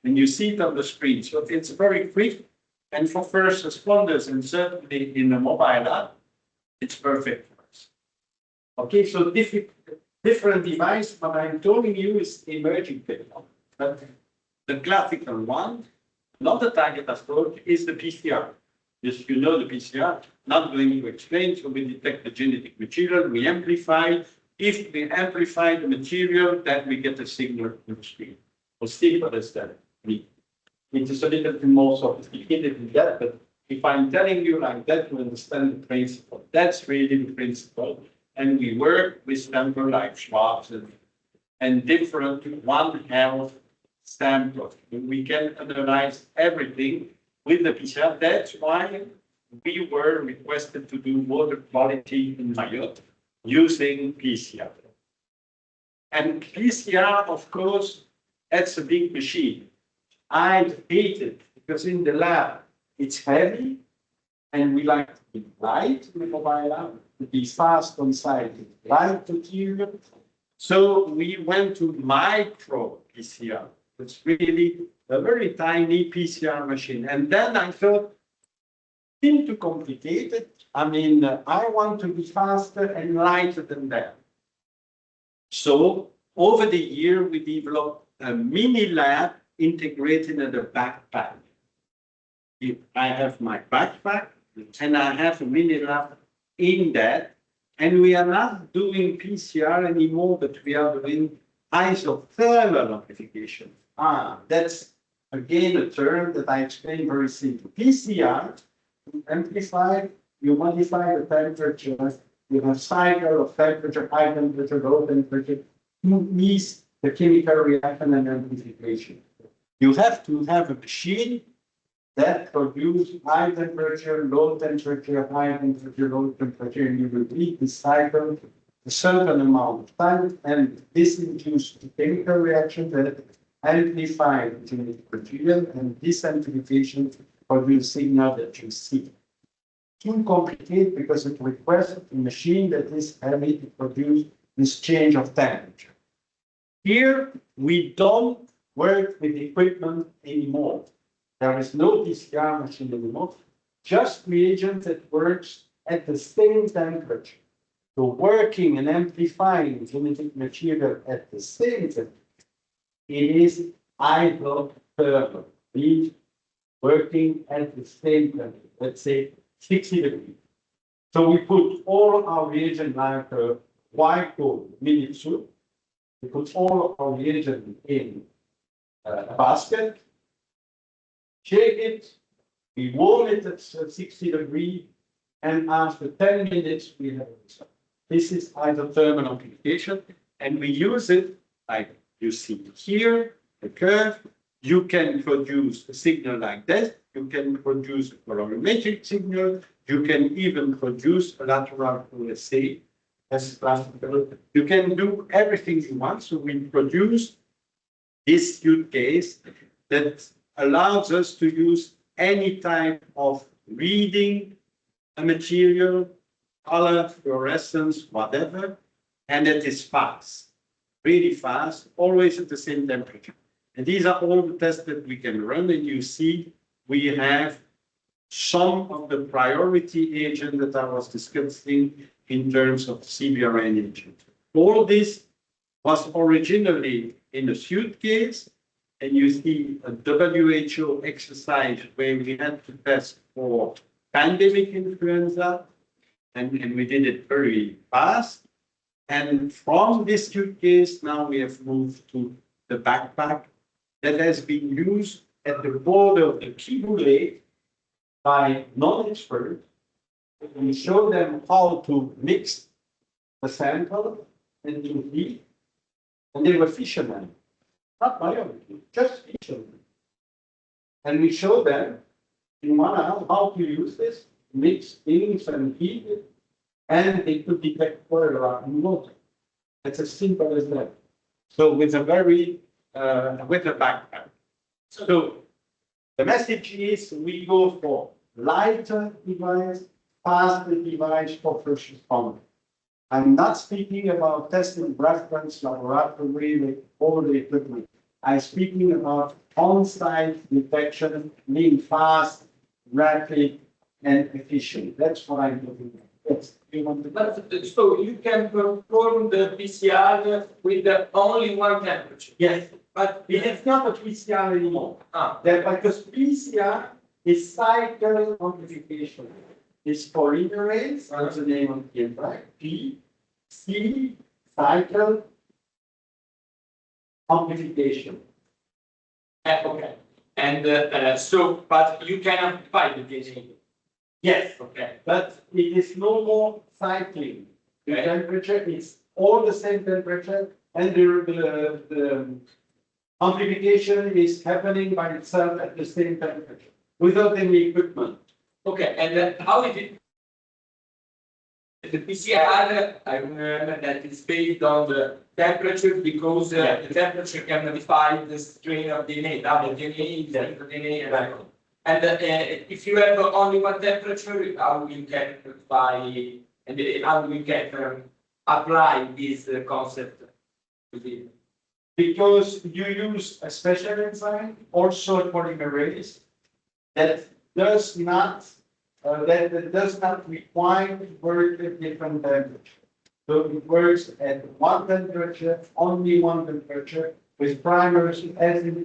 And you see it on the screen. So it's very quick. And for first responders, and certainly in a mobile app, it's perfect for us. Okay, so different device, what I'm telling you is emerging technology. But the classical one, not the target approach, is the PCR. Yes, you know the PCR, not going to explain, so we detect the genetic material, we amplify. If we amplify the material, then we get a signal on the screen. Or simple as that. It is a little bit more sophisticated than that, but if I'm telling you like that, you understand the principle. That's really the principle. And we work with samples like Schwab's and different One Health samples. We can analyze everything with the PCR. That's why we were requested to do water quality in Mayotte using PCR. And PCR, of course, that's a big machine. I hate it because in the lab it's heavy and we like to be light in the mobile lab, to be fast on site, light material. So we went to micro PCR. It's really a very tiny PCR machine. And then I thought, seemed too complicated. I mean, I want to be faster and lighter than that. So over the year, we developed a mini lab integrated in the backpack. I have my backpack and I have a mini lab in that. And we are not doing PCR anymore, but we are doing isothermal amplification. That's again a term that I explain very simply. PCR, you amplify, you modify the temperature, you have cycle of temperature, high temperature, low temperature, you ease the chemical reaction and amplification. You have to have a machine that produces high temperature, low temperature, high temperature, low temperature, and you repeat this cycle a certain amount of time, and this induces a chemical reaction that amplifies the genetic material, and this amplification produces signal that you see. Too complicated because it requires a machine that is able to produce this change of temperature. Here, we don't work with equipment anymore. There is no PCR machine anymore, just reagent that works at the same temperature. So working and amplifying genetic material at the same temperature, it is isothermal, means working at the same temperature, let's say 60 degrees. So we put all our reagent like a white gold minute soup. We put all our reagent in a basket, shake it, we warm it at 60 degrees, and after 10 minutes, we have a result. This is isothermal amplification, and we use it like you see here, the curve. You can produce a signal like that. You can produce a colorimetric signal. You can even produce a lateral OSA as classical. You can do everything you want. So we produce this use case that allows us to use any type of reading a material, color, fluorescence, whatever, and it is fast, really fast, always at the same temperature. And these are all the tests that we can run, and you see we have some of the priority agent that I was discussing in terms of CBRN agent. All this was originally in a suitcase, and you see a WHO exercise where we had to test for pandemic influenza, and we did it very fast. And from this suitcase, now we have moved to the backpack that has been used at the border of the Kivu Lake by non-experts. We show them how to mix the sample and to heat, and they were fishermen, not biology, just fishermen. And we show them in 1 hour how to use this, mix things and heat it, and they could detect cholera in water. It's as simple as that. So with a very, with a backpack. So the message is we go for lighter device, faster device for first responder. I'm not speaking about testing reference laboratory with all the equipment. I'm speaking about on-site detection, being fast, rapid, and efficient. That's what I'm looking at. Yes, you want to. So you can perform the PCR with only one temperature? Yes, But it's not a PCR anymore. Ah. Because PCR is cycle amplification. It's polymerase, that's the name of the enzyme, C, cycle amplification. Okay. And so, but you can amplify the DNA. Yes, Okay. but it is no more cycling. The Okay. temperature is all the same temperature, and the amplification is happening by itself at the same temperature without any equipment. Okay. And how is it? The PCR, I remember that it's based on the temperature because Yeah. the temperature can modify the strain of DNA, double DNA, single DNA, and Right. And if you have only one temperature, how you can modify and how you can apply this concept to it? Because you use a special enzyme, also polymerase, that does not require to work at different temperatures. So it works at one temperature, only one temperature, with primers as in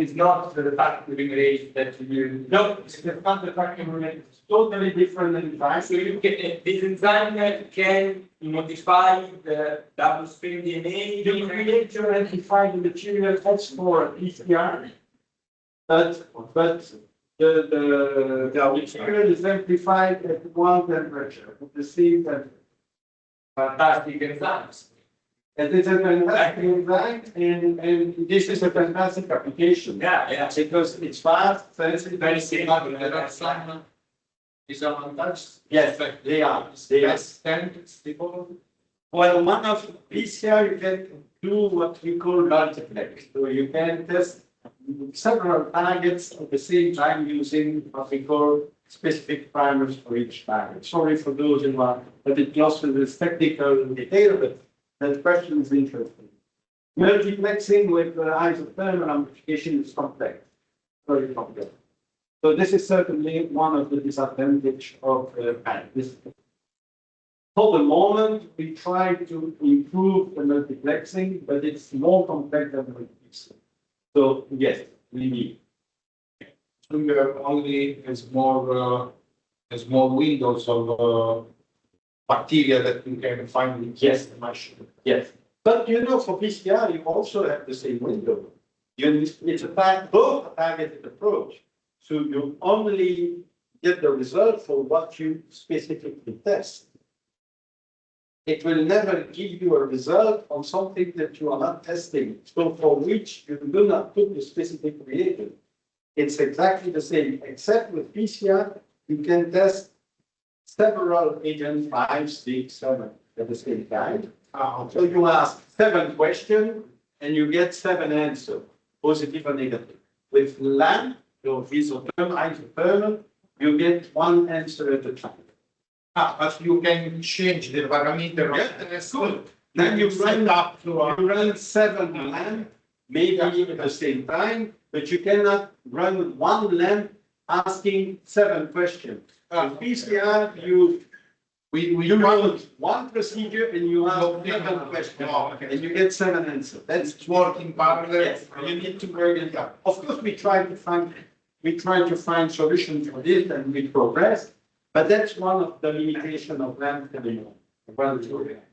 It's not the factor polymerase that you. no, it's not the polymerase. It's totally different enzyme. So you can this enzyme can modify the double strand DNA. You create your amplified material as for PCR, but the material is amplified at one temperature, at the same temperature. Fantastic enzymes. And it's a fantastic enzyme, and this is a fantastic application. Yeah. Because it's fast, sensitive. Very simple. Is a untouched. Yes, they are. They are. Standards, people. Well, one of PCR, you can do what we call multiplex. So you can test several targets at the same time using what we call specific primers for each target. Sorry for those who are a bit lost in this technical detail, but that question is interesting. Multiplexing with isothermal amplification is complex, very complex. So this is certainly one of the disadvantages of this. For the moment, we try to improve the multiplexing, but it's more complex than multiplexing. So yes, we need. So you have only as more windows of bacteria that you can find in the machine. Yes. But you know, for PCR, you also have the same window. It's both a targeted approach. So you only get the result for what you specifically test. It will never give you a result on something that you are not testing, so for which you do not put the specific reagent. It's exactly the same, except with PCR, you can test several agents, 5, 6, 7 at the same time. So you ask 7 questions and you get 7 answers, positive or negative. With LAMP, your isothermal, you get 1 answer at a time. But you can change the parameter of the test. Good. Then you run 7 LAMP, maybe at the same time, but you cannot run 1 LAMP asking 7 questions. With PCR, you run 1 procedure and you ask 7 questions, and you get 7 answers. That's working parallel. Yes, you need to work it out. Of course, we try to find solutions for this, and we progress. But that's one of the limitations of LAMP at the moment.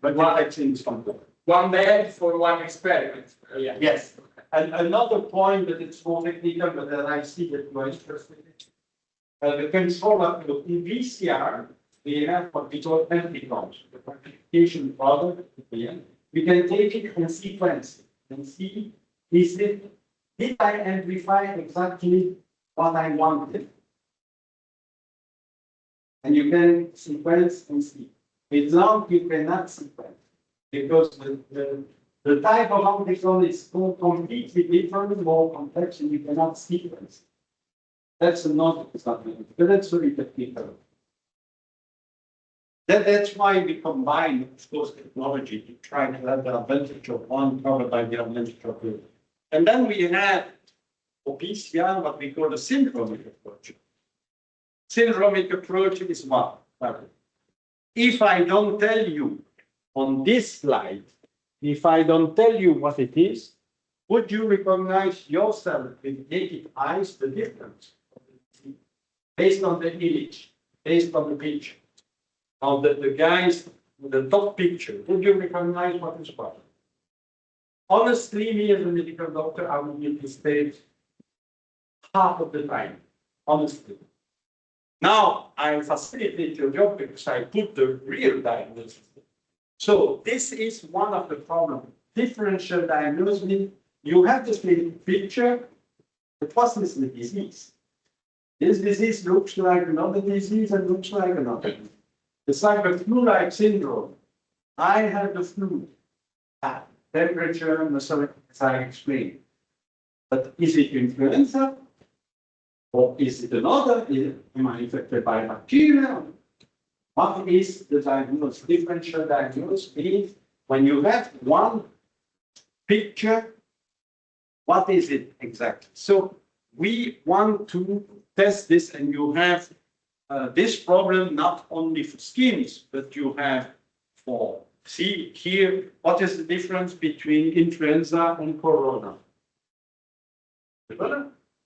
But what I think is complex. One man for one experiment. Yeah. Yes. And another point that it's more technical, but that I see that you are interested in. The controller in VCR, we have what we call amplifiers, the amplification product. We can take it and sequence it and see, did I amplify exactly what I wanted? And you can sequence and see. Without, you cannot sequence because the type of amplifier is completely different, more complex, and you cannot sequence. That's another disadvantage, but that's very technical. That's why we combine, of course, technology to try to have the advantage of one covered by the advantage of the other. And then we have for PCR what we call the syndromic approach. Syndromic approach is what? If I don't tell you on this slide, if I don't tell you what it is, would you recognize yourself with naked eyes the difference? Based on the image, based on the picture, on the guys, the top picture, would you recognize what is what? Honestly, me as a medical doctor, I would need to state half of the time, honestly. Now, I facilitate your job because I put the real diagnosis. So this is one of the problems. Differential diagnosis, you have the same picture, but what is the disease? This disease looks like another disease and looks like another. It's like a flu-like syndrome. I had the flu, temperature, and so as I explained. But is it influenza? Or is it another? Am I infected by bacteria? What is the diagnosis? Differential diagnosis means when you have one picture, what is it exactly? So we want to test this, and you have this problem not only for skins, but you have for, see here, what is the difference between influenza and corona?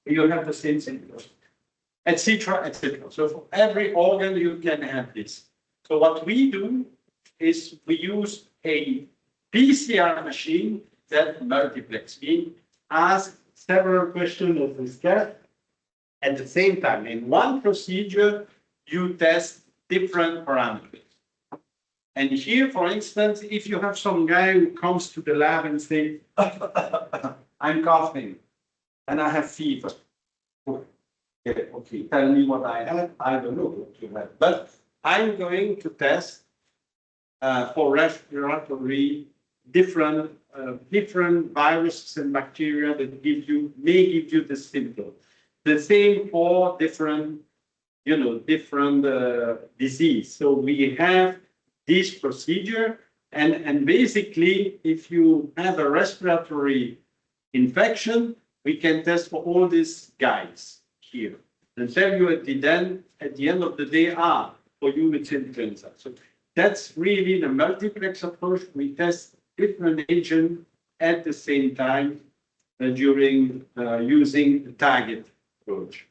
You have the same symptoms, etc., etc. So for every organ, you can have this. So what we do is we use a PCR machine that multiplex. We ask several questions of this cat at the same time. In one procedure, you test different parameters. And here, for instance, if you have some guy who comes to the lab and says, I'm coughing and I have fever. Okay, tell me what I have. I don't know what you have. But I'm going to test for respiratory different viruses and bacteria that may give you the symptom. The same for different disease. So we have this procedure And basically, if you have a respiratory infection, we can test for all these guys here and tell you at the end of the day, for you it's influenza. So that's really the multiplex approach. We test different agents at the same time during using the target approach.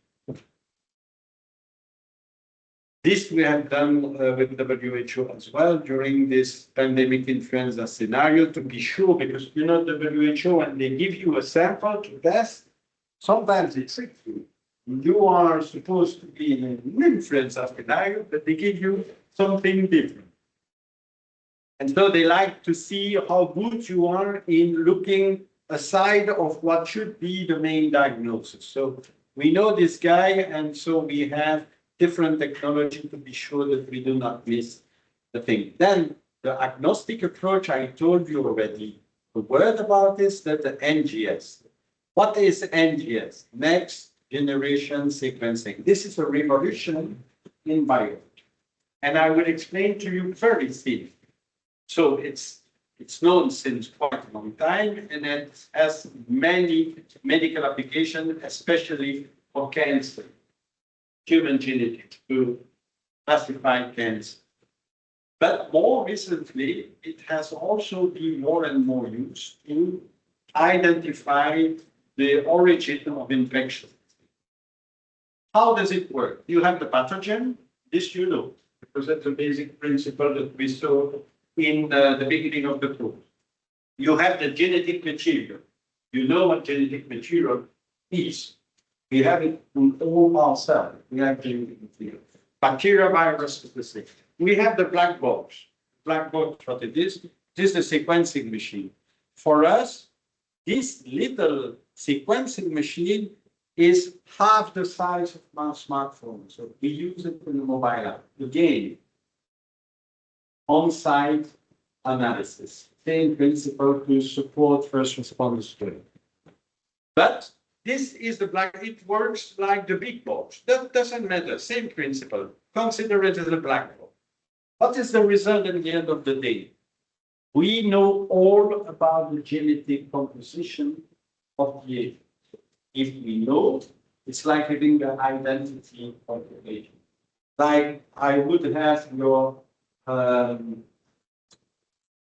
This we have done with WHO as well during this pandemic influenza scenario to be sure, because you know the WHO, when they give you a sample to test, sometimes they trick you. You are supposed to be in an influenza scenario, but they give you something different. And so they like to see how good you are in looking aside of what should be the main diagnosis. So we know this guy, and so we have different technology to be sure that we do not miss the thing. Then the agnostic approach, I told you already a word about this, that the NGS. What is NGS? Next generation sequencing. This is a revolution in biology. And I will explain to you very simply. So it's known since quite a long time, and it has many medical applications, especially for cancer, human genetics, to classify cancer. But more recently, it has also been more and more used to identify the origin of infection. How does it work? You have the pathogen, this you know, because that's the basic principle that we saw in the beginning of the course. You have the genetic material. You know what genetic material is. We have it in all our cells. We have genetic material. Bacteria, virus, is the same. We have the black box. Black box, what it is? This is a sequencing machine. For us, this little sequencing machine is half the size of my smartphone. So we use it in the mobile app. Again, on-site analysis. Same principle to support first responders doing. But this is the black, it works like the big box. That doesn't matter, same principle. Consider it as a black box. What is the result at the end of the day? We know all about the genetic composition of the agent. If we know, it's like having the identity of the agent. Like I would have your how do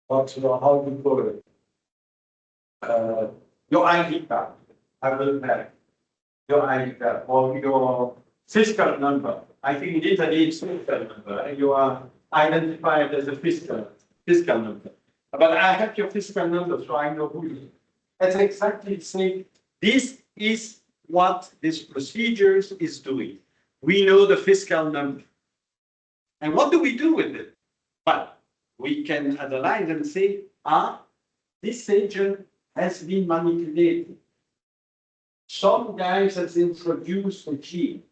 you call it? Your ID card. I will have your ID card or your fiscal number. I think in Italy it's fiscal number, and you are identified as a fiscal number. But I have your fiscal number, so I know who you are. That's exactly the same. This is what this procedures is doing. We know the fiscal number. And what do we do with it? Well, we can analyze and say, this agent has been manipulated. Some guys has introduced a gene.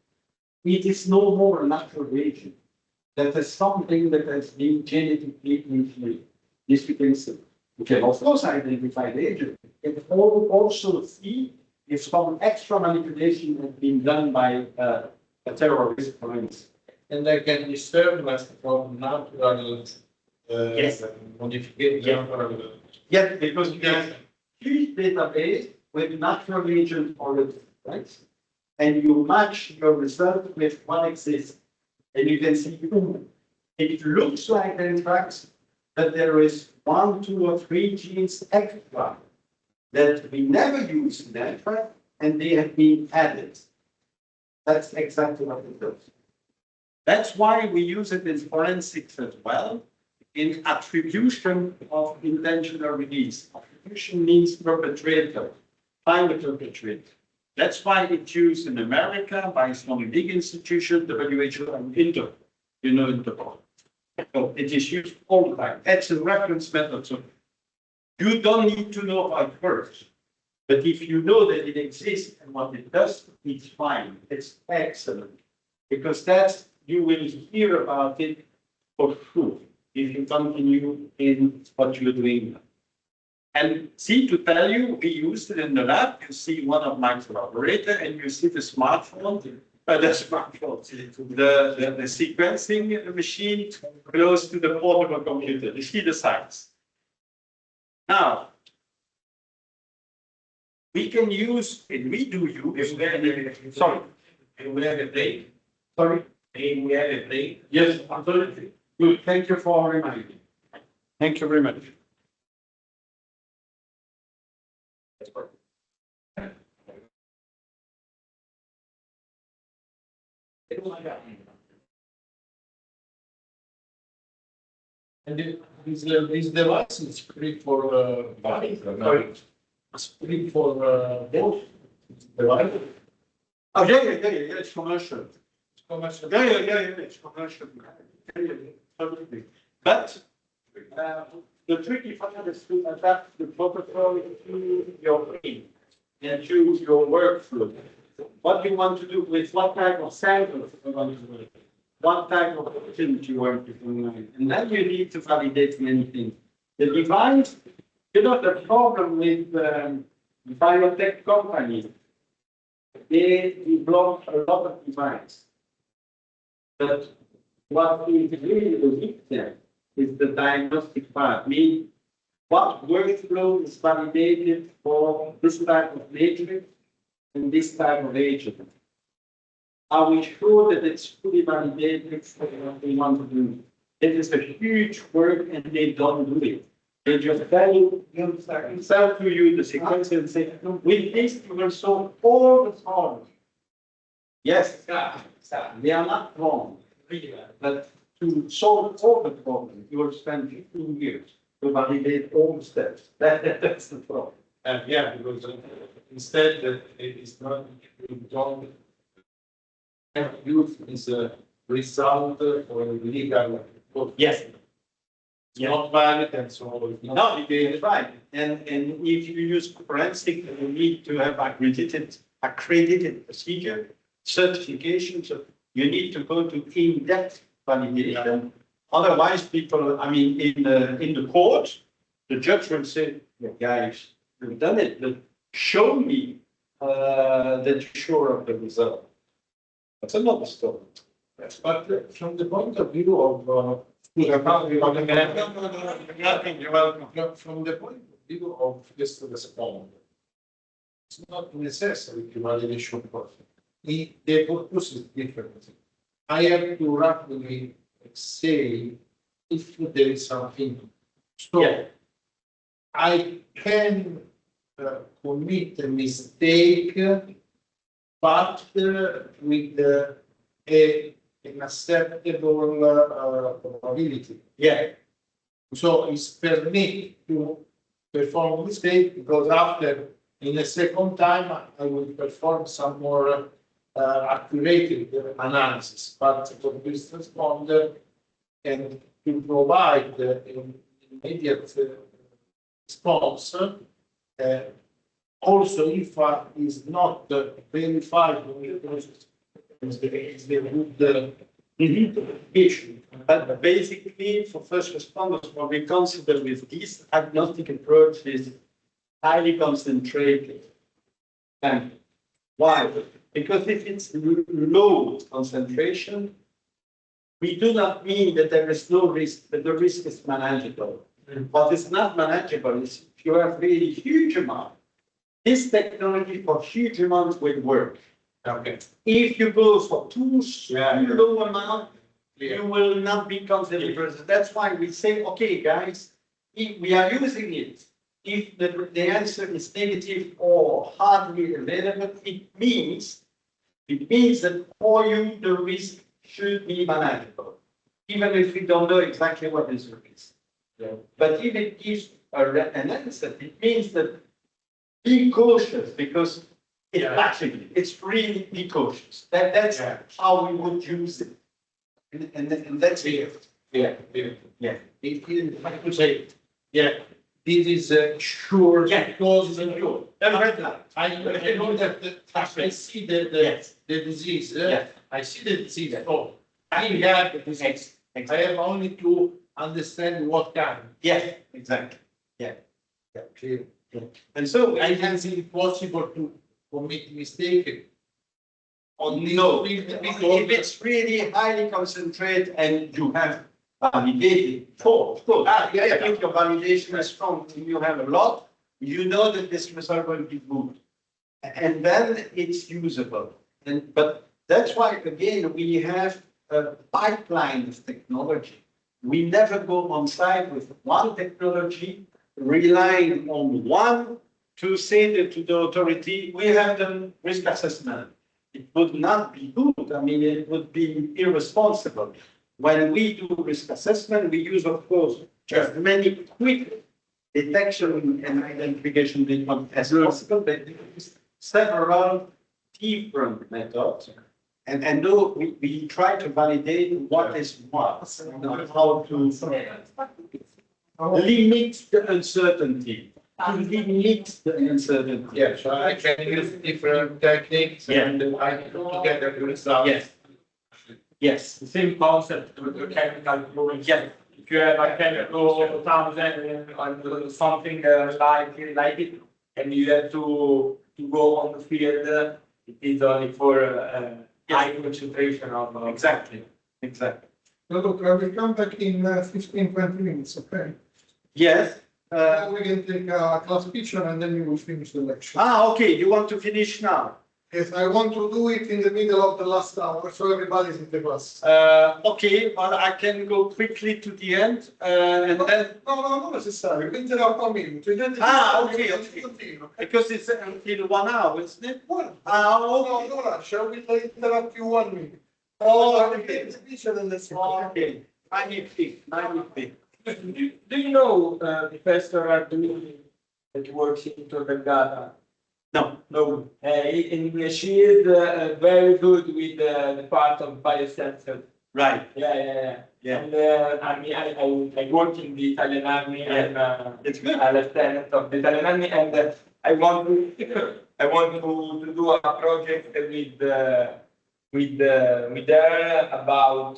It is no more a natural agent. That is something that has been genetically engineered. This we can see. We can of course identify the agent. We can also see if some extra manipulation has been done by a terrorist, for instance. And they can disturb us from natural Yes. modification. Yes, because you have a huge database with natural agent already, right? And you match your result with what exists. And you can see, it looks like in fact that there is 1, 2, or 3 genes extra that we never use in that, and they have been added. That's exactly what it does. That's why we use it in forensics as well, in attribution of intentional release. Attribution means perpetrator, find the perpetrator. That's why it's used in America by some big institutions, the WHO and Interpol. You know Interpol. So it is used all the time. That's a reference method. So you don't need to know how it works. But if you know that it exists and what it does, it's fine. It's excellent. Because that's, you will hear about it for sure if you continue in what you're doing now. And see, to tell you, we used it in the lab. You see one of my collaborators, and you see the smartphone. That's my fault. The sequencing machine close to the portable computer. You see the size. Now, we can use, and we do use, sorry. And we have a break, Sorry? and we have a break. Yes, absolutely. Good, thank you for reminding me. Thank you very much. And this device is free for, it's free for, both devices. Oh, yeah, it's commercial. It's commercial. Yeah, it's commercial. Absolutely. But, the tricky part is to adapt the protocol to your aim and to your workflow. What you want to do with what type of samples you want to work, what type of opportunity you want to do, and then you need to validate many things. The device, the problem with biotech companies, they develop a lot of devices. But what is really the big thing is the diagnostic part. Mean what workflow is validated for this type of matrix and this type of agent. Are we sure that it's fully validated for what we want to do? It is a huge work and they don't do it. They just sell to you the sequence and say, with this you will solve all the problems. Yes, they are not wrong. But to solve all the problems, you will spend 15 years to validate all the steps. That's the problem. Yeah, because instead it is not, you don't have use this result for legal. Yes. It's not valid and so. It's not No, it is right. And if you use forensic, you need to have accredited procedure, certification. So you need to go to in-depth validation. Otherwise, people, in the court, the judge will say, guys, you've done it, but show me that you're sure of the result. That's another story. But from the point of view of, You're welcome. from the point of view of this respond, it's not necessary to validation process. The purpose is different. I have to roughly say if there is something. So Yeah. I can commit a mistake, but with an acceptable probability. Yeah. So it's per me to perform a mistake because after, in a second time, I will perform some more accurate analysis. But for this responder and to provide an immediate response, also if is not verified is the good issue. But basically, for first responders, what we consider with this diagnostic approach is highly concentrated. And why? Because if it's low concentration, we do not mean that there is no risk, but the risk is manageable. What is not manageable is if you have really huge amount. This technology for huge amounts will work. Okay. If you go for too low amount, you will not be considered. That's why we say, okay, guys, if we are using it, if the answer is negative or hardly available, it means that for you, the risk should be manageable, even if we don't know exactly what is the risk. But if it gives an answer, it means that be cautious because it's really be cautious. That's how we would use it. And that's it. Yeah. It is, I could say, this is sure because Sure. I know that I see the disease. I see the disease. Oh, I have the disease. I have only to understand what kind. Yes, exactly. Clear. And so I can see it possible to commit mistake only. No, if it's really highly concentrated and you have validated, of course. If your validation is strong and you have a lot, you know that this result will be good. And then it's usable. But that's why, again, we have a pipeline of technology. We never go on site with one technology, relying on one to say to the authority, we have done risk assessment. It would not be good. I mean, it would be irresponsible. When we do risk assessment, we use, of course, as many quick detection and identification as possible, but use several different methods. And though we try to validate what is what, and how to limit the uncertainty. Limit the uncertainty. Yeah, so I can use different techniques and I can put together the results. Yes. Yes. The same concept with the chemical fluid. Yeah. If you have a chemical thousand on something like it, and you have to go on the field, it is only for high concentration of. Exactly. Exactly. No, look, I will come back in 15, 20 minutes, okay? Yes. We can take a class picture and then you will finish the lecture. Okay. You want to finish now? Yes, I want to do it in the middle of the last hour, so everybody's in the class. Okay, but I can go quickly to the end, and then. No, not necessarily. Interrupt a minute. Okay. Because it's until 1 hour, isn't it? Well, Okay. no, shall we interrupt you 1 minute? Okay. The picture and let's Okay. 9:50. Do you know Professor Ardui that works in Gala? No. No, and she is very good with the part of biosensor. Right. Yeah. And I mean, I work in the Italian Army. And It's good. I'm a lieutenant of the Italian Army, and I want to do a project with her about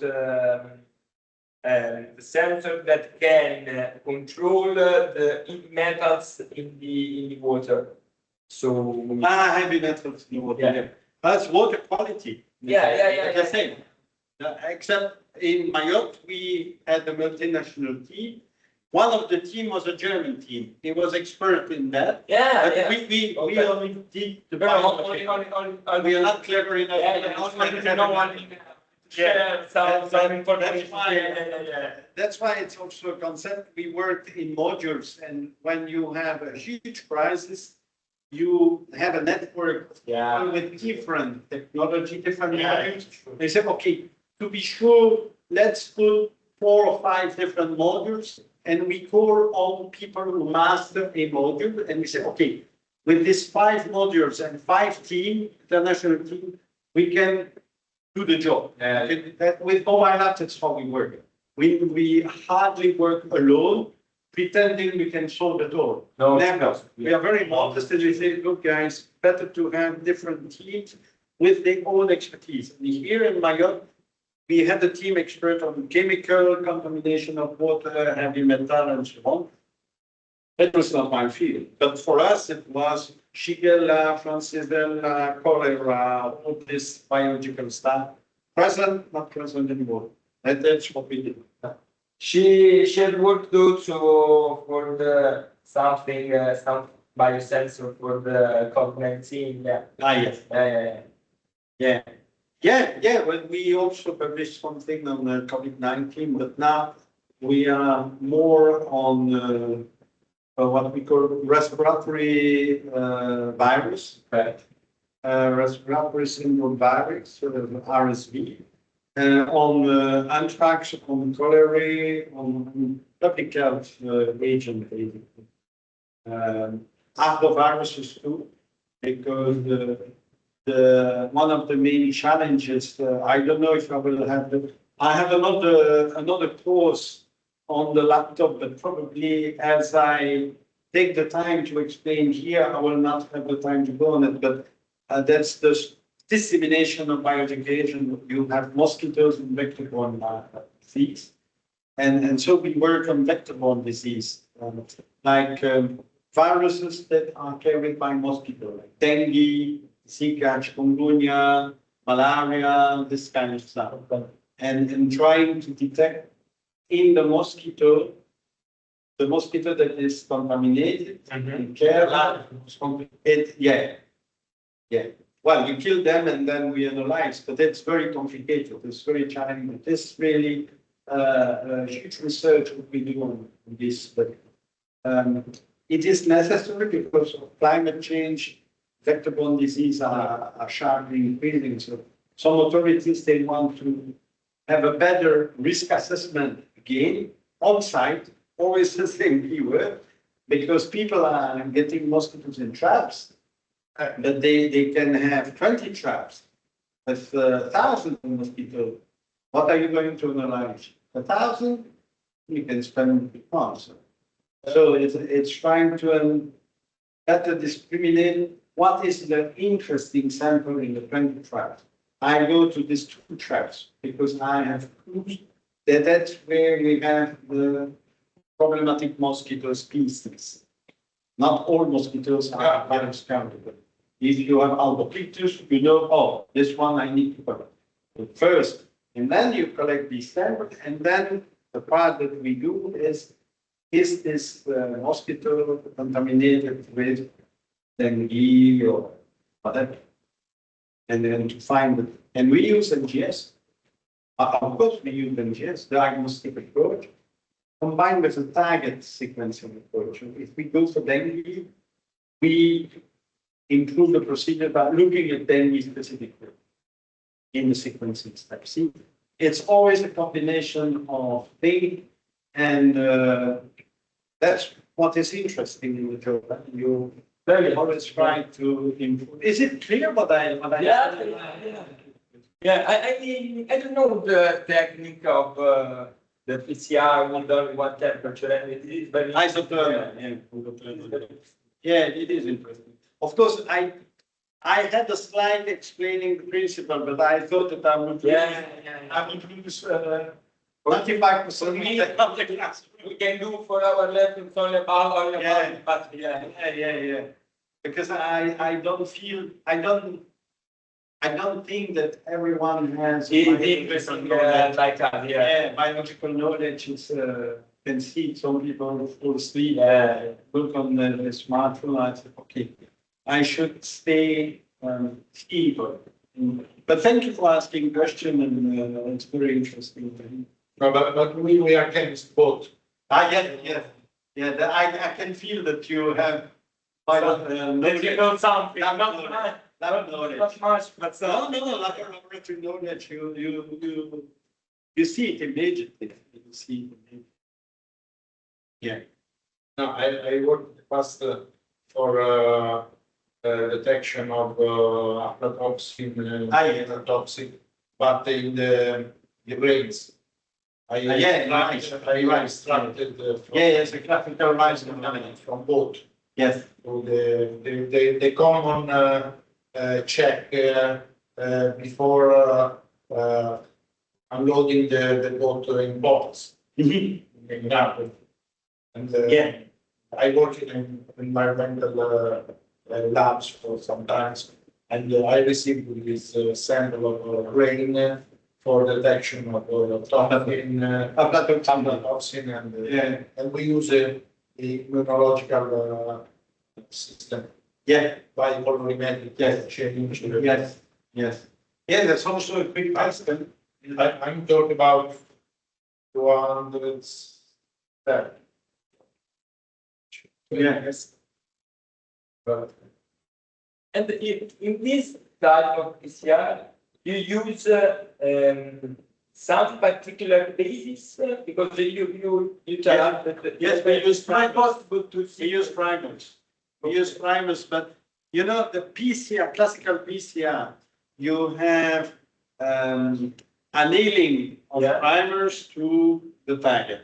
the sensor that can control the metals in the water. So Heavy metals in water. Yeah. That's water quality. Yeah. The same. Except in Mayotte, we had a multinational team. One of the team was a German team. He was expert in that. But we only did the biology. We are not clever enough. Share some information. That's why it's also a concept. We worked in modules, and when you have a huge crisis, you have a network with different technology, different modules. They say, okay, to be sure, let's put 4 or 5 different modules, and we call all people who master a module, and we say, okay, with these 5 modules and 5 team, international team, we can do the job. With mobile apps, that's how we work. We hardly work alone, pretending we can solve it all. No, never. We are very modest, and we say, look, guys, better to have different teams with their own expertise. And here in Mayotte, we had a team expert on chemical contamination of water, heavy metal, and so on. That was not my field, but for us, it was Shigella, Francisella, cholera, all this biological stuff. Present, not present anymore. That's what we did. She had worked also for the some biosensor for the COVID-19. Yes. Well, we also published something on COVID-19, but now we are more on what we call respiratory virus, Right. Respiratory syndrome virus, RSV, on anthrax, on cholera, on public health agent, basically. Arboviruses too, because one of the main challenges, I don't know if I will have I have another course on the laptop, but probably as I take the time to explain here, I will not have the time to go on it, but that's the dissemination of biotic agent. You have mosquitoes and vector-borne disease. And so we work on vector-borne disease, like viruses that are carried by mosquito, like dengue, Zika, chikungunya, malaria, this kind of stuff. And trying to detect in the mosquito that is contaminated and care. Yeah, yeah. Well, we kill them and then we analyze, but it's very complicated. It's very challenging. This really huge research what we do on this, but it is necessary because of climate change. Vector-borne disease are sharply increasing. So some authorities they want to have a better risk assessment again on site. Always the same keyword, because people are getting mosquitoes in traps, but they can have 20 traps with 1,000 mosquitoes. What are you going to analyze? 1,000? You can spend months. So it's trying to better discriminate what is the interesting sample in the 20 traps. I go to these 2 traps because I have clues that that's where we have the problematic mosquito species. Not all mosquitoes are virus countable. If you have albopictus, you know, oh, this one I need to collect first, and then you collect these samples, and then the part that we do is this mosquito contaminated with dengue or whatever, and then to find it. And we use NGS. Of course, we use NGS, diagnostic approach, combined with a target sequencing approach. If we go for dengue, we improve the procedure by looking at dengue specifically in the sequencing step. See, it's always a combination of things, and that's what is interesting in the job. You always try to improve. Is it clear what I? I don't know the technique of the PCR with only one temperature, and it is very Isothermal, yeah, it is interesting. Of course, I had a slide explaining the principle, but I thought that I would lose 95% of the class. We can do for our lessons only about but Yeah. Because I don't feel, I don't think that everyone has interesting like us, biological knowledge is can see some people fall asleep, look on the smartphone. I say, okay, I should stay evil. But thank you for asking question, and it's very interesting. No, but we are chemists both. I can feel that you have that you know something, not much, but some. No, laboratory knowledge. You see it immediately. You see it immediately. Yeah. No, I worked in the past for detection of aflatoxin and aflatoxin, but in the grains. I extracted it's a classical rice from both. Yes. So the common check before unloading the boat in bottles. In Napoli. And I work in environmental labs for some times, and I received this sample of grain for detection of aflatoxin, and we use a immunological system. By colorimetric change. Yes. That's also a quick question. I'm talking about 200. Yes. And in this type of PCR, you use some particular basis because you tell us that yes, we use primers. Possible to see. We use primers. But you know the PCR, classical PCR, you have annealing of primers to the target.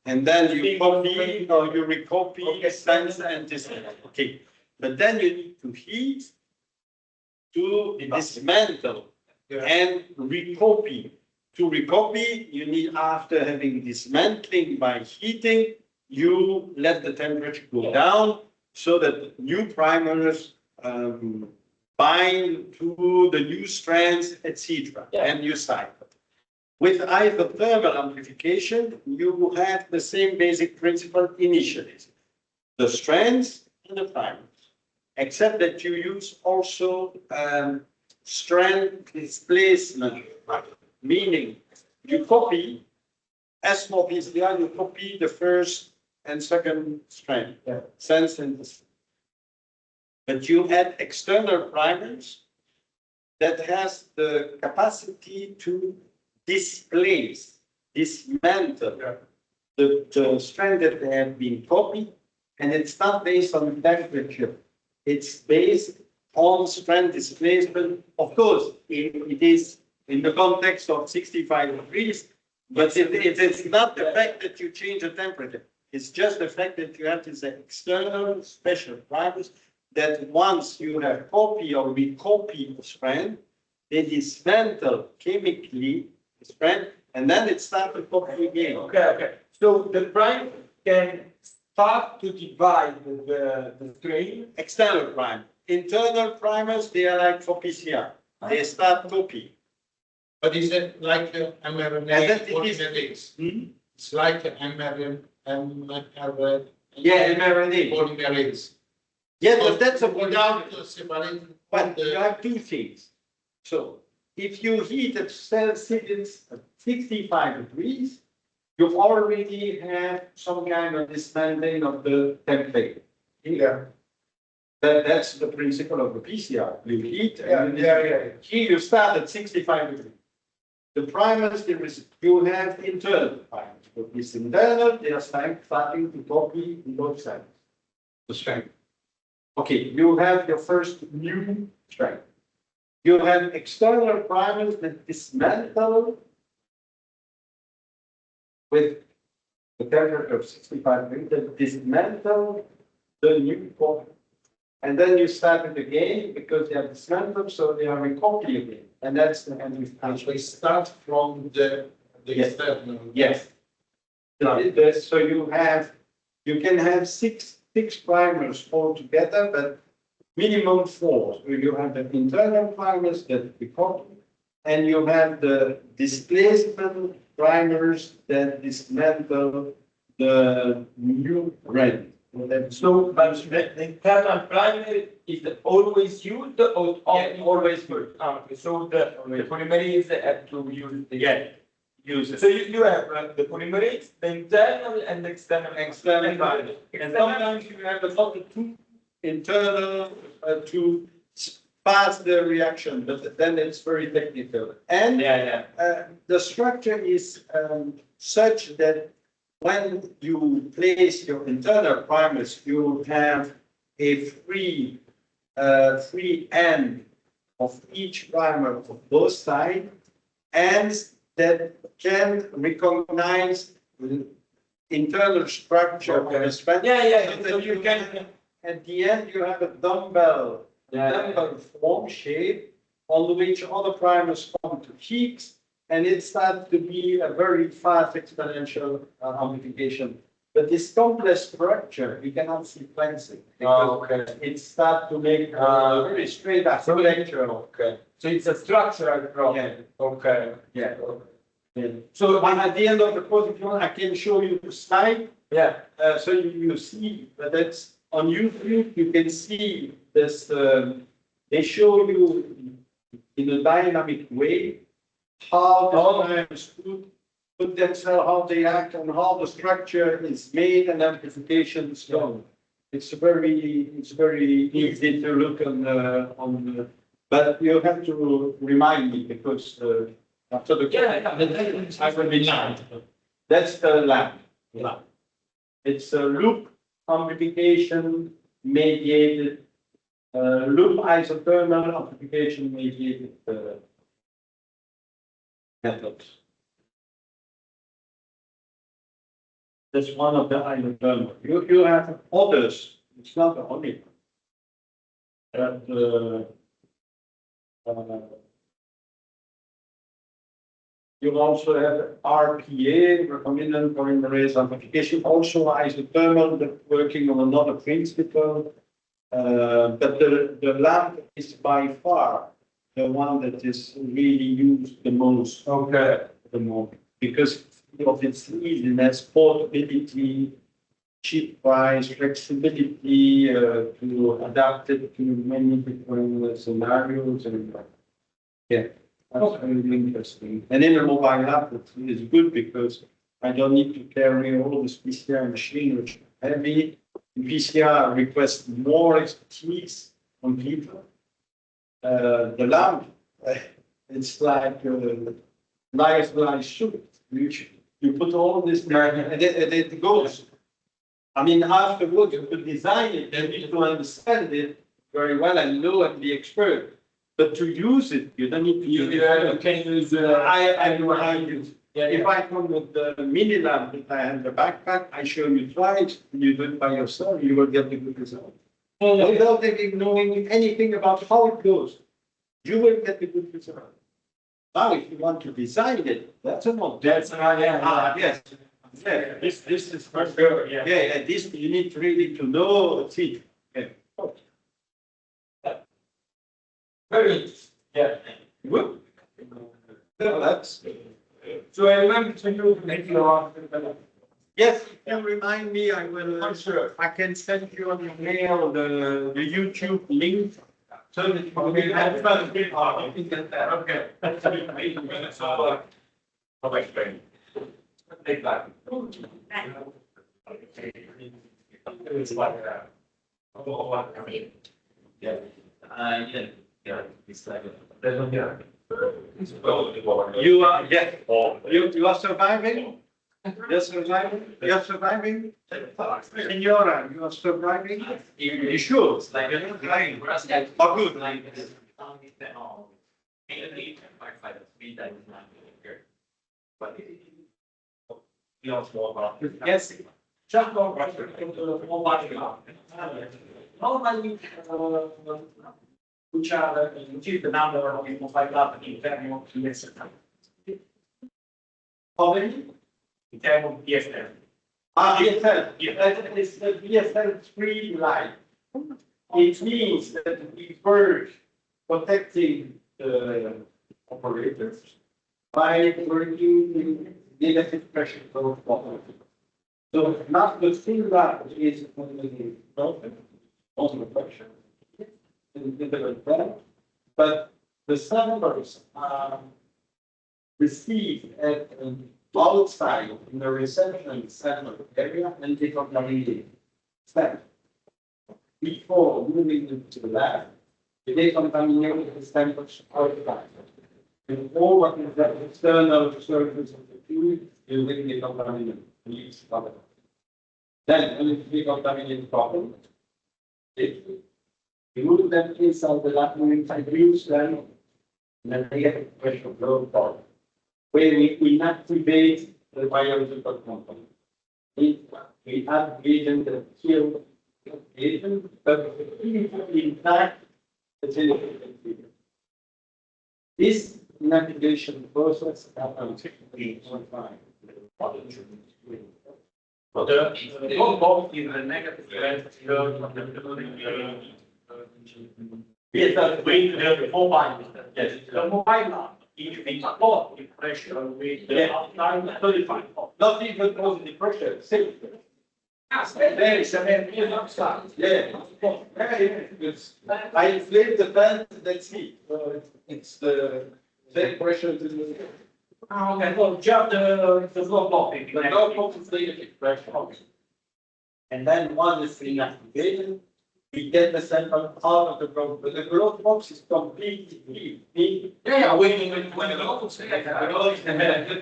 And then you copy or you recopy sense and this. Okay. But then you need to heat to dismantle and recopy. To recopy, you need, after having dismantling by heating, you let the temperature go down so that new primers bind to the new strands, etc. Yeah. And you cycle. With isothermal amplification, you have the same basic principle initially. The strands and the primers, except that you use also strand displacement, meaning you copy, as for PCR, you copy the first and second strand, sense and displacement. But you add external primers that has the capacity to displace, dismantle the strand that have been copied, and it's not based on temperature. It's based on strand displacement. Of course, it is in the context of 65 degrees, but it's not the fact that you change the temperature. It's just the fact that you have this external special primers that once you have copy or recopy the strand, they dismantle chemically the strand, and then it starts to copy again. Okay. So the prime can start to divide the strain. External primer. Internal primers, they are like for PCR. They start copy. But is it like mRNA that it is- polymerase? It's like mRNA Yeah, mRNA. polymerase. Yeah, but that's a without separating. But you have two things. So if you heat a cell settings at 65 degrees, you already have some kind of dismantling of the temperature. Yeah. That's the principle of the PCR. You heat and Yeah. here you start at 65 degrees. The primers, you have internal primers. But this internal, they are starting to copy in both sides. The strength. Okay, you have your first new strength. You have external primers that dismantle with the temperature of 65 degrees, that dismantle the new copy. And then you start it again because they are dismantled, so they are recopying again. And that's the end of Actually start from the Yes. external. Yes. So you can have six primers altogether, but minimum four. So you have the internal primers that recopy, and you have the displacement primers that dismantle the new brand. So, but the internal primer is always used or always used. Okay, so the polymerase have to use the. Use it. So you have the polymerase, the internal and the external. External primer. And sometimes you have a lot of two internal to pass the reaction, but then it's very technical. And the structure is such that when you place your internal primers, you have a free end of each primer of both sides, and that can recognize the internal structure of the strand. So that you can, at the end, you have a dumbbell form shape on which other primers come to peaks, and it starts to be a very fast exponential amplification. But this complex structure, you cannot see cleansing. It starts to make a very straight architecture. So it's a structural problem. Yeah. So at the end of the course, if you want, I can show you the slide. So you see that that's on YouTube. You can see this. They show you in a dynamic way how the primes put themselves, how they act, and how the structure is made and amplification is done. It's very easy to look on. But you have to remind me because after the I will be nine. That's the lamp. It's a loop amplification mediated, loop isothermal amplification mediated method. That's one of the isothermal. You have others. It's not the only one. You also have RPA, recombinant polymerase amplification, also isothermal, but working on another principle. But the lamp is by far the one that is really used the most. Okay. At the moment, because of its easiness, portability, cheap price, flexibility, to adapt it to many different scenarios and, yeah, that's really interesting. And in a mobile app, it is good because I don't need to carry all this PCR machine, which are heavy. PCR requests more expertise on people. The lamp, it's like, life shoot. You put all this, and it goes. I mean, afterwards, you could design it, you need to understand it very well and know and be expert. But to use it, you don't need to use it. You can use, I use. yeah, If I come with the mini lamp that I have the backpack, I show you twice, you do it by yourself, you will get the good result. Without even knowing anything about how it goes, you will get the good result. Now, if you want to design it, that's a more. That's, yeah. Yes. Yeah, This is for sure, yeah. yeah, this, you need really to know, see. Yeah. Very interesting, yeah. Good. No, that's, So I remember to you later on. yes, if you remind me, I will, I'm sure. I can send you on your mail the YouTube link. So that you Okay, can that's have. not a big part, you can get that, okay. So, I'll explain. Take that. It's like that. Yeah. Yeah, it's like, there's no, yeah. You are, yeah, you are surviving? You're surviving? You're surviving? Signora, you are surviving? You sure? It's like, you're not dying. Oh, good. Like, this. Firefighter, 3 times not here. But. You know, small about. Yes. Just go right into the whole body. Normally, which is the number of people like that in terms of PSL. How many? In terms of PSL. BSL, that is the BSL 3 line. It means that we first protecting the operators by working in negative pressure flow. So not the thing that is only broken, on the pressure, in different form, but the samples are received at outside in the reception center area and decontaminated. Before moving into the lab, the decontaminated the samples outside. And all what is the external surface of the fluid, you will decontaminate. Then, when it's decontaminated properly, you move them inside the lab, use them, and then they get a pressure flow forward. Where we inactivate the biological component. We add agent that kill agent, but in fact, the genetic. This inactivation process happens in one time. But the both is the negative yes, that's with the mobile. Yes, the mobile. If we support the pressure with the outside 35. Not even positive pressure, safe. There is a man outside. Yeah. It's, I inflate the fan, that's it. It's the same pressure to the. Okay, well, just the flow blocking. The dog box is negative pressure. And then one is inactivated, we get the sample out of the growth, but the growth box is completely free. Yeah, when the local say, Get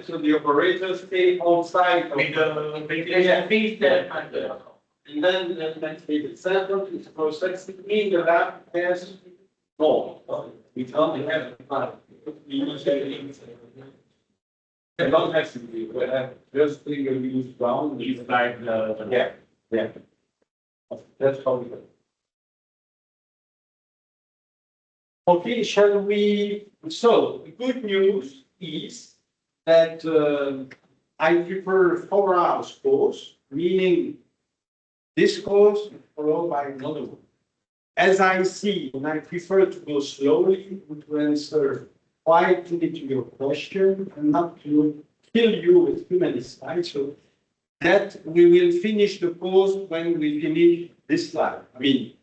to the operator, stay on site. with the ventilation fees there and And then the activated sample is processed in the lab as normal. We don't have they don't have to be, we have just single use ground. it's like the. Yeah. That's how we do. Okay, shall we, so the good news is that I prefer 4 hours course, meaning this course is followed by another one. as I see, and I prefer to go slowly to answer quietly to your question and not to kill you with too many slides. So that we will finish the course when we finish this slide. I mean,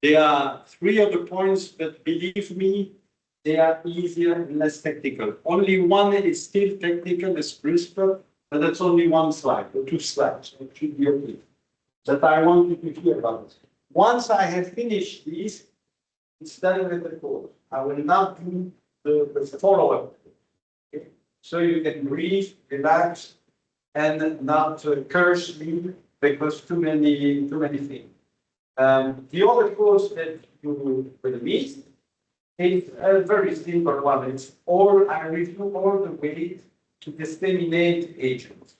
there are three other points, but believe me, they are easier and less technical. Only one is still technical, is CRISPR, but that's only one slide or two slides. So it should be okay. That I want you to hear about. Once I have finished these, it's done with the course. I will not do the follow-up. Okay? So you can breathe, relax, and not curse me because too many things. The other course that you will meet is a very simple one. It's all, I review all the ways to disseminate agents.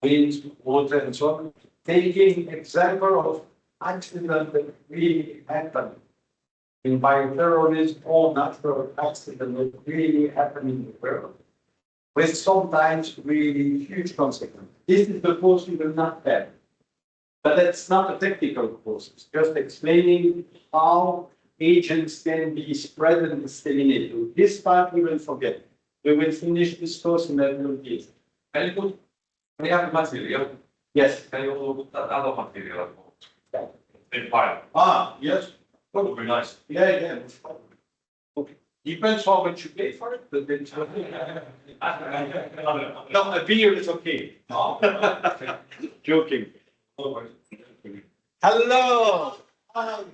Wind, water, and so on. Taking example of accident that really happened in bioterrorism or natural accident that really happened in the world, with sometimes really huge consequences. This is the course you will not have. But that's not a technical course, it's just explaining how agents can be spread and disseminated. This part we will forget. We will finish this course and then we'll be. Can you put, we have material, Yes. can you also put that other material? In file, Ah, yes. that would be nice. Yeah. Okay. Depends how much you pay for it, but then. No, a beer is okay. Joking. Hello. How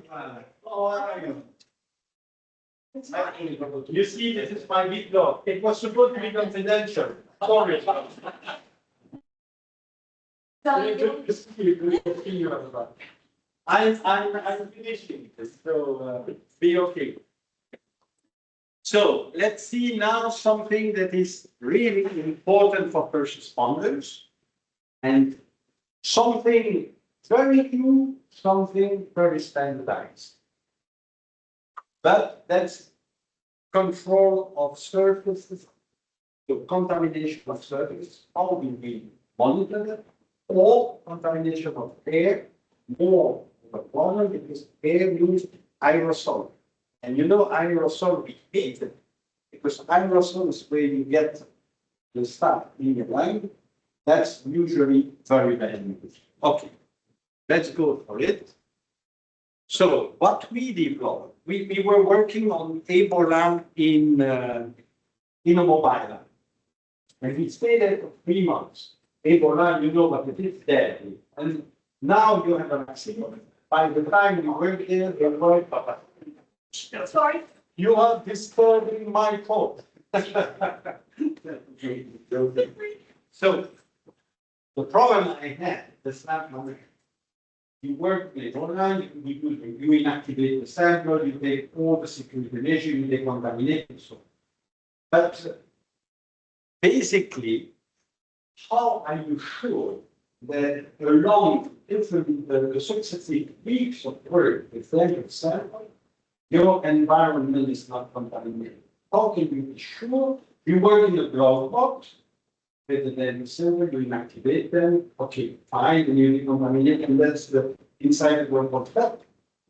are you? You see, this is my big dog. It was supposed to be confidential. Sorry. I'm finishing this, so be okay. So let's see now something that is really important for first responders and something very new, something very standardized. But that's control of surfaces, the contamination of surfaces, how do we monitor that? Or contamination of air, more of a problem because air means aerosol. And you know aerosol we hate it because aerosol is where you get the stuff in your line. That's usually very bad news. Okay, let's go for it. So what we developed, we were working on Ebola in a mobile app. And we stayed there for 3 months. Ebola, you know what it is, deadly. And now you have a vaccine. By the time you work there, they were. Sorry. You are disturbing my thought. So the problem I had, that's not my. You work with online, you inactivate the sample, you take all the security measures, you decontaminate and so on. But basically, how are you sure that along different the successive weeks of work with that sample, your environment is not contaminated? How can you be sure? You work in a glove box with the deadly server, you inactivate them, okay, fine, and you decontaminate, and that's the inside the glove box. But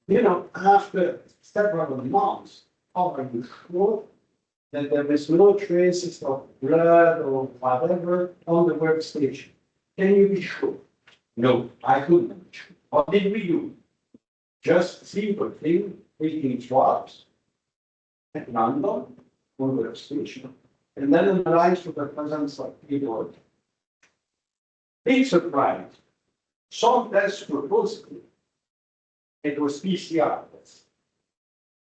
you know, after several months, how are you sure that there is no traces of blood or whatever on the workstation? Can you be sure? No, I couldn't be sure. What did we do? Just simple thing, taking swabs at random on the workstation, and then analyze for the presence of keyboard. Big surprise. Some tests were positive. It was PCR tests.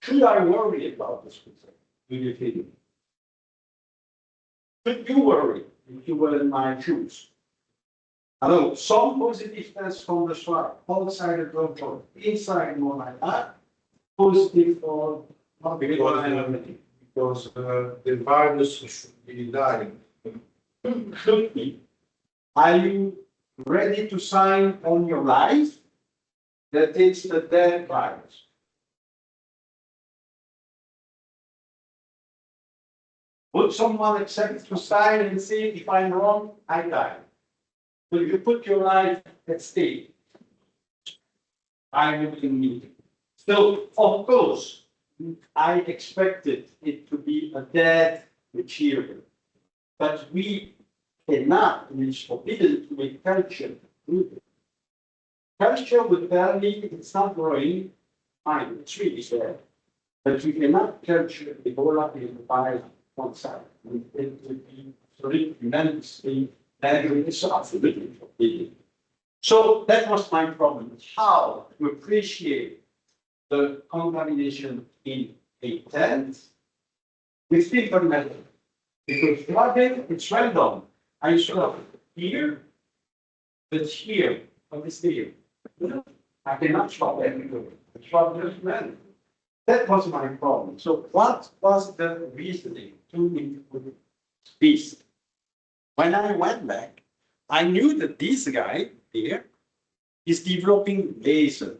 Should I worry about this result? Do you think? Should you worry if you were in my shoes? Hello, some positive tests from the swab, outside the control, inside more like that, positive for not Because the virus should be dying. should be. Are you ready to sign on your life that it's the dead virus? Would someone accept to sign and say, if I'm wrong, I die? Will you put your life at stake? I would need. So, of course, I expected it to be a dead material. But we cannot, and it's forbidden to make culture. Culture would tell me it's not growing, fine, it's really there. But we cannot culture Ebola in the bio one side. It would be absolutely tremendously dangerous, absolutely forbidden. So that was my problem. How to appreciate the contamination in a tent with paper metal? Because flooding, it's random. I stop here, but here, on this here. I cannot stop everywhere. I stop just random. That was my problem. So what was the reasoning to include this? When I went back, I knew that this guy here is developing laser.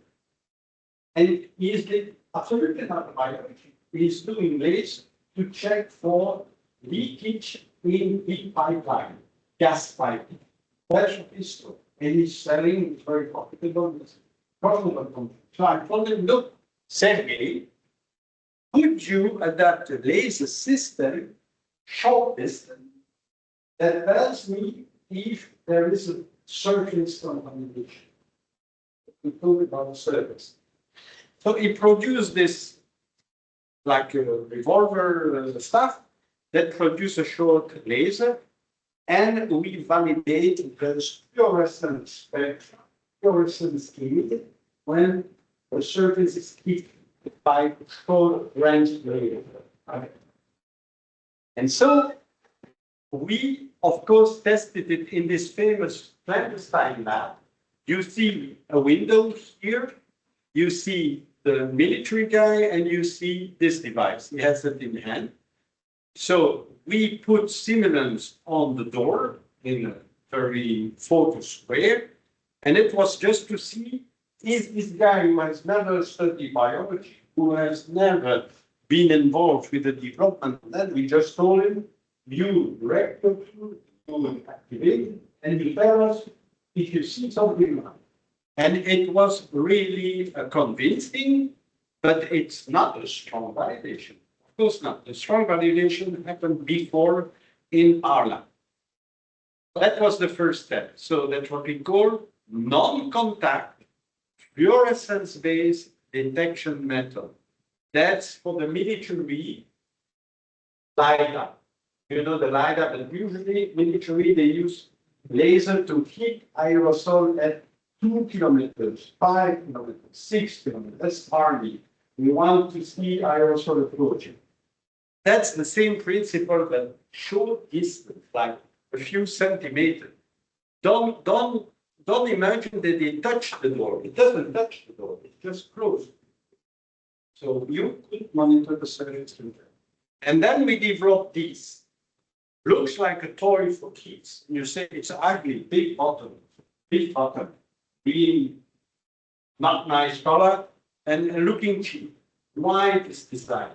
And he is absolutely not a biology. He is doing laser to check for leakage in the pipeline, gas pipeline. That's what he's doing. And he's selling very profitable. So I told him, look, Sergey, could you adapt a laser system, short distance, that tells me if there is a surface contamination? We talk about the surface. So he produced this like a revolver stuff that produce a short laser, and we validate the fluorescent spectrum, fluorescence image, when the surface is hit by short range laser. Okay. And so we, of course, tested it in this famous clandestine lab. You see a window here, you see the military guy, and you see this device. He has it in hand. So we put simulants on the door in a very focused square, and it was just to see, is this guy who has never studied biology, who has never been involved with the development, then we just told him, you reactor, you activate, and you tell us if you see something like. And it was really convincing, but it's not a strong validation. Of course not. The strong validation happened before in Arla. That was the first step. So that's what we call non-contact fluorescence-based detection method. That's for the military LiDAR. You know the LiDAR, but usually military, they use laser to hit aerosol at 2 kilometers, 5 kilometers, 6 kilometers. That's army. We want to see aerosol approaching. That's the same principle that short distance, like a few centimeters. Don't imagine that they touch the door. It doesn't touch the door. It's just closed. So you could monitor the surface. And then we developed this. Looks like a toy for kids. You say it's ugly, big bottom, really not nice color, and looking cheap. Why this design?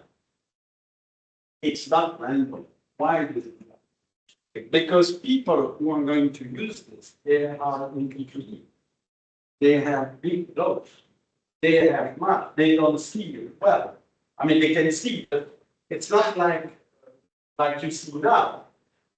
It's not random. Why this design? Because people who are going to use this, they are in PPE. They have big gloves. They have mask. They don't see you well. I mean, they can see, but it's not like you see now.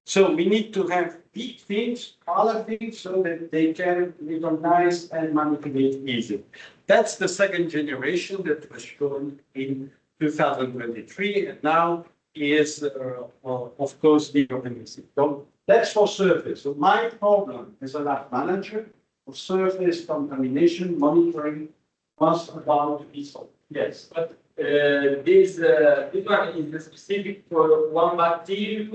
So we need to have big things, color things, so that they can recognize and manipulate easily. That's the second generation that was shown in 2023, and now is, of course, the organism. So that's for surface. So my problem as a lab manager for surface contamination monitoring was about to be solved. Yes. But this one is specific for one bacteria?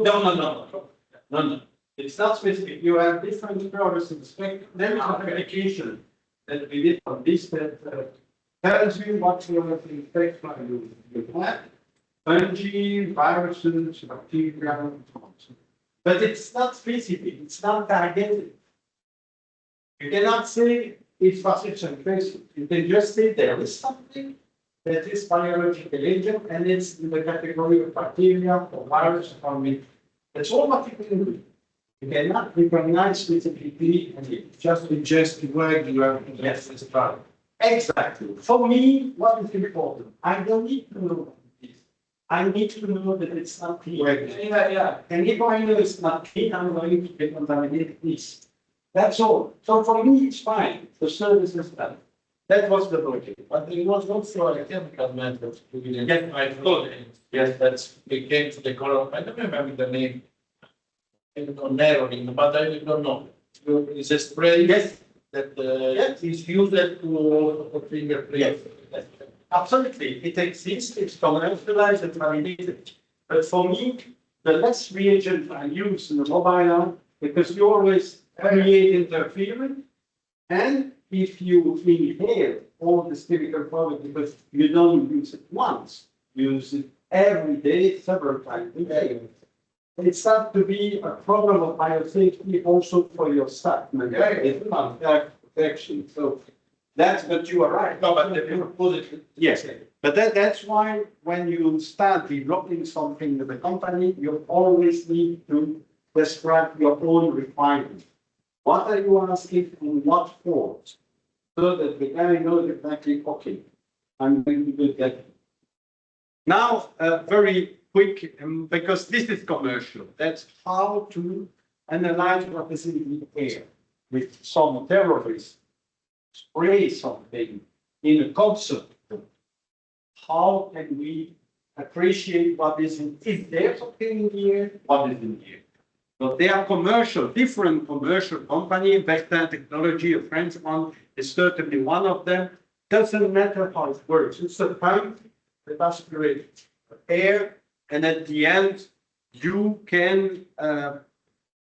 No. It's not specific. You have different fluorescence spectrum. There is an application that we did on this that tells you what fluorescence spectrum you have. Fungi, viruses, bacteria, and so on. But it's not specific. It's not targeted. You cannot say it's pathogen tracer. You can just say there is something that is biological agent and it's in the category of bacteria or virus or fungi. That's all what you can do. You cannot recognize specifically and just with just the word you have yes, it's problem. Exactly. For me, what is important? I don't need to know what it is. I need to know that it's not clean. Yeah. And if I know it's not clean, I'm going to decontaminate this. That's all. So for me, it's fine. The service is done. That was the logic. But there was also a chemical method. Yes, I thought, yes, that's, we came to the color, I don't remember the name. It's not narrowing, but I don't know. It's a spray. Yes. That, is used to fingerprint. Yes. Absolutely, it exists, it's commercialized and validated. But for me, the less reagent I use in the mobile app, because you always create interference, and if you inhale all this chemical product, because you don't use it once, you use it every day, several times a day. It starts to be a problem of biosafety also for your staff. It's not protection, so that's, but you are right. No, but they put it. Yes, but that's why when you start developing something with a company, you always need to describe your own requirements. What are you asking and what for? So that the guy knows exactly, okay, I'm going to do that. Now, very quick, because this is commercial, that's how to analyze what is in the air with some terrorists. Spray something in a concert. How can we appreciate what is in, is there something in the air? What is in the air? But they are commercial, different commercial company, Vector Technology, a French one, is certainly one of them. Doesn't matter how it works. It's a pump that aspirates air, and at the end, you can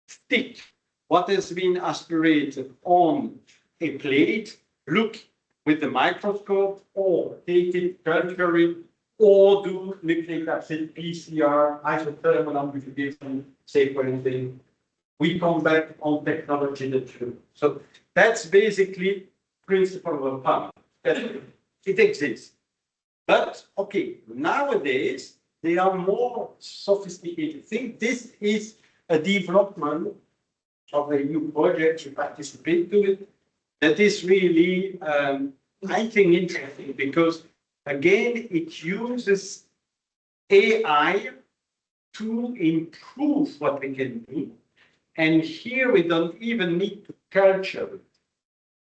stick what has been aspirated on a plate, look with the microscope, or take it, culture it, or do nucleic acid PCR, isothermal amplification, say for anything. We come back on technology that you. So that's basically principle of a pump. It exists. But okay, nowadays they are more sophisticated things. This is a development of a new project, you participate to it. That is really, I think, interesting because, again, it uses AI to improve what we can do. And here we don't even need to culture it.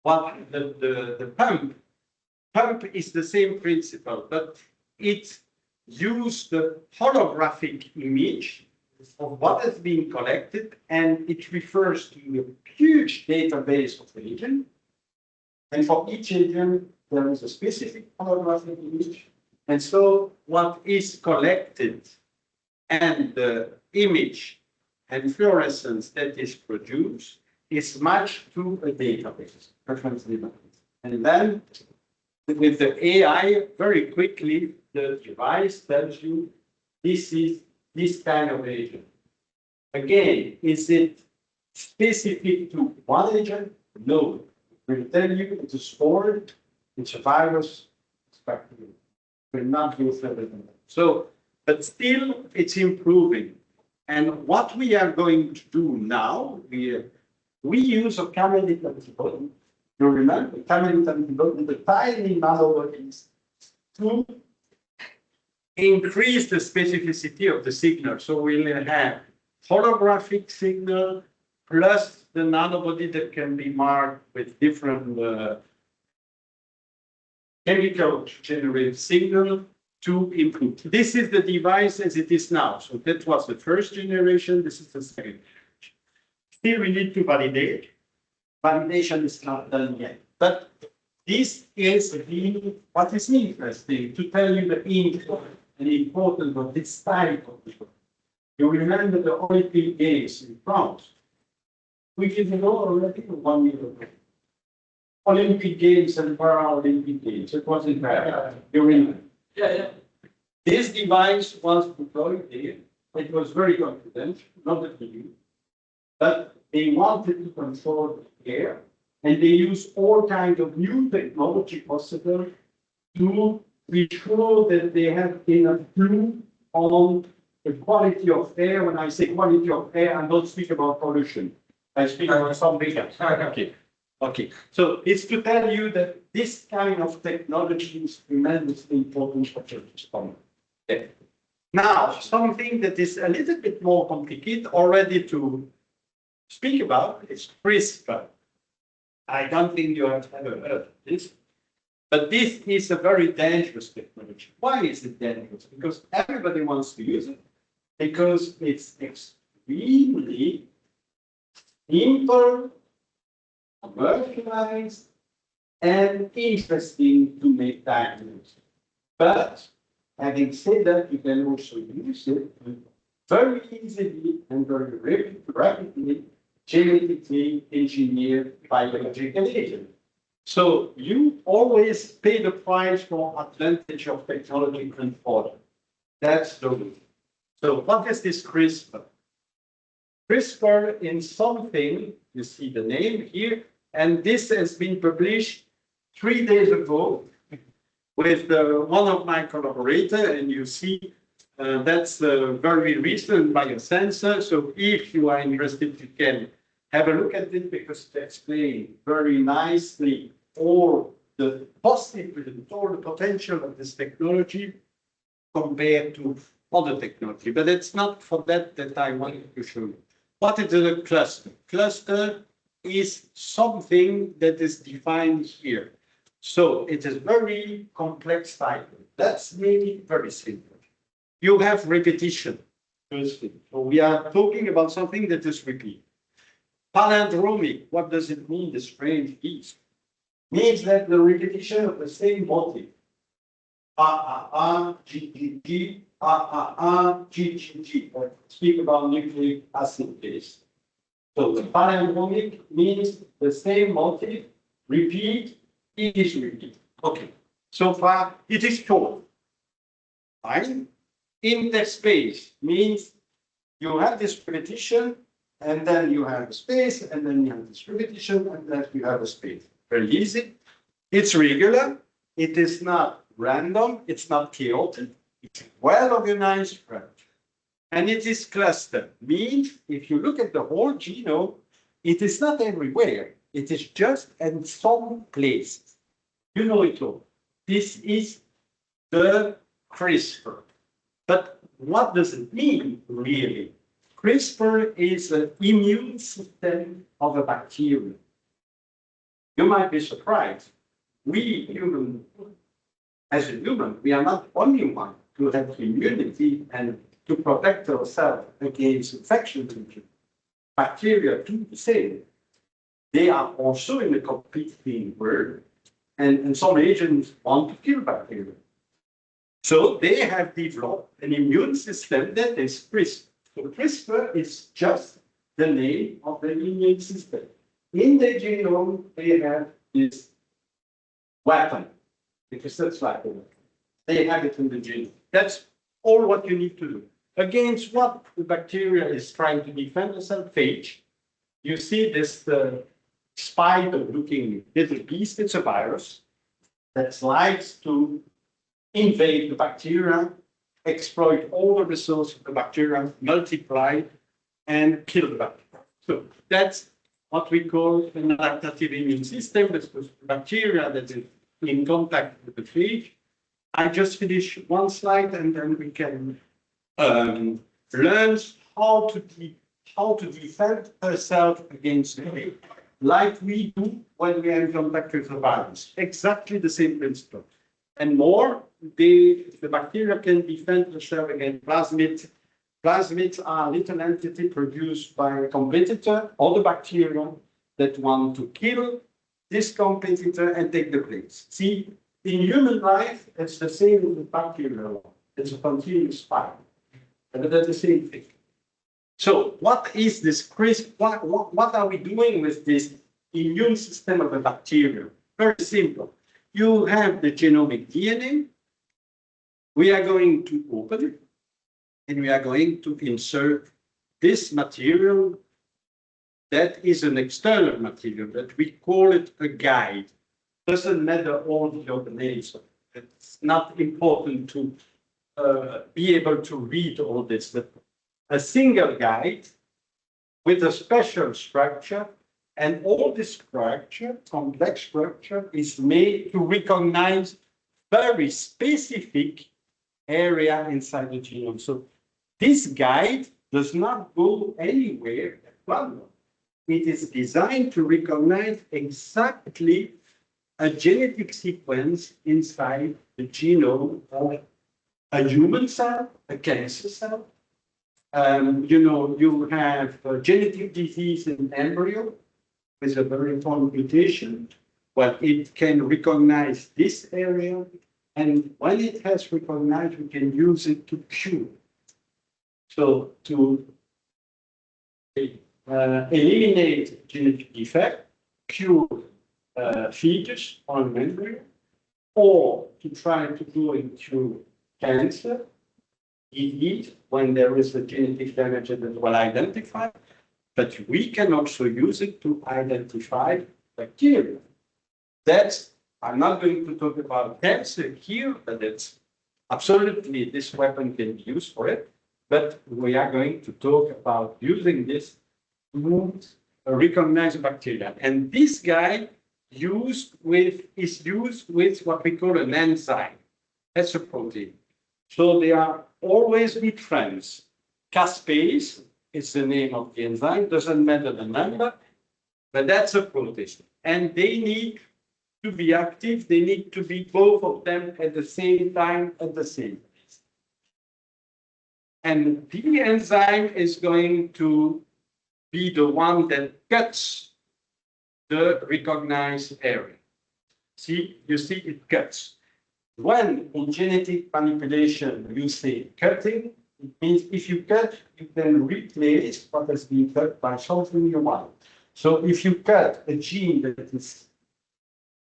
What the pump is the same principle, but it uses the holographic image of what has been collected, and it refers to a huge database of agents. And for each agent, there is a specific holographic image. And so what is collected and the image and fluorescence that is produced is matched to a database, reference database. And then with the AI, very quickly, the device tells you this is this kind of agent. Again, is it specific to one agent? No. We'll tell you it's a spore, it's a virus, it's bacteria. We'll not use everything. So, but still, it's improving. And what we are going to do now, we use a camelid antibody. You remember the camelid antibody, the tiny nanobodies, to increase the specificity of the signal. So we'll have holographic signal plus the nanobody that can be marked with different chemical to generate signal to improve. This is the device as it is now. So that was the first generation. This is the second generation. Still, we need to validate. Validation is not done yet. But this is what is interesting to tell you the importance of this type of people. You remember the Olympic Games in France? We didn't know already 1 year ago. Olympic Games and Paralympic Games. It was in Paris. You remember? Yeah. This device was deployed there. It was very confidential, not that we knew. But they wanted to control the air, and they used all kinds of new technology possible to be sure that they have enough clue on the quality of air. When I say quality of air, I don't speak about pollution. I speak about something else. Okay. Okay, so it's to tell you that this kind of technology is tremendously important for churches. Okay. Now, something that is a little bit more complicated already to speak about is CRISPR. I don't think you have ever heard of this, but this is a very dangerous technology. Why is it dangerous? Because everybody wants to use it, because it's extremely simple, commercialized, and interesting to make diagnosis. But having said that, you can also use it very easily and very rapidly genetically engineered biological agent. So you always pay the price for advantage of technology and order. That's the rule. So what is this CRISPR? CRISPR in something, you see the name here, and this has been published 3 days ago with one of my collaborators, and you see that's very recent biosensor. So if you are interested, you can have a look at it because it explains very nicely all the possibilities, all the potential of this technology compared to other technology. But it's not for that I wanted to show you. What is a cluster? Cluster is something that is defined here. So it is very complex cycle. Let's make it very simple. You have repetition, first thing. So we are talking about something that is repeat. Palindromic, what does it mean, the strange piece? Means that the repetition of the same motif. G, G, G, G, G, G. Speak about nucleic acid base. So the palindromic means the same motif, repeat, it is repeat. Okay, so far it is short. Fine. Interspace means you have this repetition, and then you have a space, and then you have this repetition, and then you have a space. Very easy. It's regular. It is not random. It's not chaotic. It's well organized structure. And it is clustered. Means if you look at the whole genome, it is not everywhere. It is just in some places. You know it all. This is the CRISPR. But what does it mean, really? CRISPR is an immune system of a bacteria. You might be surprised. We humans, as a human, we are not the only one to have immunity and to protect ourselves against infections. Bacteria do the same. They are also in a competing world, and some agents want to kill bacteria. So they have developed an immune system that is CRISPR. So CRISPR is just the name of the immune system. In the genome, they have this weapon, because that's like a weapon. They have it in the genome. That's all what you need to do. Against what the bacteria is trying to defend itself, phage. You see this spider-looking little beast. It's a virus that likes to invade the bacteria, exploit all the resources of the bacteria, multiply, and kill the bacteria. So that's what we call an adaptive immune system, because the bacteria that is in contact with the phage. I just finish one slide, and then we can learn how to defend ourselves against the phage, like we do when we are in contact with the virus. Exactly the same principle. And more, the bacteria can defend themselves against plasmids. Plasmids are little entity produced by a competitor or the bacteria that want to kill this competitor and take the place. See, in human life, it's the same with the bacteria. It's a continuous cycle. And that's the same thing. So what is this CRISPR? What are we doing with this immune system of a bacteria? Very simple. You have the genomic DNA. We are going to open it, and we are going to insert this material that is an external material, that we call it a guide. Doesn't matter all the other names. It's not important to be able to read all this, but a single guide with a special structure And all this structure, complex structure, is made to recognize very specific area inside the genome. So this guide does not go anywhere at random. It is designed to recognize exactly a genetic sequence inside the genome of a human cell, a cancer cell. You have a genetic disease in embryo with a very important mutation. Well, it can recognize this area, and when it has recognized, we can use it to cure. So to eliminate genetic defect, cure fetus or an embryo, or to try to go into cancer, disease, when there is a genetic damage that is well identified, but we can also use it to identify bacteria. That's, I'm not going to talk about cancer here, but it's absolutely, this weapon can be used for it, but we are going to talk about using this to recognize bacteria. And this guy is used with what we call an enzyme. That's a protein. So they are always with friends. Caspase is the name of the enzyme, doesn't matter the number, but that's a protein. And they need to be active, they need to be both of them at the same time, at the same place. And the enzyme is going to be the one that cuts the recognized area. See, you see it cuts. When in genetic manipulation you say cutting, it means if you cut, you can replace what has been cut by something you want. So if you cut a gene that is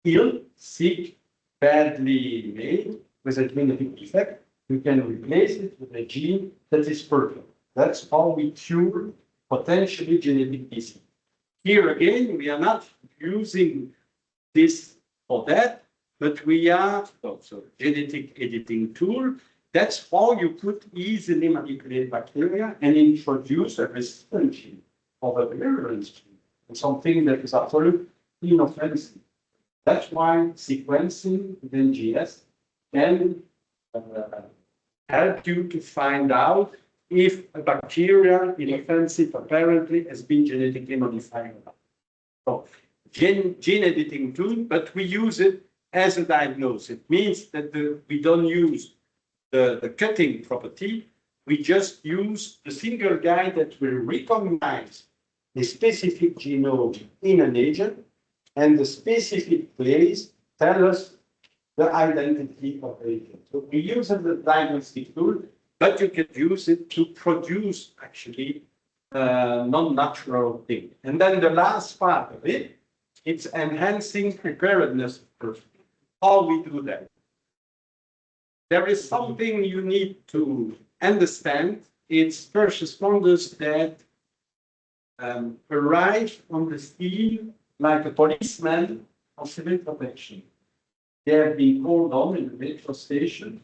ill, sick, badly made, with a genetic defect, you can replace it with a gene that is perfect. That's how we cure potentially genetic disease. Here again, we are not using this for that, but we are also genetic editing tool. That's how you could easily manipulate bacteria and introduce a resistant gene or a virulence gene, and something that is absolutely inoffensive. That's why sequencing with NGS can help you to find out if a bacteria inoffensive apparently has been genetically modified or not. So gene editing tool, but we use it as a diagnosis. It means that we don't use the cutting property, we just use the single guide that will recognize the specific genome in an agent, and the specific place tell us the identity of the agent. So we use it as a diagnostic tool, but you can use it to produce actually non-natural thing. And then the last part of it, it's enhancing preparedness. How we do that? There is something you need to understand. It's first responders that arrive on the scene like a policeman of civil protection. They have been called on in the metro station.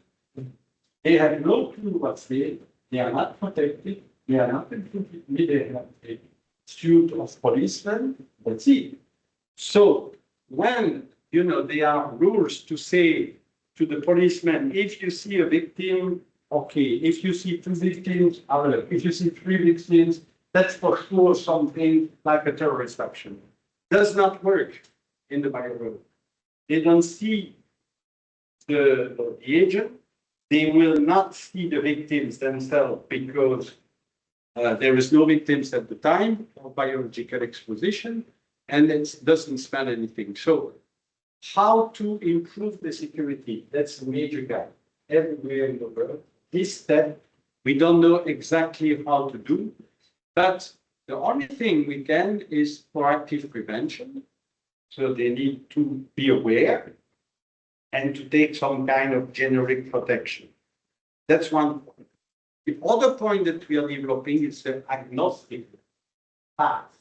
They have no clue what's there. They are not protected. They are not included. They have a suit of policemen. That's it. So when there are rules to say to the policeman, if you see a victim, okay. If you see two victims, alert. If you see three victims, that's for sure something like a terrorist action. Does not work in the bio world. They don't see the agent. They will not see the victims themselves because there is no victims at the time of biological exposition, and it doesn't smell anything. So how to improve the security? That's a major gap everywhere in the world. This step, we don't know exactly how to do, but the only thing we can is proactive prevention. So they need to be aware and to take some kind of generic protection. That's one point. The other point that we are developing is the agnostic path.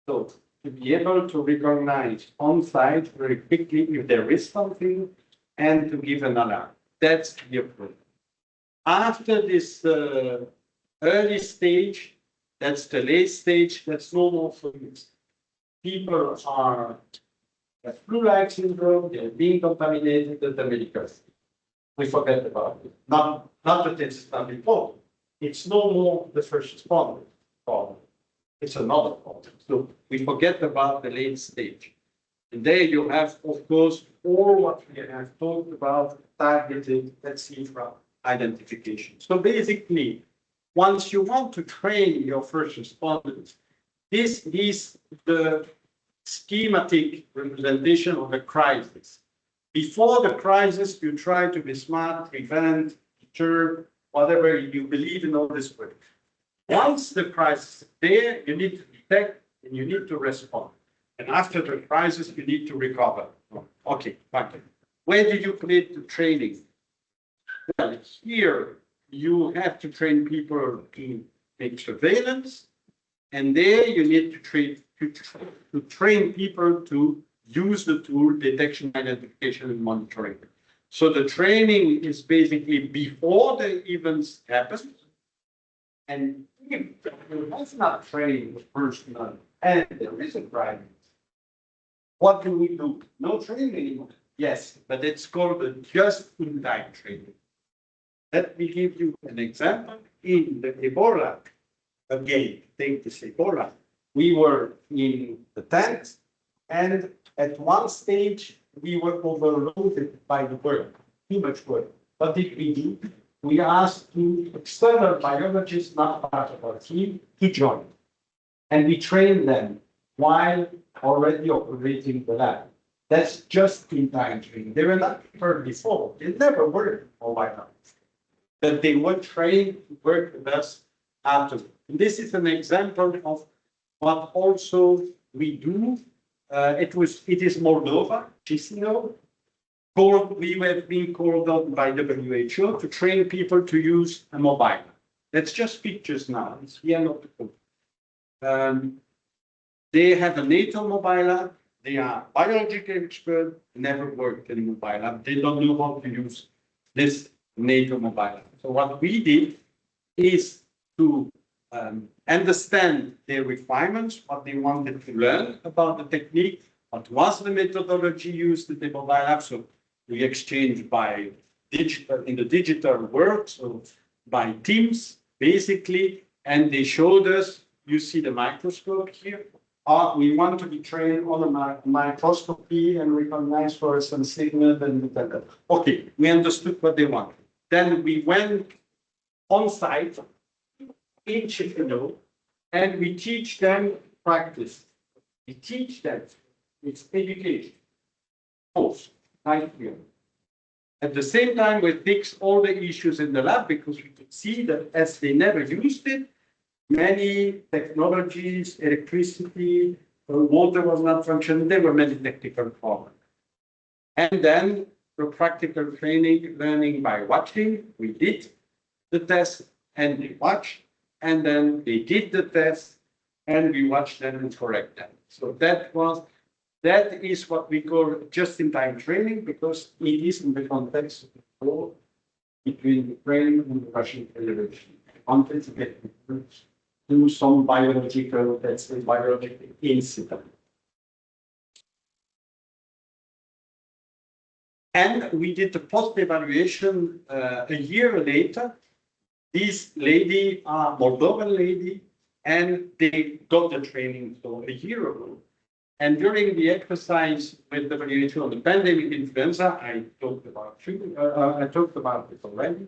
So to be able to recognize on site very quickly if there is something and to give an alarm. That's the approach. After this early stage, that's the late stage, that's no more for use. people are have flu-like syndrome, they're being contaminated with the medical thing. We forget about it. Not that it's not important. It's no more the first responder problem. It's another problem. So we forget about the late stage. And there you have, of course, all what we have talked about, targeted, let's see, from identification. So basically, once you want to train your first responders, this is the schematic representation of a crisis. Before the crisis, you try to be smart, prevent, deter, whatever you believe in all this work. Once the crisis is there, you need to detect and you need to respond. And after the crisis, you need to recover. Okay, fine. Where did you create the training? Well, here you have to train people to make surveillance, and there you need to train people to use the tool detection, identification, and monitoring. So the training is basically before the events happen, and if you have not trained the personnel and there is a crisis, what do we do? No training anymore. Yes, but it's called a just-in-time training. Let me give you an example. In the Ebola, again, take this Ebola. We were in the tent, and at one stage, we were overloaded by the work, too much work. What did we do? We asked two external biologists, not part of our team, to join. And we trained them while already operating the lab. That's just in time training. They were not prepared before. They never worked for white house. But they were trained to work with us after. And this is an example of what also we do. It is Moldova, Chisinau. We have been called on by WHO to train people to use a mobile. That's just pictures now. It's the end of the code. They have a NATO mobile app. They are biological experts, never worked in a mobile app. They don't know how to use this NATO mobile app. So what we did is to understand their requirements, what they wanted to learn about the technique, what was the methodology used in the mobile app. So we exchanged by digital, in the digital world, so by teams, basically, and they showed us, you see the microscope here. We want to be trained on a microscopy and recognize fluorescent signal and that. Okay, we understood what they wanted. Then we went on site in Chisinau, and we teach them practice. We teach them. It's education. Both, right here. At the same time, we fix all the issues in the lab because we could see that as they never used it, many technologies, electricity, water was not functioning. There were many technical problems. And then the practical training, learning by watching, we did the test and they watched, and then they did the test and we watched them and correct them. So that is what we call just-in-time training because it is in the context of the war between Ukraine and the Russian Federation. Context of to some biological, let's say, biological incident. And we did the post-evaluation a year later. This lady, Moldovan lady, and they got the training so a year ago. And during the exercise with the WHO on the pandemic influenza, I talked about it already.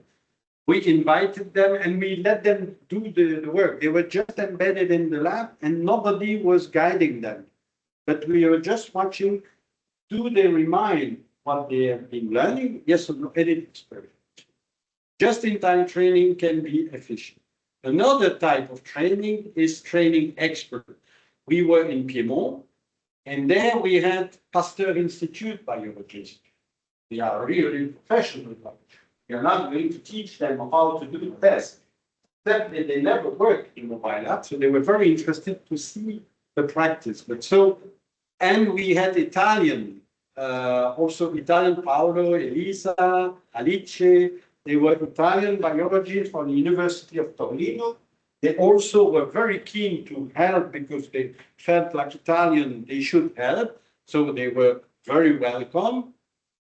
We invited them and we let them do the work. They were just embedded in the lab and nobody was guiding them. But we were just watching, do they remind what they have been learning? Yes or no, and it's perfect. Just-in-time training can be efficient. Another type of training is training expert. We were in Piedmont, and there we had Pasteur Institute biologists. They are really professional. We are not going to teach them how to do the test. Except that they never worked in mobile apps, so they were very interested to see the practice. But so, and we had Italian, also Italian Paolo, Elisa, Alice. They were Italian biologists from the University of Torino. They also were very keen to help because they felt like Italian, they should help. So they were very welcome.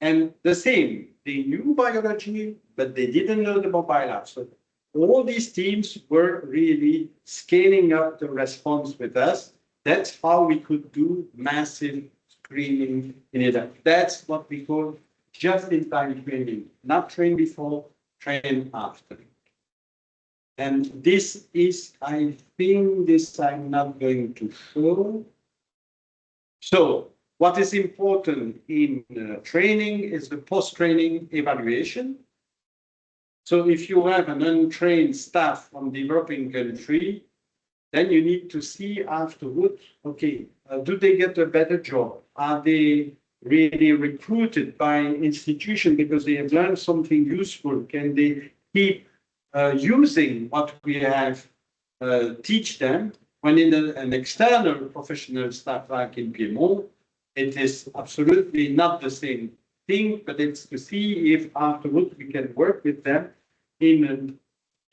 And the same, they knew biology, but they didn't know the mobile app. So all these teams were really scaling up the response with us. That's how we could do massive screening in it. That's what we call just-in-time training, not train before, train after. And this is, I think this I'm not going to show. So what is important in training is the post-training evaluation. So if you have an untrained staff from developing country, then you need to see afterwards, okay, do they get a better job? Are they really recruited by institution because they have learned something useful? Can they keep using what we have teach them? When in an external professional staff like in Piedmont, it is absolutely not the same thing, but it's to see if afterwards we can work with them in an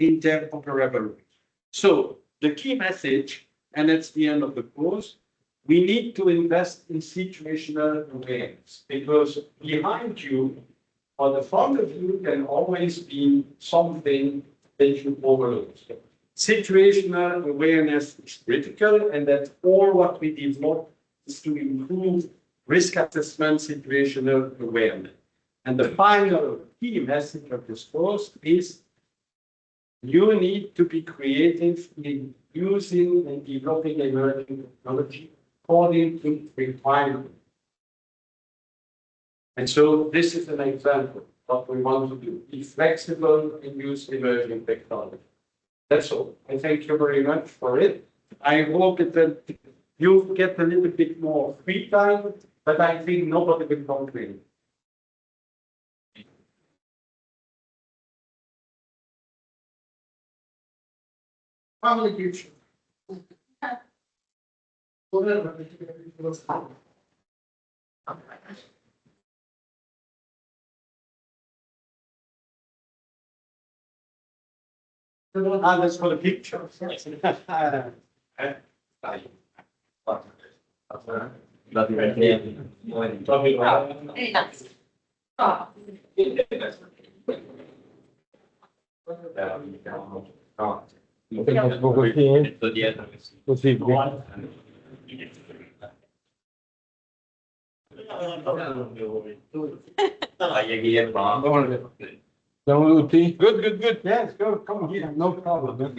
interoperable way. So the key message, and it's the end of the course, we need to invest in situational awareness because behind you or the front of you can always be something that you overlook. Situational awareness is critical, and that's all what we develop is to improve risk assessment, situational awareness. And the final key message of this course is you need to be creative in using and developing emerging technology according to requirement. And so this is an example of what we want to do. Be flexible and use emerging technology. That's all. I thank you very much for it. I hope that you get a little bit more free time, but I think nobody will complain. Family future. Ah, that's for the picture. Così. Siamo tutti? Good, good, good. Yes, go, come here, no problem.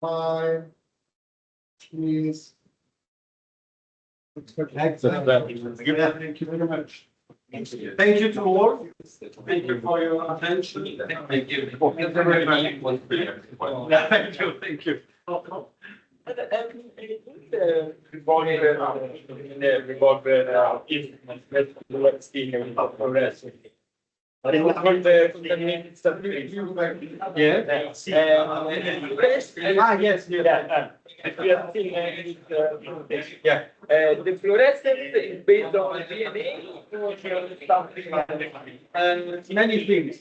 Bye. Please. Excellent. Thank you very much. Thank you to all. Thank you for your attention. Thank you. Very much. Yeah, thank you, thank you. Yeah. Ah, yes, yeah. Yeah. The fluorescence is based on DNA or something? Many things.